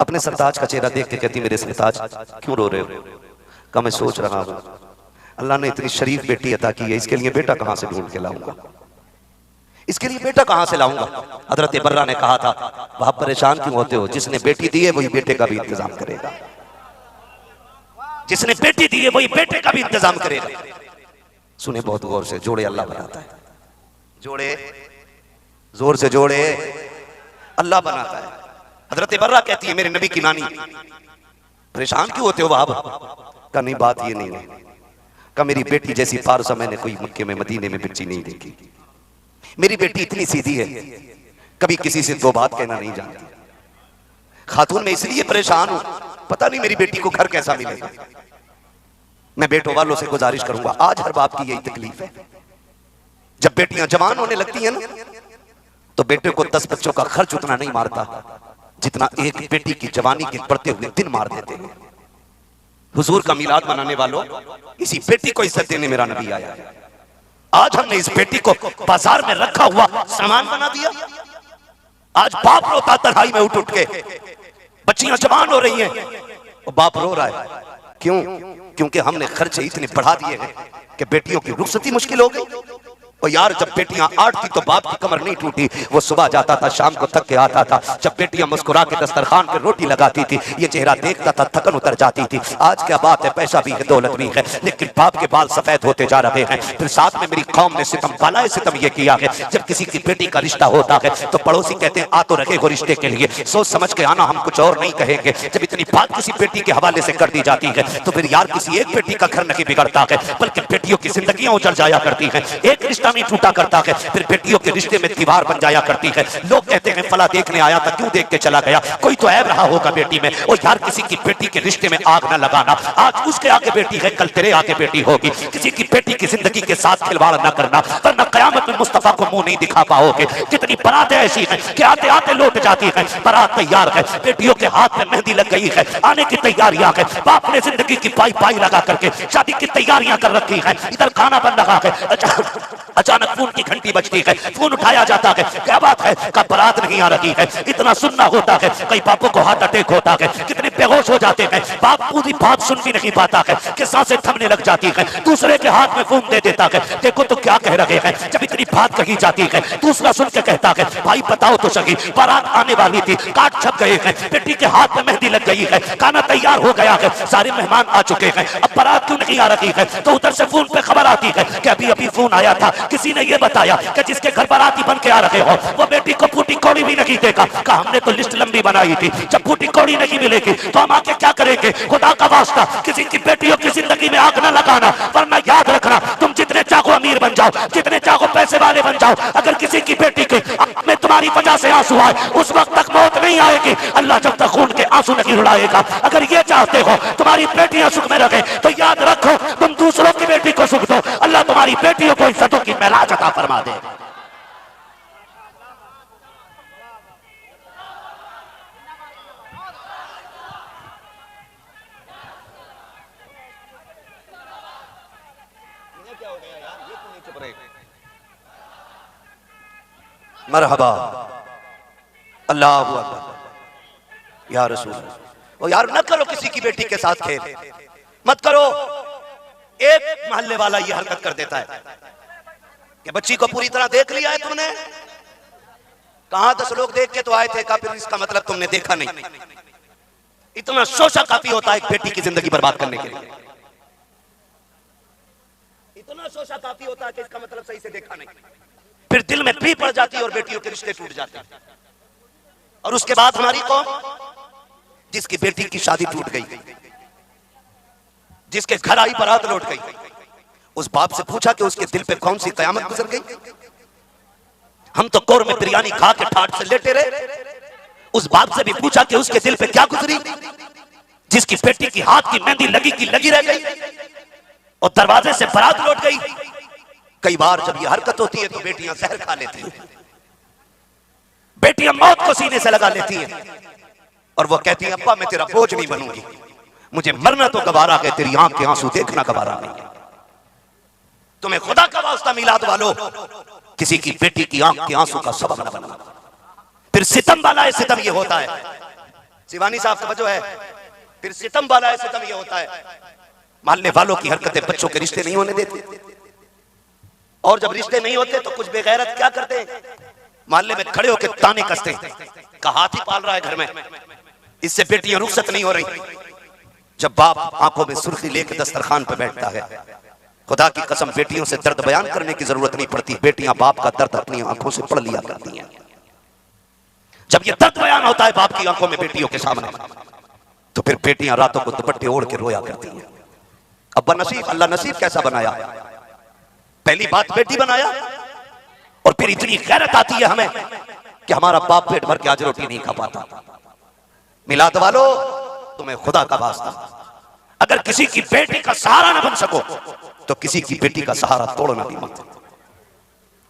अपने सरताज का चेहरा देख के कहती मेरे सरताज क्यों रो रहे हो? कहा मैं सोच रहा हूं अल्लाह ने इतनी शरीफ बेटी अता की है, इसके लिए बेटा कहां से ढूंढ के लाऊंगा, इसके लिए बेटा कहां से लाऊंगा। हजरत बर्रा ने कहा था वहां परेशान क्यों होते हो, जिसने बेटी दी है वही बेटे का भी इंतजाम करेगा, जिसने बेटी दी है वही बेटे का भी इंतजाम करेगा। सुने बहुत गौर से, जोड़े अल्लाह बनाता है, जोड़े जोर से जोड़े अल्लाह बनाता है। हजरत बर्रा कहती है मेरे नबी की नानी परेशान क्यों होते हो वहाब? का नहीं बात ये नहीं है, का मेरी बेटी जैसी पारसा मैंने कोई मक्के में मदीने में बच्ची नहीं देखी। मेरी बेटी इतनी सीधी है, कभी किसी से दो बात कहना नहीं जानती। खातून में इसलिए परेशान हूं, पता नहीं मेरी बेटी को घर कैसा मिलेगा। मैं बेटों वालों से गुजारिश करूंगा, आज हर बाप की यही तकलीफ है, जब बेटियां जवान होने लगती हैं ना तो बेटे को 10 बच्चों का खर्च उतना नहीं मारता जितना एक बेटी की जवानी के बढ़ते हुए दिन मार देते हैं। हुजूर का मिलाद मनाने वालों, इसी बेटी को इज्जत देने मेरा नबी आया। आज हमने इस बेटी को बाजार में रखा हुआ सामान बना दिया। आज बाप रोता तन्हाई में उठ उठ के, बच्चियां जवान हो रही हैं और बाप रो रहा है। क्यों? क्योंकि हमने खर्चे इतने बढ़ा दिए हैं कि बेटियों की रुखसती मुश्किल हो गई। और यार जब बेटियां आठ थी तो बाप की कमर नहीं टूटी, वो सुबह जाता था शाम को थक के आता था। जब बेटियां मुस्कुरा के दस्तरखान पे रोटी लगाती थी ये चेहरा देखता था, थकन उतर जाती थी। आज क्या बात है, पैसा भी है दौलत भी है, लेकिन बाप के बाल सफेद होते जा रहे हैं। फिर साथ में मेरी कौम ने सितम बालाए सितम ये किया है, जब किसी की बेटी का रिश्ता होता है तो पड़ोसी कहते हैं आ तो रखे हो रिश्ते के लिए, सोच समझ के आना, हम कुछ और नहीं कहेंगे। जब इतनी बात किसी बेटी के हवाले से कर दी जाती है तो फिर यार किसी एक बेटी का घर नहीं बिगड़ता है बल्कि बेटियों की जिंदगियां उजड़ जाया करती हैं। एक रिश्ता नहीं टूटा करता है, फिर बेटियों के रिश्ते में दीवार बन जाया करती है। लोग कहते हैं फला देखने आया था, क्यों देख के चला गया, कोई तो ऐब रहा होगा बेटी में। और यार किसी की बेटी के रिश्ते में आग न लगाना, आज उसके आगे बेटी है कल तेरे आगे बेटी होगी। किसी की बेटी की जिंदगी के साथ खिलवाड़ न करना वरना कयामत में मुस्तफा को मुंह नहीं दिखा पाओगे। कितनी बारातें ऐसी हैं कि आते आते लौट जाती है, बारात तैयार है, बेटियों के हाथ में मेहंदी लग गई है, आने की तैयारियां है, बाप ने जिंदगी की पाई पाई लगा करके शादी की तैयारियां कर रखी है, इधर खाना बन रहा है। अचानक फोन की घंटी बजती है, फोन उठाया जाता है, क्या बात है, का बारात नहीं आ रही है। इतना सुनना होता है, कई बापों को हार्ट अटैक होता है, कितने बेहोश हो जाते हैं, बाप पूरी बात सुन भी नहीं पाता है कि सांसें थमने लग जाती है, दूसरे के हाथ में फोन दे देता है, देखो तो क्या कह रहे हैं। जब इतनी बात कही जाती है, दूसरा सुन के कहता है, भाई बताओ तो सही, बारात आने वाली थी, कार्ड छप गए हैं, बेटी के हाथ में मेहंदी लग गई है, खाना तैयार हो गया है, सारे मेहमान आ चुके हैं, अब बारात क्यों नहीं आ रही है। तो उधर से फोन पे खबर आती है कि अभी अभी फोन आया था, किसी ने ये बताया कि जिसके घर बाराती बन के आ रहे हो वो बेटी को फूटी कौड़ी भी नहीं देगा। कहा हमने तो लिस्ट लंबी बनाई थी, जब फूटी कौड़ी नहीं मिलेगी तो हम आके क्या करेंगे। खुदा का वास्ता किसी की बेटियों की जिंदगी में आग न लगाना, वरना याद रखना तुम जितने चाहो अमीर बन जाओ, जितने चाहो पैसे वाले बन जाओ, अगर किसी की बेटी के में तुम्हारी वजह से आंसू आए उस वक्त तक मौत नहीं आएगी। अल्लाह जब तक खून के आंसू नहीं रुलाएगा। अगर ये चाहते हो तुम्हारी बेटियां सुख में रहे तो याद रखो तुम दूसरों की बेटी को सुख दो, अल्लाह तुम्हारी बेटियों को इज्जतों की महराज अता फरमा दे। मरहबा अल्लाह अकबर या रसूल। ओ यार न करो किसी की बेटी के साथ खेल, मत करो। एक मोहल्ले वाला ये हरकत कर देता है कि बच्ची को पूरी तरह देख लिया है तुमने, कहां 10 लोग देख के तो आए थे, का फिर इसका मतलब तुमने देखा नहीं। इतना शोषा काफी होता है एक बेटी की जिंदगी बर्बाद करने के लिए, इतना शोषा काफी होता है कि इसका मतलब सही से देखा नहीं। फिर दिल में पी पड़ जाती है और बेटियों के रिश्ते टूट जाते हैं। और उसके बाद हमारी कौम, जिसकी बेटी की शादी टूट गई, जिसके घर आई बारात लौट गई, उस बाप से पूछा कि उसके दिल पे कौन सी कयामत गुजर गई। हम तो कोर में बिरयानी खा के ठाट से लेटे रहे। उस बाप से भी पूछा कि उसके दिल पे क्या गुजरी, जिसकी बेटी की हाथ की मेहंदी लगी की लगी रह गई और दरवाजे से बारात लौट गई। कई बार जब ये हरकत होती है तो बेटियां जहर खा लेती हैं, बेटियां मौत को सीने से लगा लेती हैं और वो कहती हैं अब्बा मैं तेरा बोझ नहीं बनूंगी, मुझे मरना तो गवारा है, तेरी आंख के आंसू देखना गवारा नहीं। तुम्हें खुदा का वास्ता मिलाद वालो किसी की बेटी की आंख के आंसू का सबब न बना। फिर सितम वाला है, सितम ये होता है, शिवानी साहब तवज्जो है, फिर सितम वाला है, सितम ये होता है, मोहल्ले वालों की हरकतें बच्चों के रिश्ते नहीं होने देते। और जब रिश्ते नहीं होते तो कुछ बेगैरत क्या करते हैं, मोहल्ले में खड़े होकर ताने कसते हैं का हाथी पाल रहा है घर में, इससे बेटियां रुखसत नहीं हो रही। जब बाप आंखों में सुर्खी लेकर दस्तरखान पर बैठता है, खुदा की कसम बेटियों से दर्द बयान करने की जरूरत नहीं पड़ती, बेटियां बाप का दर्द अपनी आंखों से पढ़ लिया करती हैं। जब ये दर्द बयान होता है बाप की आंखों में बेटियों के सामने, तो फिर बेटियां रातों को दुपट्टे ओढ़ के रोया करती हैं। अब्बा नसीब, अल्लाह नसीब कैसा बनाया, पहली बात बेटी बनाया और फिर इतनी गैरत आती है हमें कि हमारा बाप पेट भर के आज रोटी नहीं खा पाता। मिलाद वालो तुम्हें खुदा का वास्ता, अगर किसी की बेटी का सहारा ना बन सको तो किसी की बेटी का सहारा तोड़ना भी मत,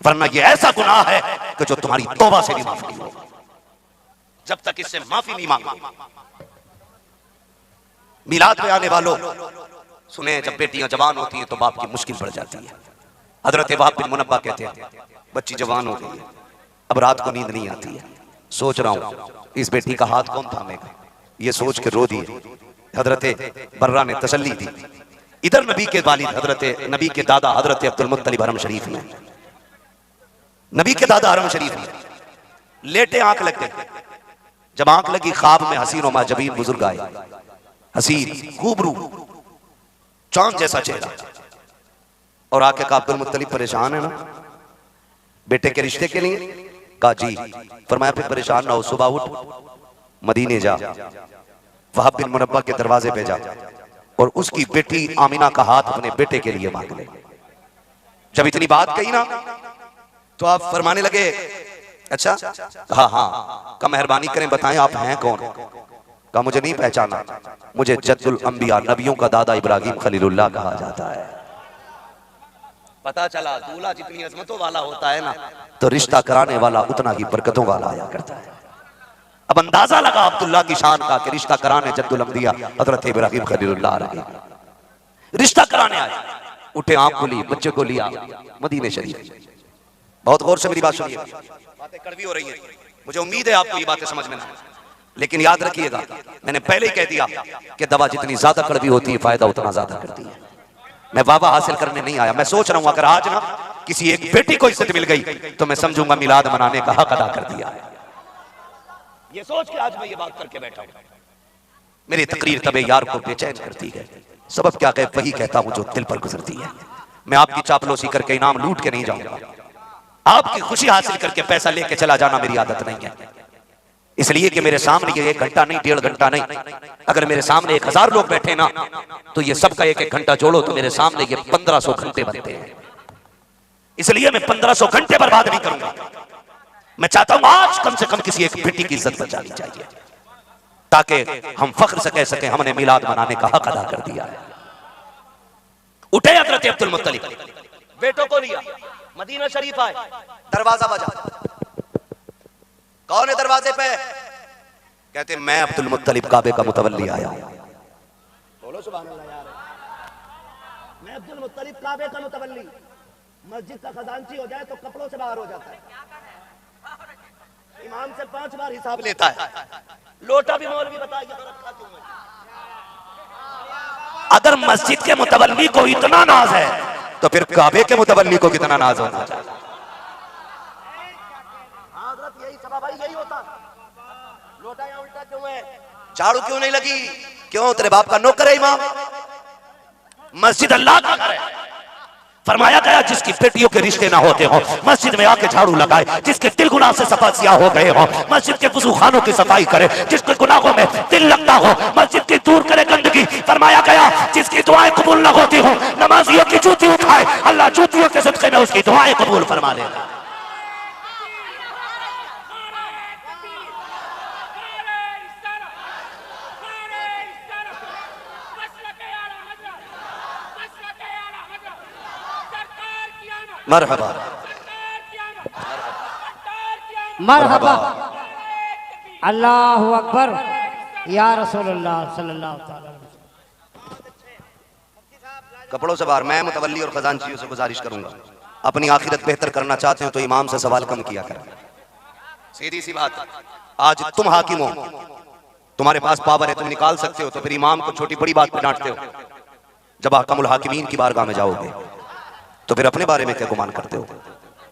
वरना यह ऐसा गुनाह है कि जो तुम्हारी तौबा से भी माफ नहीं होगा जब तक इससे माफी नहीं मांगी। मिलाद में आने वालों सुने, जब बेटियां जवान होती हैं तो बाप की मुश्किल बढ़ जाती है। हजरत वहाब बिन मुनब्बा कहते हैं बच्ची जवान हो गई है, अब रात को नींद नहीं आती है, सोच रहा हूं इस बेटी का हाथ कौन थामेगा, ये सोच के रो दिए। हजरत बर्रा ने तसल्ली दी। इधर नबी के वालिद हजरत नबी के दादा हजरत अब्दुल मुत्तलिब हरम शरीफ में, नबी के दादा हरम शरीफ में लेटे आंख लग गई। जब आंख लगी ख्वाब में हसीन और माजबीन बुजुर्ग आए, हसीन खूबरू चांद जैसा चेहरा, और आके कहा अब्दुल मुत्तलिब परेशान है ना बेटे के रिश्ते के लिए? कहा जी। फरमाया फिर परेशान ना हो, सुबह उठ मदीने जा, वहाब बिन मुनब्बा के दरवाजे पे जा और उसकी बेटी आमिना का हाथ अपने बेटे के लिए मांग ले। जब इतनी बात कही ना तो आप फरमाने लगे अच्छा, हाँ हाँ, का मेहरबानी करें बताएं आप हैं कौन? कहा मुझे नहीं पहचाना, मुझे जद्दुल अंबिया नबियों का दादा इब्राहिम खलीलुल्लाह कहा जाता है। पता चला दूल्हा जितनी अजमतों वाला होता है ना तो रिश्ता कराने वाला उतना ही बरकतों वाला आया करता है। अब अंदाजा लगा अब्दुल्ला की शान का कि रिश्ता कराने जद्दुल अंबिया हजरत इब्राहिम खलीलुल्लाह आ रहे, रिश्ता कराने आए। उठे, आंख खोली, बच्चे को लिया मदीने शरीफ। बहुत गौर से मेरी बात सुनिए, बातें कड़वी हो रही हैं, मुझे उम्मीद है आपको ये बातें समझ में ना, लेकिन याद रखिएगा मैंने पहले ही कह दिया कि दवा जितनी ज्यादा कड़वी होती है फायदा उतना ज्यादा करती है। मैं वावा हासिल करने नहीं आया, मैं सोच रहा हूं अगर आज ना किसी एक बेटी को इज्जत मिल गई तो मैं समझूंगा मिलाद मनाने का हक अदा कर दिया है। ये सोच के आज मैं ये बात करके बैठा हूं। मेरी तकरीर तबे यार को बेचैन करती है, सबब क्या कहे वही कहता हूं जो दिल पर गुजरती है। मैं आपकी चापलूसी करके इनाम लूट के नहीं जाऊंगा, आपकी खुशी हासिल करके पैसा लेके चला जाना मेरी आदत नहीं है। इसलिए कि मेरे सामने ये 1 घंटा नहीं, 1.5 घंटा नहीं, अगर मेरे सामने 1000 लोग बैठे ना तो ये सबका 1-1 घंटा जोड़ो तो मेरे सामने ये 1500 घंटे बनते हैं। इसलिए मैं 1500 घंटे बर्बाद नहीं करूंगा। मैं चाहता हूं आज कम से कम किसी एक बेटी की इज्जत बचानी चाहिए ताकि हम फख्र से कह सकें हमने मिलाद मनाने का हक अदा कर दिया है। उठे हजरत अब्दुल मुत्तलिब, बेटों को लिया, मदीना शरीफ आए, दरवाजा बजा। कौन है दरवाजे पे? कहते मैं अब्दुल मुत्तलिब काबे का मुतवल्ली आया हूं। बोलो सुभान अल्लाह यार। मैं अब्दुल मुत्तलिब काबे का मुतवल्ली, मस्जिद का खजांची हो जाए तो कपड़ों से बाहर हो जाता है, इमाम से 5 बार हिसाब लेता है, लोटा भी मौलवी बताइए रखा क्यों है। अगर मस्जिद के मुतवल्ली को इतना नाज है तो फिर काबे के मुतवल्ली को कितना नाज होना चाहिए। यही सभा भाई यही होता, लोटा या उल्टा क्यों है, झाड़ू क्यों नहीं लगी, क्यों तेरे बाप का नौकर है इमाम। मस्जिद अल्लाह का घर है। फरमाया गया जिसकी बेटियों के रिश्ते ना होते हो मस्जिद में आके झाड़ू लगाए, जिसके दिल गुनाह से सफा सियाह हो गए हो मस्जिद के वुजू खानों की सफाई करे, जिसके गुनाहों में दिल लगता हो मस्जिद की दूर करे गंदगी। फरमाया गया जिसकी दुआएं कबूल न होती हो नमाजियों की जूती उठाए, अल्लाह जूतियों के सदके में उसकी दुआएं कबूल फरमा लेगा। मरहबा मरहबा, अल्लाहु अकबर, या रसूलुल्लाह सल्लल्लाहु अलैहि वसल्लम। कपड़ों से बाहर। मैं मुतवल्ली और खजांचियों से गुजारिश करूंगा, अपनी आखिरत बेहतर करना चाहते हो तो इमाम से सवाल कम किया करें। सीधी सी बात, आज तुम हाकिम हो, तुम्हारे पास पावर है, तुम निकाल सकते हो, तो फिर इमाम को छोटी बड़ी बात पे डांटते हो। जब हकामुल हाकिमीन की बारगाह में जाओगे तो फिर अपने बारे में क्या गुमान करते हो।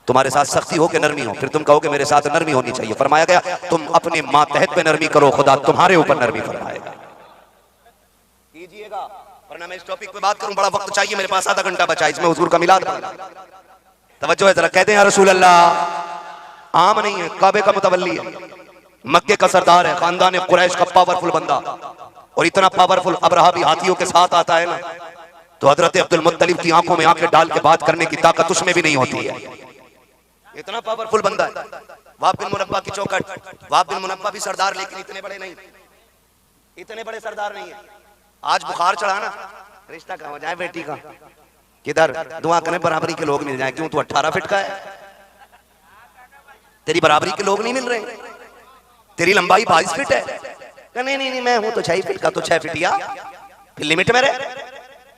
तुम्हारे साथ सख्ती हो कि नरमी हो, फिर तुम कहोगे मेरे साथ नरमी होनी चाहिए। फरमाया गया तुम अपने मातहत पे नरमी करो, खुदा तुम्हारे ऊपर नरमी फरमाएगा। कीजिएगा, वरना मैं इस टॉपिक पे बात करूं बड़ा वक्त चाहिए मेरे पास, आधा घंटा बचा, इसमें हुजूर का मिलाद। तवज्जो है जरा, कहते हैं या रसूल अल्लाह। आम नहीं है, काबे का मुतवल्ली है, मक्के का सरदार है, खानदान कुरैश का पावरफुल बंदा, और इतना पावरफुल अबरहा भी हाथियों के साथ आता है ना, तो हजरत अब्दुल मुत्तलिब की आंखों में आंखें डाल के बात करने की ताकत उसमें भी नहीं होती है। इतना पावरफुल बंदा है। वाब बिन मुनब्बा की चौखट, वाब बिन मुनब्बा भी सरदार, लेकिन इतने बड़े नहीं, इतने बड़े सरदार नहीं है। आज बुखार चढ़ा ना, रिश्ता कहाँ हो जाए बेटी का, किधर दुआ करें बराबरी के लोग मिल जाए। क्यों तू 18 फीट का है, तेरी बराबरी के लोग नहीं मिल रहे, तेरी लंबाई 22 फीट है। नहीं नहीं नहीं, मैं हूं तो 6 फीट का, तो 6 फीट या फिर लिमिट में रहे।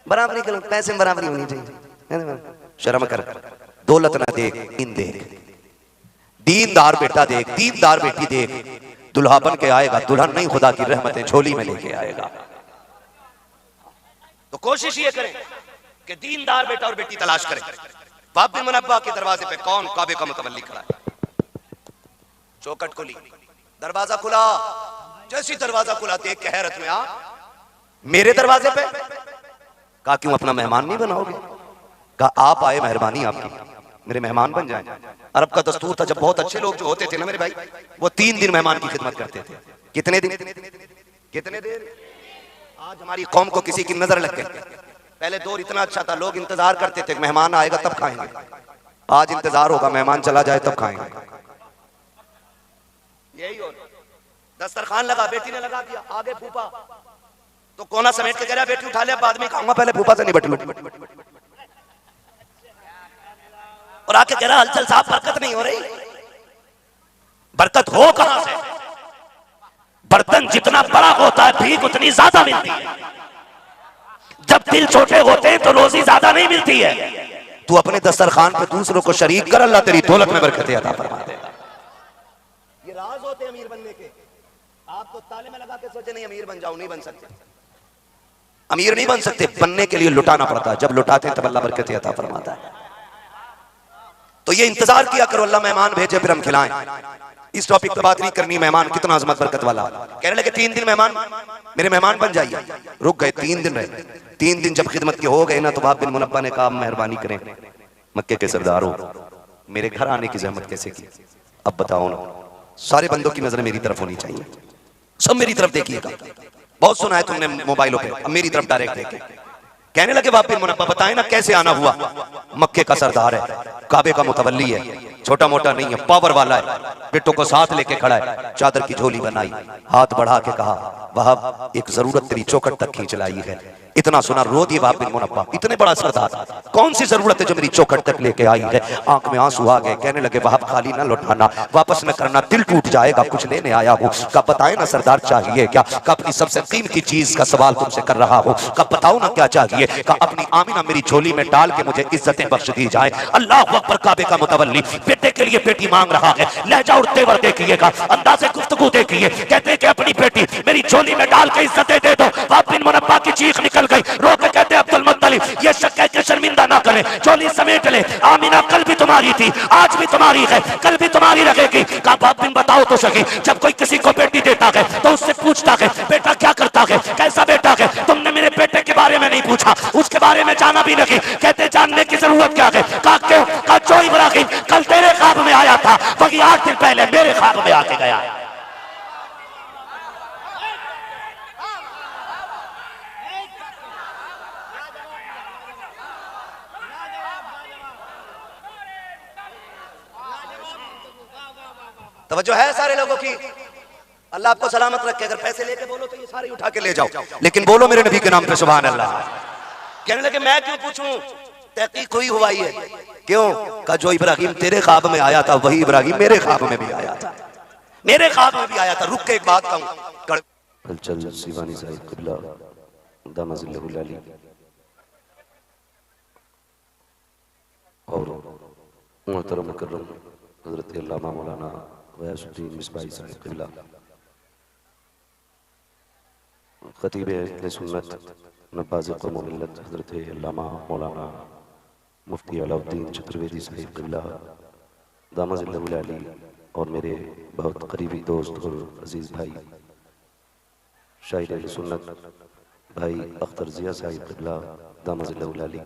बराबरी के लोग, पैसे में बराबरी होनी चाहिए। शर्म कर, दौलत ना देख, दीन देख, दीनदार बेटा देख, दीनदार बेटी देख, दुल्हा बन के आएगा, दुल्हन नहीं खुदा की रहमतें झोली में लेके आएगा। तो कोशिश ये करें कि दीनदार बेटा और बेटी तलाश करें। वाब बिन मुनब्बा के दरवाजे पे कौन काबे का मुतवल्ली खड़ा है। चौखट खुली, दरवाजा खुला, जैसी दरवाजा खुला देख के हैरत में आ, मेरे दरवाजे पे। कहा क्यों अपना मेहमान नहीं बनाओगे? कहा आप आए, मेहरबानी आपकी, मेरे मेहमान बन जाएं। अरब का दस्तूर था, जब बहुत अच्छे लोग जो होते थे ना मेरे भाई, वो 3 दिन मेहमान की खिदमत करते थे। कितने दिन, कितने दिन। आज हमारी कौम को किसी की नजर लग गई। पहले दौर इतना अच्छा था, लोग इंतजार करते थे मेहमान आएगा तब खाएंगे। आज इंतजार होगा मेहमान चला जाए तब खाएंगे। यही हो, दस्तरखान लगा, बेटी ने लगा दिया, आगे फूफा तो कोना समेट के कह रहा बेटी उठा लिया, बाद में खाऊंगा, पहले फूफा से निपट लो। और आके कह रहा हलचल साहब बरकत नहीं हो रही। बरकत हो कहां से? बर्तन जितना बड़ा होता है भीख उतनी ज्यादा मिलती है। जब दिल छोटे होते हैं तो रोजी ज्यादा नहीं मिलती है। तू अपने दस्तरखान पे दूसरों को शरीक कर, अल्लाह तेरी दौलत में बरकत अता फरमा देगा। ये राज होते हैं अमीर बनने के। आप तो ताले में लगा के सोचे नहीं अमीर बन जाऊं, नहीं बन सकते। अमीर नहीं बन सकते, बनने के लिए लुटाना पड़ता है। जब लुटाते हैं तब अल्लाह बरकत अता फरमाता है। तो ये इंतजार किया करो अल्लाह मेहमान भेजे फिर हम खिलाएं। इस टॉपिक पे बात नहीं करनी, मेहमान कितना अजमत बरकत वाला। कह रहे लगे 3 दिन मेहमान, मेरे मेहमान बन जाइए। रुक गए, 3 दिन रहे। 3 दिन जब खिदमत के हो गए ना, तो वहाब बिन मुनब्बा ने कहा मेहरबानी करें मक्के के सरदार हो, मेरे घर आने की जहमत कैसे की। अब बताओ ना, सारे बंदों की नजर मेरी तरफ होनी चाहिए, सब मेरी तरफ देखिएगा। बहुत सुना है तुमने मोबाइलों पे, अब मेरी तरफ डायरेक्ट देखे। कहने लगे वहाब बिन मुनब्बा बताए ना कैसे आना हुआ। मक्के का सरदार है, काबे का मुतवल्ली है, छोटा मोटा नहीं है, पावर वाला है, बेटों को साथ लेके खड़ा है। चादर की झोली बनाई, हाथ बढ़ा के कहा वहाब एक जरूरत तेरी चौखट तक खींच लाई है। इतना सुना रो दिए वहाब बिन मुनब्बा, इतने बड़ा सरदार, कौन सी जरूरत है जो मेरी चौखट तक लेके आई है। आंख में आंसू आ गए। कहने लगे वहाब खाली ना लौटाना, वापस न करना, दिल टूट जाएगा, कुछ लेने आया हूँ। कब बताए ना सरदार चाहिए क्या। कब अपनी सबसे कीमती चीज का सवाल तुमसे कर रहा हूँ, कब बताओ ना क्या चाहिए। कब अपनी आमीना मेरी झोली में डाल के मुझे इज्जतें बख्श दी जाए। अल्लाह अकबर, काबे का मुतवल्ली बेटे के लिए बेटी मांग रहा है। लहजा और तेवर देखिएगा, अंदाज़े गुफ्तगू देखिए। कहते हैं कि अपनी बेटी मेरी झोली में डाल के इज्जतें दे दो। वहाब बिन मुनब्बा की चीख निकल गई। रो के कहते हैं अब्दुल मुत्तलिब ये शक है कि शर्मिंदा ना करें, झोली समेट ले। आमीना कल भी तुम्हारी थी, आज भी तुम्हारी है, कल भी तुम्हारी रहेगी। कहा वहाब बिन बताओ तो सही, जब कोई किसी को बेटी देता है तो उससे पूछता है बेटा क्या करता है, कैसा बेटा है। तुमने मेरे बेटे के बारे में नहीं पूछा, उसके बारे में जाना भी नहीं। कहते जानने की जरूरत क्या है। कहा क्यों। कहा जो इब्राहिम कल तेरे ख्वाब में आया था वही 8 दिन पहले मेरे ख्वाब में आके गया। तवज्जो है सारे लोगों की। अल्लाह आपको सलामत रखे। अगर पैसे लेके बोलो तो ये सारे उठा के ले जाओ, लेकिन बोलो मेरे नबी के नाम पे सुभान अल्लाह। कहने लगे मैं क्यों पूछूं, तहकीक हुई हुआ ही है। क्यों। कहा जो इब्राहिम तेरे ख्वाब में आया था वही इब्राहिम मेरे ख्वाब में भी आया था, मेरे ख्वाब में भी आया था। रुक के एक बात कहूं, हलचल सीवानी साहिब क़िबला दामज़िल्लहुल अली और मोहतरम मुकर्रम हज़रत अल्लामा मौलाना गयासुद्दीन मिसबाही साहिब क़िबला, खतीब अहले सुन्नत नवाज़ क़ौम मिल्लत हज़रत अल्लामा मौलाना मुफ्ती अलाउद्दीन चतुर्वेदी साहिब क़िबला दामज़िल्लहुल अली और मेरे बहुत करीबी दोस्त और अजीज़ भाई शायर अहले सुन्नत भाई अख्तर ज़िया साहिब क़िबला दामज़िल्लहुल अली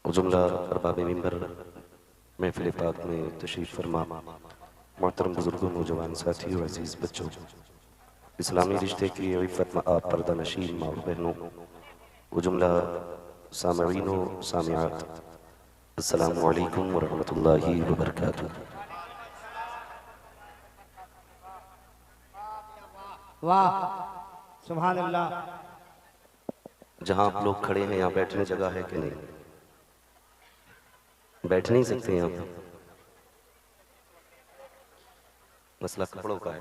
और जुमला अरबाब मिंबर महफिल पाक में तशरीफ़ फरमा मोहतरम बुजुर्गों, नौजवान साथियों, अजीज़ बच्चों, इस्लामी रिश्ते की इफ़्फ़त में आप पर्दा नशीन माँ बहनों वो जुमला सामईन व सामियात, अस्सलामु अलैकुम व रहमतुल्लाहि व बरकातुहू। वाह सुभान अल्लाह। जहाँ आप लोग खड़े हैं यहाँ बैठने जगह है कि नहीं? बैठ नहीं सकते यहाँ पे, मसला कपड़ों का है,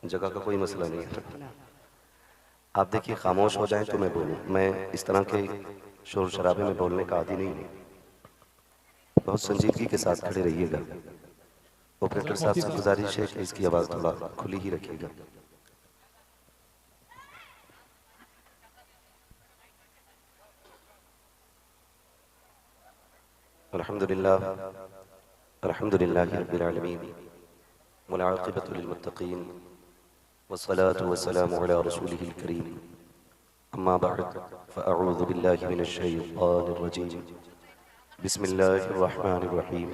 जगह का कोई मसला नहीं है। आप देखिए खामोश हो जाएं तो मैं बोलूं। मैं इस तरह के शोर शराबे में बोलने का आदी नहीं हूँ। बहुत संजीदगी के साथ खड़े रहिएगा। ऑपरेटर साहब से गुजारिश है कि इसकी आवाज़ थोड़ा खुली ही रखिएगा। अल्हम्दुलिल्लाह अल्हम्दुलिल्लाहि रब्बिल आलमीन वल आक़िबतु लिल मुत्तक़ीन वस्सलातु वस्सलामु अला रसूलिहिल करीम अम्मा बअद फ़अऊज़ु बिल्लाहि मिनश शैतानिर रजीम बिस्मिल्लाहिर रहमानिर रहीम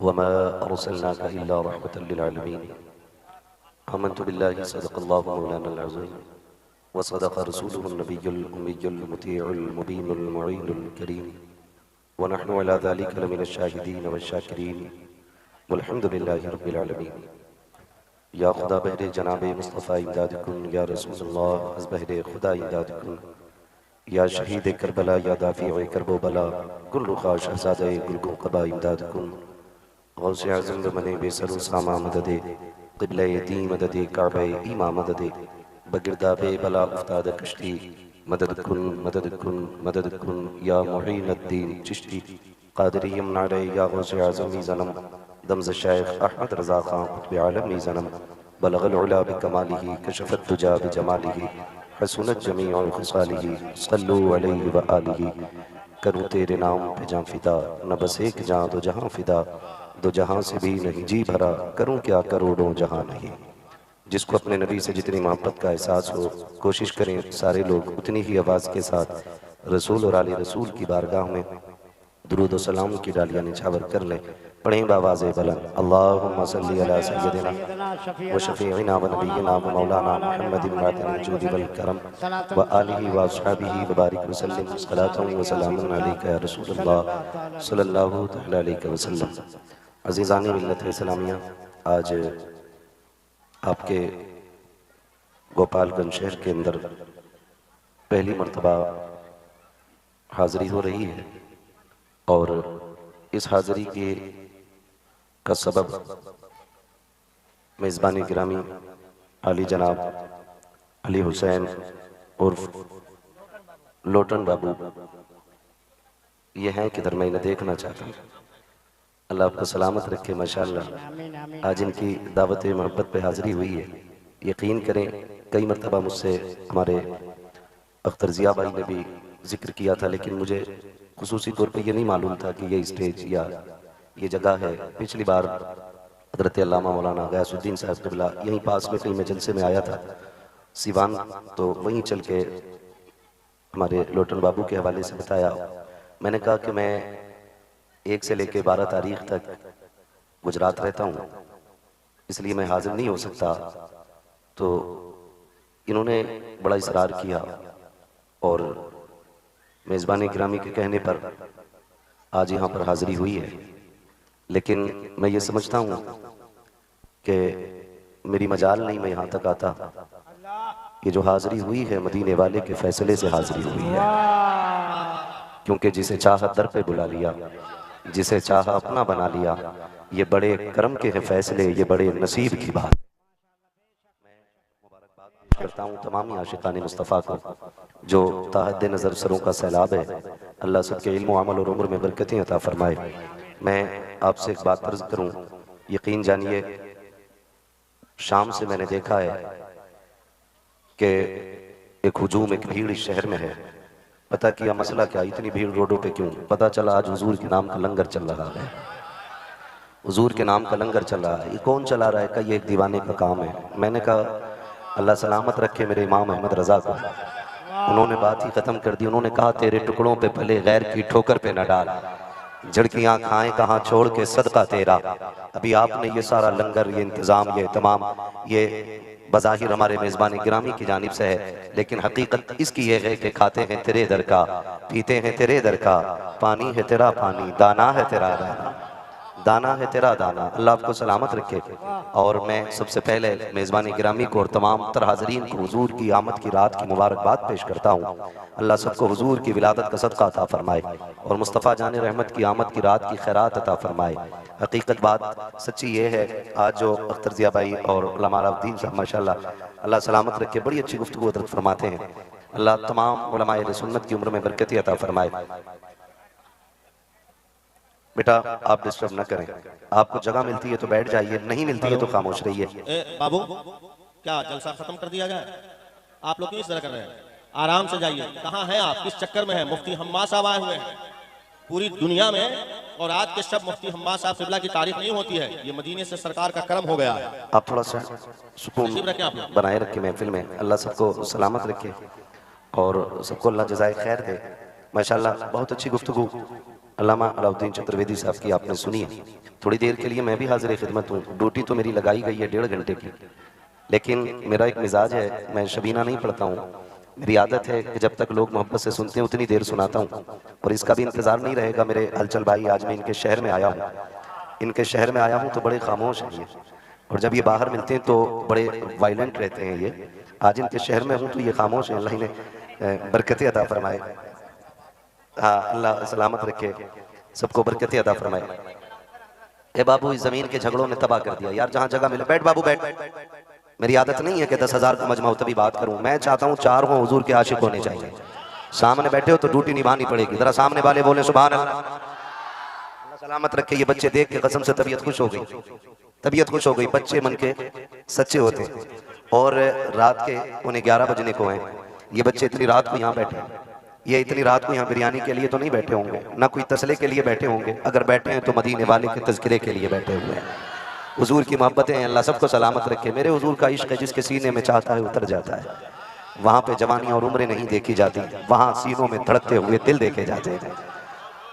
वमा अरसलनाका इल्ला रहमतल लिल आलमीन आमन्तु बिल्लाहि सदक़ल्लाहु मौलानल अज़ीम व सदक़ रसूलुहुन नबियुल उम्मियुल मुतीउल मुबीनुल मुईनुल करीम व नहनु अला ज़ालिका लमिनश शाहिदीन वश्शाकिरीन वल्हम्दुलिल्लाहि रब्बिल आलमीन। या खुदा बहरे जनाबे मुस्तफ़ा इमदाद कुन, या रसूलुल्लाह अज़ बहरे खुदा इमदाद कुन, या शहीद करबला, या दाफ़ी करबो बला, कुल रुखा शहज़ादे गुलगो क़बा इमदाद कुन, गौसे आज़म बने बेसरो सामा मददे, क़िबले यतीम मददे, काबे ईमा मददे, बगिरदाबे बला उफ्ताद कश्ती मदद कुन मदद कुन मदद कुन या मुईनुद्दीन चिश्ती कादरियम नारे या गौसे आज़म ज़नम दमज़ शेख अहमद रज़ा खान कुतुब आलम ज़नम बलगल उला बिकमालिही कशफत दुजा बिजमालिही हसनत जमीउ खिसालिही सल्लु अलैहि व आलिही। करूँ तेरे नाम पे जां फिदा न बस एक जां दो जहां फिदा दो जहां से भी नहीं जी भरा करूँ क्या करोड़ों जहां नहीं। जिसको अपने नबी से जितनी मोहब्बत का एहसास हो कोशिश करें सारे लोग उतनी ही आवाज़ के साथ रसूल और आले रसूल की बारगाह में दुरूद व सलाम की डालियाँ निछावर कर लें। पढ़ें बावाज़ बुलंद अल्लाहुम्मा सल्ली अला सय्यदिना व शफीइना व नबीना व मौलाना मुहम्मदिन वातिल जूदि वल करम व आलिहि व अस्हाबिहि व बारिक व सल्लिम सलातन व सलामुन अलैका या रसूलल्लाह सल्लल्लाहु तआला अलैहि वसल्लम। अज़ीज़ान मिल्लत इस्लामिया, आज आपके गोपालगंज शहर के अंदर पहली मर्तबा हाज़री हो रही है और इस हाज़री के का सबब मेज़बान गिरामी अली जनाब अली हुसैन उर्फ लोटन बाबू ये हैं किधर, मैं इन्हें देखना चाहता हूँ। अल्लाह आपको सलामत रखे। माशाअल्लाह आज इनकी दावत मोहब्बत पे हाज़री हुई है। यकीन करें कई मरतबा मुझसे हमारे अख्तर ज़िया भाई ने भी जिक्र किया था, लेकिन मुझे खुसूसी तौर पे ये नहीं मालूम था कि ये स्टेज या ये जगह है। पिछली बार हज़रत अल्लामा मौलाना गयासुद्दीन साहब क़िबला यहीं पास में कहीं मैं जलसे में आया था सिवान, तो वहीं चल के हमारे लोटन बाबू के हवाले से बताया। मैंने कहा कि मैं 1 से लेकर 12 तारीख तक गुजरात रहता हूँ, इसलिए मैं हाजिर नहीं हो सकता। तो इन्होंने बड़ा इसरार किया और मेज़बान गिरामी के कहने पर आज यहाँ पर हाज़री हुई है। लेकिन मैं ये समझता हूँ कि मेरी मजाल नहीं मैं यहाँ तक आता। ये जो हाज़री हुई है मदीने वाले के फैसले से हाज़री हुई है, क्योंकि जिसे चाह दर पे बुला लिया, जिसे चाह अपना बना लिया। ये बड़े करम के हैं फैसले, ये बड़े नसीब की बात। मैं मुबारकबाद पेश करता हूँ तमाम आशिकाने मुस्तफ़ा को जो ताहद नज़र सरों का सैलाब है। अल्लाह सबके इल्म व अमल और उम्र में बरकतें अता फरमाए। मैं आपसे एक बात अर्ज़ करूँ, यकीन जानिए शाम से मैंने देखा है कि एक हुजूम, एक भीड़ इस शहर में है। पता किया मसला क्या, इतनी भीड़ रोडों पे क्यों? पता चला आज हुजूर के नाम का लंगर चल रहा है। हुजूर के नाम का लंगर चल रहा है। ये कौन चला रहा है? का ये एक दीवाने का काम है। मैंने कहा अल्लाह सलामत रखे मेरे इमाम अहमद रज़ा को। उन्होंने बात ही ख़त्म कर दी। उन्होंने कहा तेरे टुकड़ों पे भले गैर की ठोकर पे न डाल, झड़कियाँ खाएं कहाँ छोड़ के सदका तेरा। अभी आपने ये सारा लंगर, ये इंतज़ाम, ये तमाम, ये बज़ाहिर हमारे मेज़बान गिरामी की जानिब से है, लेकिन हकीकत इसकी ये है कि खाते हैं तेरे दर का, पीते हैं तेरे दर का, पानी है तेरा पानी, दाना है तेरा दाना, दाना है तेरा दाना। अल्लाह आपको सलामत रखे। और मैं सबसे पहले मेज़बान गिरामी को और तमाम तर हाज़रीन को हुजूर की आमद की रात की मुबारकबाद पेश करता हूँ। अल्लाह सबको हुजूर की विलादत का सदका अता फरमाए और मुस्तफ़ा जान रहमत की आमद की रात की खैरात अता फरमाए। हकीकत बात सच्ची ये है, आज जो अख्तर ज़िया भाई और उलमा अलाउद्दीन साहब माशाअल्लाह अल्लाह सलामत रखे बड़ी अच्छी गुफ्तगू हज़रत फरमाते हैं। अल्लाह तमाम उलमाए अहले सुन्नत की उम्र में बरकत अता फरमाए। बेटा आप डिस्टर्ब ना करें, आपको जगह मिलती है तो बैठ जाइए, नहीं मिलती है तो खामोश रहिए। बाबू क्या जलसा खत्म कर दिया जाए? आप लोग क्यों इस तरह कर रहे हैं? आराम से जाइए। कहाँ हैं आप? किस चक्कर में हैं? मुफ्ती हम्माद साहब आए हुए हैं पूरी दुनिया में, और आज के शब मुफ्ती हम्माद साहब क़िबला की तारीफ नहीं होती है। ये मदीने से सरकार का करम हो गया है। आप थोड़ा सा सुकून बनाए रखे महफिल में। अल्लाह सबको सलामत रखे और सबको अल्लाह जज़ाए खैर दे। माशाअल्लाह बहुत अच्छी गुफ्तगू अल्लामा अलाउद्दीन चतुर्वेदी साहब की आपने सुनी है। थोड़ी देर के लिए मैं भी हाजिर खिदमत हूँ। ड्यूटी तो मेरी लगाई गई है 1.5 घंटे की, लेकिन मेरा एक मिजाज है, मैं शबीना नहीं पढ़ता हूँ। मेरी आदत है कि जब तक लोग मोहब्बत से सुनते हैं उतनी देर सुनाता हूँ, और इसका भी इंतज़ार नहीं रहेगा। मेरे हलचल भाई, आज मैं इनके शहर में आया हूँ, इनके शहर में आया हूँ तो बड़े खामोश हैं ये, और जब ये बाहर मिलते हैं तो बड़े वायलेंट रहते हैं ये। आज इनके शहर में हूँ तो ये खामोश हैं। अल्लाह ने बरकतें अता फरमाए। हाँ, अल्लाह सलामत रखे, सबको बरकतें अता फरमाए। ए बाबू इस ज़मीन के झगड़ों ने तबाह कर दिया यार। जहाँ जगह मिले बैठ बाबू, बैठ मेरी आदत नहीं है कि 10,000 का मजमा हो तभी बात करूं। मैं चाहता हूं 4 हो, हुजूर के आशिक होने चाहिए। सामने बैठे हो तो ड्यूटी निभानी पड़ेगी। जरा सामने वाले बोले सुभान अल्लाह। अल्लाह सलामत रखे। ये बच्चे देख के कसम से तबीयत खुश हो गई, तबीयत खुश हो गई। बच्चे मन के सच्चे होते और रात के उन्हें 11 बजने को हैं। ये बच्चे इतनी रात को यहाँ बैठे, ये इतनी रात को यहाँ बिरयानी के लिए तो नहीं बैठे होंगे, ना कोई तसले के लिए बैठे होंगे। अगर बैठे हैं तो मदीने वाले के तज़किरे के लिए बैठे हुए हैं। हुजूर की मोहब्बतें हैं, अल्लाह सबको सलामत रखे। मेरे हुजूर का इश्क है जिसके सीने में चाहता है उतर जाता है। वहाँ पे जवानी और उम्रें नहीं देखी जाती, वहाँ सीनों में धड़कते हुए दिल देखे जाते हैं।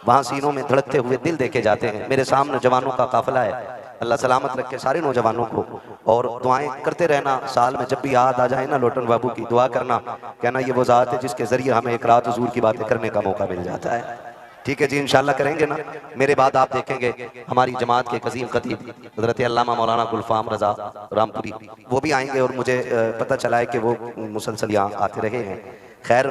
वहाँ सीनों में धड़कते हुए दिल देखे जाते हैं। मेरे सामने जवानों का काफिला है, अल्लाह सलामत रखे सारे नौजवानों को। और दुआएं करते रहना, साल में जब भी याद आ जाए ना लोटन बाबू की, दुआ करना, कहना ये वो ज़ात है जिसके ज़रिए हमें एक रात हुजूर की बातें करने का मौका मिल जाता है। ठीक है जी, इंशाल्लाह करेंगे ना। मेरे बाद आप देखेंगे हमारी जमात के कज़ीम खतीब हज़रत अल्लामा मौलाना गुलफाम रज़ा रामपुरी, वो भी आएंगे। और मुझे पता चला है कि वो मुसलसल यहाँ आते रहे हैं। खैर,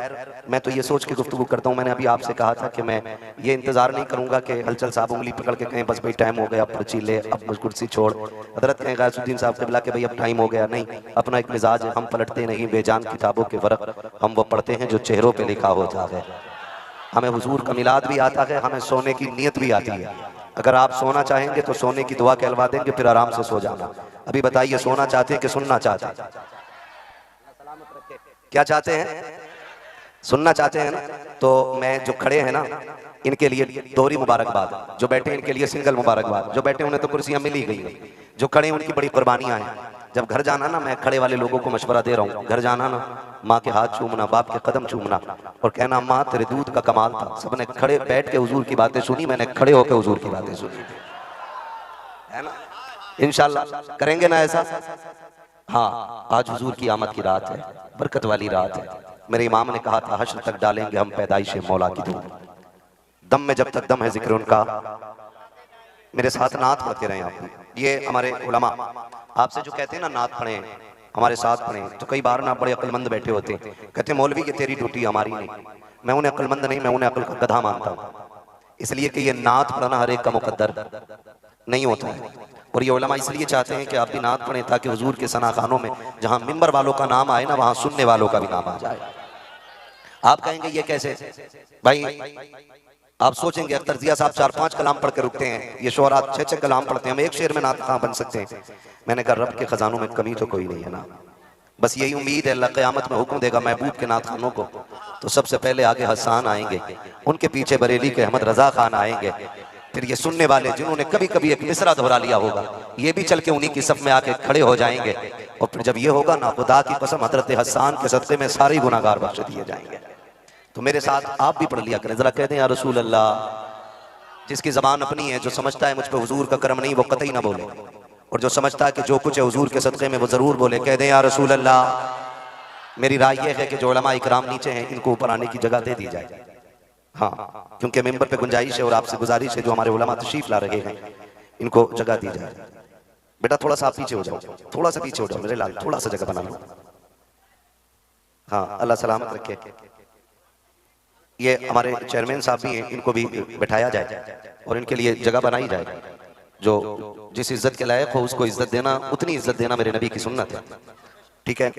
मैं तो ये सोच के गुफ्तगू करता हूँ, मैंने अभी आपसे कहा था कि मैं ये इंतज़ार नहीं करूँगा कि हलचल साहब उंगली पकड़ के कहें बस भाई टाइम हो गया, अब पर्ची ले, अब मुझ कुर्सी छोड़। हज़रत कहें गायसुद्दीन साहब क़िबला के भाई अब टाइम हो गया। नहीं, अपना एक मिजाज है, हम पलटते नहीं बेजान किताबों के वरक़, हम वो पढ़ते हैं जो चेहरों पर लिखा होता है। हमें हुजूर का मिलाद भी आता है, हमें सोने की नीयत भी आती है। अगर आप सोना चाहेंगे तो सोने की दुआ कहलवा देंगे, फिर आराम से सो जाना। अभी बताइए, सोना चाहते हैं कि सुनना चाहते हैं? क्या चाहते हैं? सुनना चाहते हैं ना? तो मैं जो खड़े हैं ना, इनके लिए दोहरी मुबारकबाद। जो बैठे इनके लिए सिंगल मुबारकबाद। जो बैठे उन्हें तो कुर्सियां मिल ही गई हैं, जो खड़े उनकी बड़ी कुर्बानियां हैं। जब घर जाना ना, मैं खड़े वाले लोगों को मशवरा दे रहा हूँ, घर जाना ना, माँ के हाथ चूमना, बाप के कदम चूमना और कहना माँ तेरे दूध का कमाल था। सबने खड़े बैठ के हुजूर की बातें सुनी, मैंने खड़े होकर हुजूर की बातें सुनी, है ना। इंशाल्लाह करेंगे ना ऐसा। हाँ, आज हुजूर की आमद की रात है, बरकत वाली रात है। मेरे इमाम ने कहा था हश्र तक डालेंगे हम पैदाइश मौला की धूम, दम में जब तक दम है जिक्र उनका। मेरे साथ नात पढ़ते रहे आप। ये हमारे उलमा आपसे जो कहते हैं ना नात पढ़ें, हमारे साथ पढ़ें, तो कई बार ना बड़े अक्लमंद बैठे होते हैं, कहते मौलवी ये तेरी ड्यूटी हमारी नहीं। मैं उन्हें अक्लमंद नहीं, मैं उन्हें अक्ल का गधा मानता हूँ, इसलिए कि ये नात पढ़ना हर एक का मुकद्दर नहीं होता है। और ये उलमा इसलिए चाहते हैं कि आप भी नात पढ़ें ताकि हुजूर के सनाखानों में जहाँ मिंबर वालों का नाम आए ना, वहाँ सुनने वालों का भी नाम आ जाए। आप कहेंगे ये कैसे भाई? आप सोचेंगे अख्तर जिया साहब 4-5 कलाम पढ़ के रुकते हैं, ये शोहरा 6-6 कलाम पढ़ते हैं, हम एक शेर में नात कहाँ बन सकते हैं? मैंने कहा रब के खजानों में कमी तो कोई नहीं है ना। बस यही उम्मीद है अल्लाह क़यामत में हुक्म देगा महबूब के नात खानों को, तो सबसे पहले आगे हसन आएंगे, उनके पीछे बरेली के अहमद रजा खान आएंगे, फिर ये सुनने वाले जिन्होंने कभी कभी एक मिसरा दोहरा लिया होगा, ये भी चल के उन्हीं की सफ में आके खड़े हो जाएंगे। और फिर जब ये होगा ना, खुदा की कसम हजरत हसन के सदक़े में सारे गुनाहगार बख्श दिए जाएंगे। तो मेरे साथ आप भी पढ़ लिया करें, जरा कहते हैं या रसूल अल्लाह। जिसकी ज़बान अपनी है, जो समझता है मुझ पर हुजूर का करम नहीं, वो कतई ना बोले, और जो समझता है कि जो कुछ है हुजूर के सदक़े में वो ज़रूर बोले। कह दें या रसूल अल्लाह। मेरी राय यह है कि जो उलमा इकराम नीचे हैं इनको ऊपर आने की जगह दे दी जाए। हाँ, क्योंकि मेंबर पे गुंजाइश है और आपसे गुजारिश है, जो हमारे उलमा तशरीफ ला रहे हैं इनको जगह दी जाए। बेटा थोड़ा सा आप पीछे हो जाओ, थोड़ा सा पीछे हो जाओ मेरे लाल, थोड़ा सा जगह बना लो। हाँ, अल्लाह सलामत रखे। ये हमारे चेयरमैन साहब भी हैं, इनको भी बैठाया जाए और इनके लिए जगह बनाई जाए। जो जिस इज्जत के लायक हो उसको इज्जत देना, उतनी इज्जत देना मेरे नबी की सुन्नत है। ठीक है,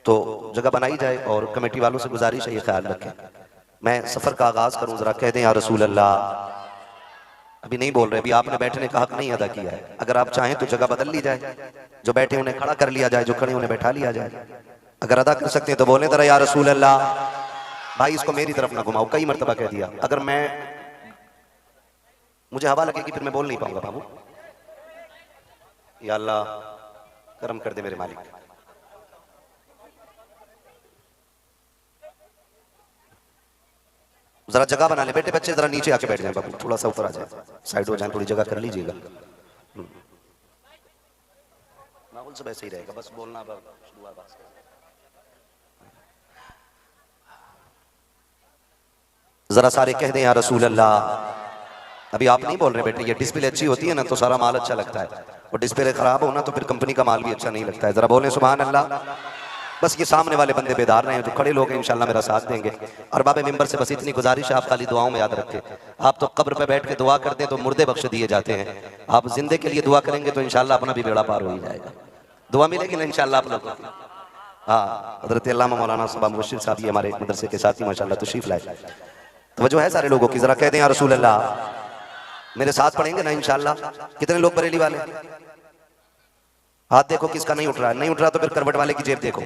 तो जगह बनाई जाए और कमेटी वालों से गुजारिश है ये ख्याल रखें। मैं सफर का आगाज करूं, जरा कह दें या रसूल अल्लाह। अभी नहीं बोल रहे, अभी आपने बैठने का हक नहीं अदा किया है। अगर आप चाहें तो जगह बदल ली जाए, जो बैठे उन्हें खड़ा कर लिया जाए, जो खड़े उन्हें बैठा लिया जाए। अगर अदा कर सकते हैं तो बोले जरा या रसूल अल्लाह। भाई इसको मेरी तरफ ना घुमाओ, कई मरतबा कह दिया। अगर मैं मुझे हवा लगेगी फिर मैं बोल नहीं पाऊंगा बाबू। या अल्लाह करम कर दे मेरे मालिक। जरा जगह बना ले बेटे, बच्चे जरा नीचे आके बैठ जाए बाबू, थोड़ा सा ऊपर आ जाए, साइड हो जाए, थोड़ी जगह कर लीजिएगा। माहौल सब ऐसे ही रहेगा, बस बोलना जरा सारे कह दें या रसूल अल्लाह। अभी आप नहीं बोल रहे बेटे, ये डिस्प्ले अच्छी होती है ना तो सारा माल अच्छा लगता है, और डिस्प्ले खराब हो ना तो फिर कंपनी का माल भी अच्छा नहीं लगता है। जरा बोलें सुभान अल्लाह। बस ये सामने वाले बंदे बेदार रहे हैं, जो खड़े लोग हैं इंशाल्लाह मेरा साथ देंगे। और बाबे मिंबर से बस इतनी गुजारिश है, आप खाली दुआओं में याद रखें। आप तो कब्र पे बैठ के दुआ करते हैं तो मुर्दे बख्श दिए जाते हैं, आप जिंदे के लिए दुआ करेंगे तो इंशाल्लाह अपना भी बेड़ा पार हो ही जाएगा। दुआ मिलेगी ना इंशाल्लाह आप लोगों को। हाँ, हजरत अल्लामा मौलाना सबा मुबशिर साहब ये हमारे मदरसे के साथी माशाल्लाह तशरीफ लाए। तो जो है सारे लोगों की, जरा कह दें या रसूल अल्लाह। मेरे साथ पढ़ेंगे ना इंशाल्लाह। कितने लोग बरेली वाले? हाथ देखो किसका नहीं उठ रहा है। नहीं उठ रहा तो फिर करवट वाले की जेब देखो।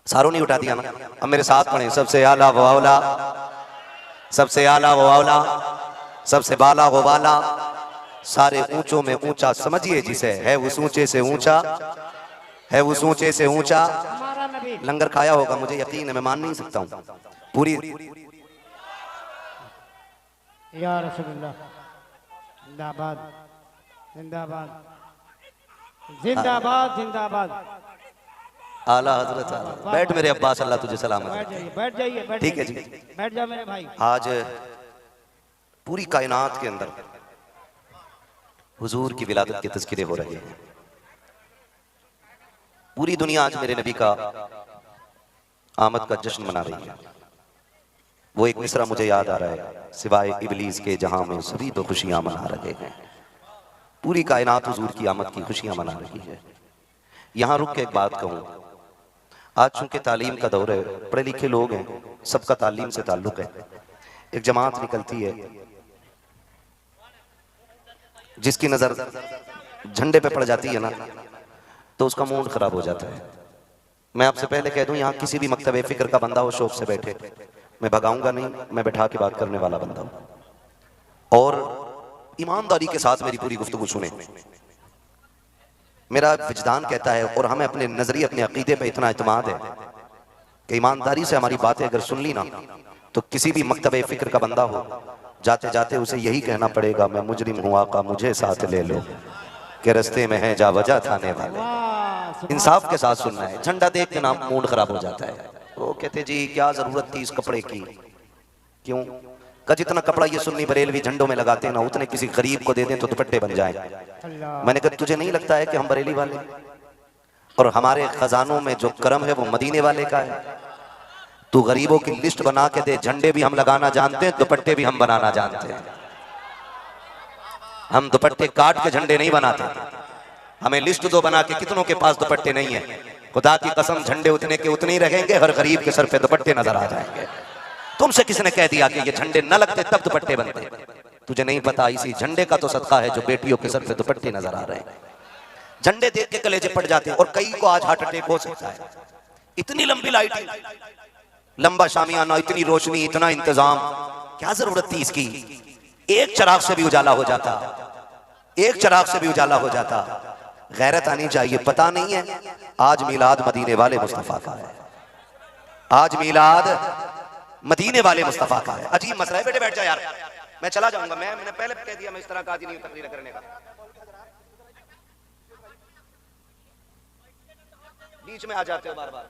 सारों नहीं उठा दिया ना। अब मेरे साथ पढ़ें। सबसे आला वो औला, सबसे आला वो औला, सबसे बाला वो बाला, सारे ऊंचों में ऊंचा समझिए जिसे, है उस ऊंचे से ऊंचा, है उस ऊंचे से ऊंचा। हमारा नबी लंगर खाया होगा मुझे यकीन है, मैं मान नहीं सकता हूँ पूरी। या रसूलुल्लाह जिंदाबाद जिंदाबाद जिंदाबाद जिंदाबाद। आला हजरत आला। बैठ मेरे अब्बास, अल्लाह तुझे सलामत बैठ रखे। जाइए बैठ जाइए बैठ ठीक है जाइए। जी। बैठ जाओ मेरे भाई। आज पूरी कायनात के अंदर हुजूर की विलादत के तज़किरे हो रहे हैं। पूरी दुनिया आज मेरे नबी का आमद का जश्न मना रही है। वो एक मिसरा मुझे याद आ रहा है, सिवाय इबलीस के जहां में सभी तो खुशियां मना रहे हैं। पूरी कायनात हुजूर की आमद की खुशियां मना रही है। यहां रुक के एक बात कहूं, आज चूंकि तालीम का दौर है, पढ़े लिखे लोग हैं, सबका तालीम से ताल्लुक है। एक जमात निकलती है जिसकी नजर झंडे पे पड़ जाती है ना, तो उसका मूड खराब हो जाता है। मैं आपसे पहले कह दूं, यहां किसी भी मकतबे फिक्र का बंदा हो शौक से बैठे, मैं भगाऊंगा नहीं, मैं बैठा के बात करने वाला बंदा हूं। और ईमानदारी के साथ मेरी पूरी गुफ्तगू सुने। मेरा विजदान कहता है और हमें अपने नजरिए, अपने अकीदे पे इतना इत्मीनान है कि ईमानदारी से हमारी बातें अगर सुन ली ना, तो किसी भी मकतबे फिक्र का बंदा हो, जाते जाते उसे यही कहना पड़ेगा, मैं मुजरिम हूं आका मुझे साथ ले लो, के रस्ते में है जा वजह थाने वाले। इंसाफ के साथ सुनना है। झंडा देख के ना मूड खराब हो जाता है। वो कहते जी क्या जरूरत थी इस कपड़े की, क्यों का जितना कपड़ा ये सुन्नी बरेलवी झंडों में लगाते हैं ना, उतने किसी गरीब को दे दें तो दुपट्टे बन जाए। मैंने कहा तुझे नहीं लगता है कि हम बरेली वाले और हमारे खजानों में जो करम है वो मदीने वाले का है? तू गरीबों की लिस्ट बना के दे, झंडे भी हम लगाना जानते हैं, दुपट्टे भी हम बनाना जानते हैं। हम दुपट्टे काट के झंडे नहीं बनाते। हमें लिस्ट दो बना के कितनों के पास दुपट्टे नहीं है। खुदा की कसम झंडे उतने के उतने ही रहेंगे, हर गरीब के सर पे दुपट्टे नजर आ जाएंगे। तुमसे किसने कह दिया कि ये झंडे न लगते तब दुपट्टे बनते? तुझे नहीं पता, इसी झंडे का तो सदका है जो बेटियों के सर पे दुपट्टे नजर आ रहे हैं। झंडे देख के कलेजे पड़ जाते हैं। और कई को आज हार्ट अटैक हो सकता है। इतनी लंबी लाइट, लंबा शामियाना, इतनी रोशनी, इतना इंतजाम, क्या जरूरत थी इसकी? एक चिराग से भी उजाला हो जाता, एक चिराग से भी उजाला हो जाता। गैरत आनी चाहिए। पता नहीं है आज मिलाद मदीने वाले मुस्तफा का है, आज मिलाद मदीने वाले मुस्तफा का है। अजीब मसला है। बेटे बैठ जा यार, मैं चला जाऊंगा। मैंने पहले कह दिया मैं इस तरह का आदमी नहीं हूं तकरीर करने का। बीच में आ जाते हो बार बार।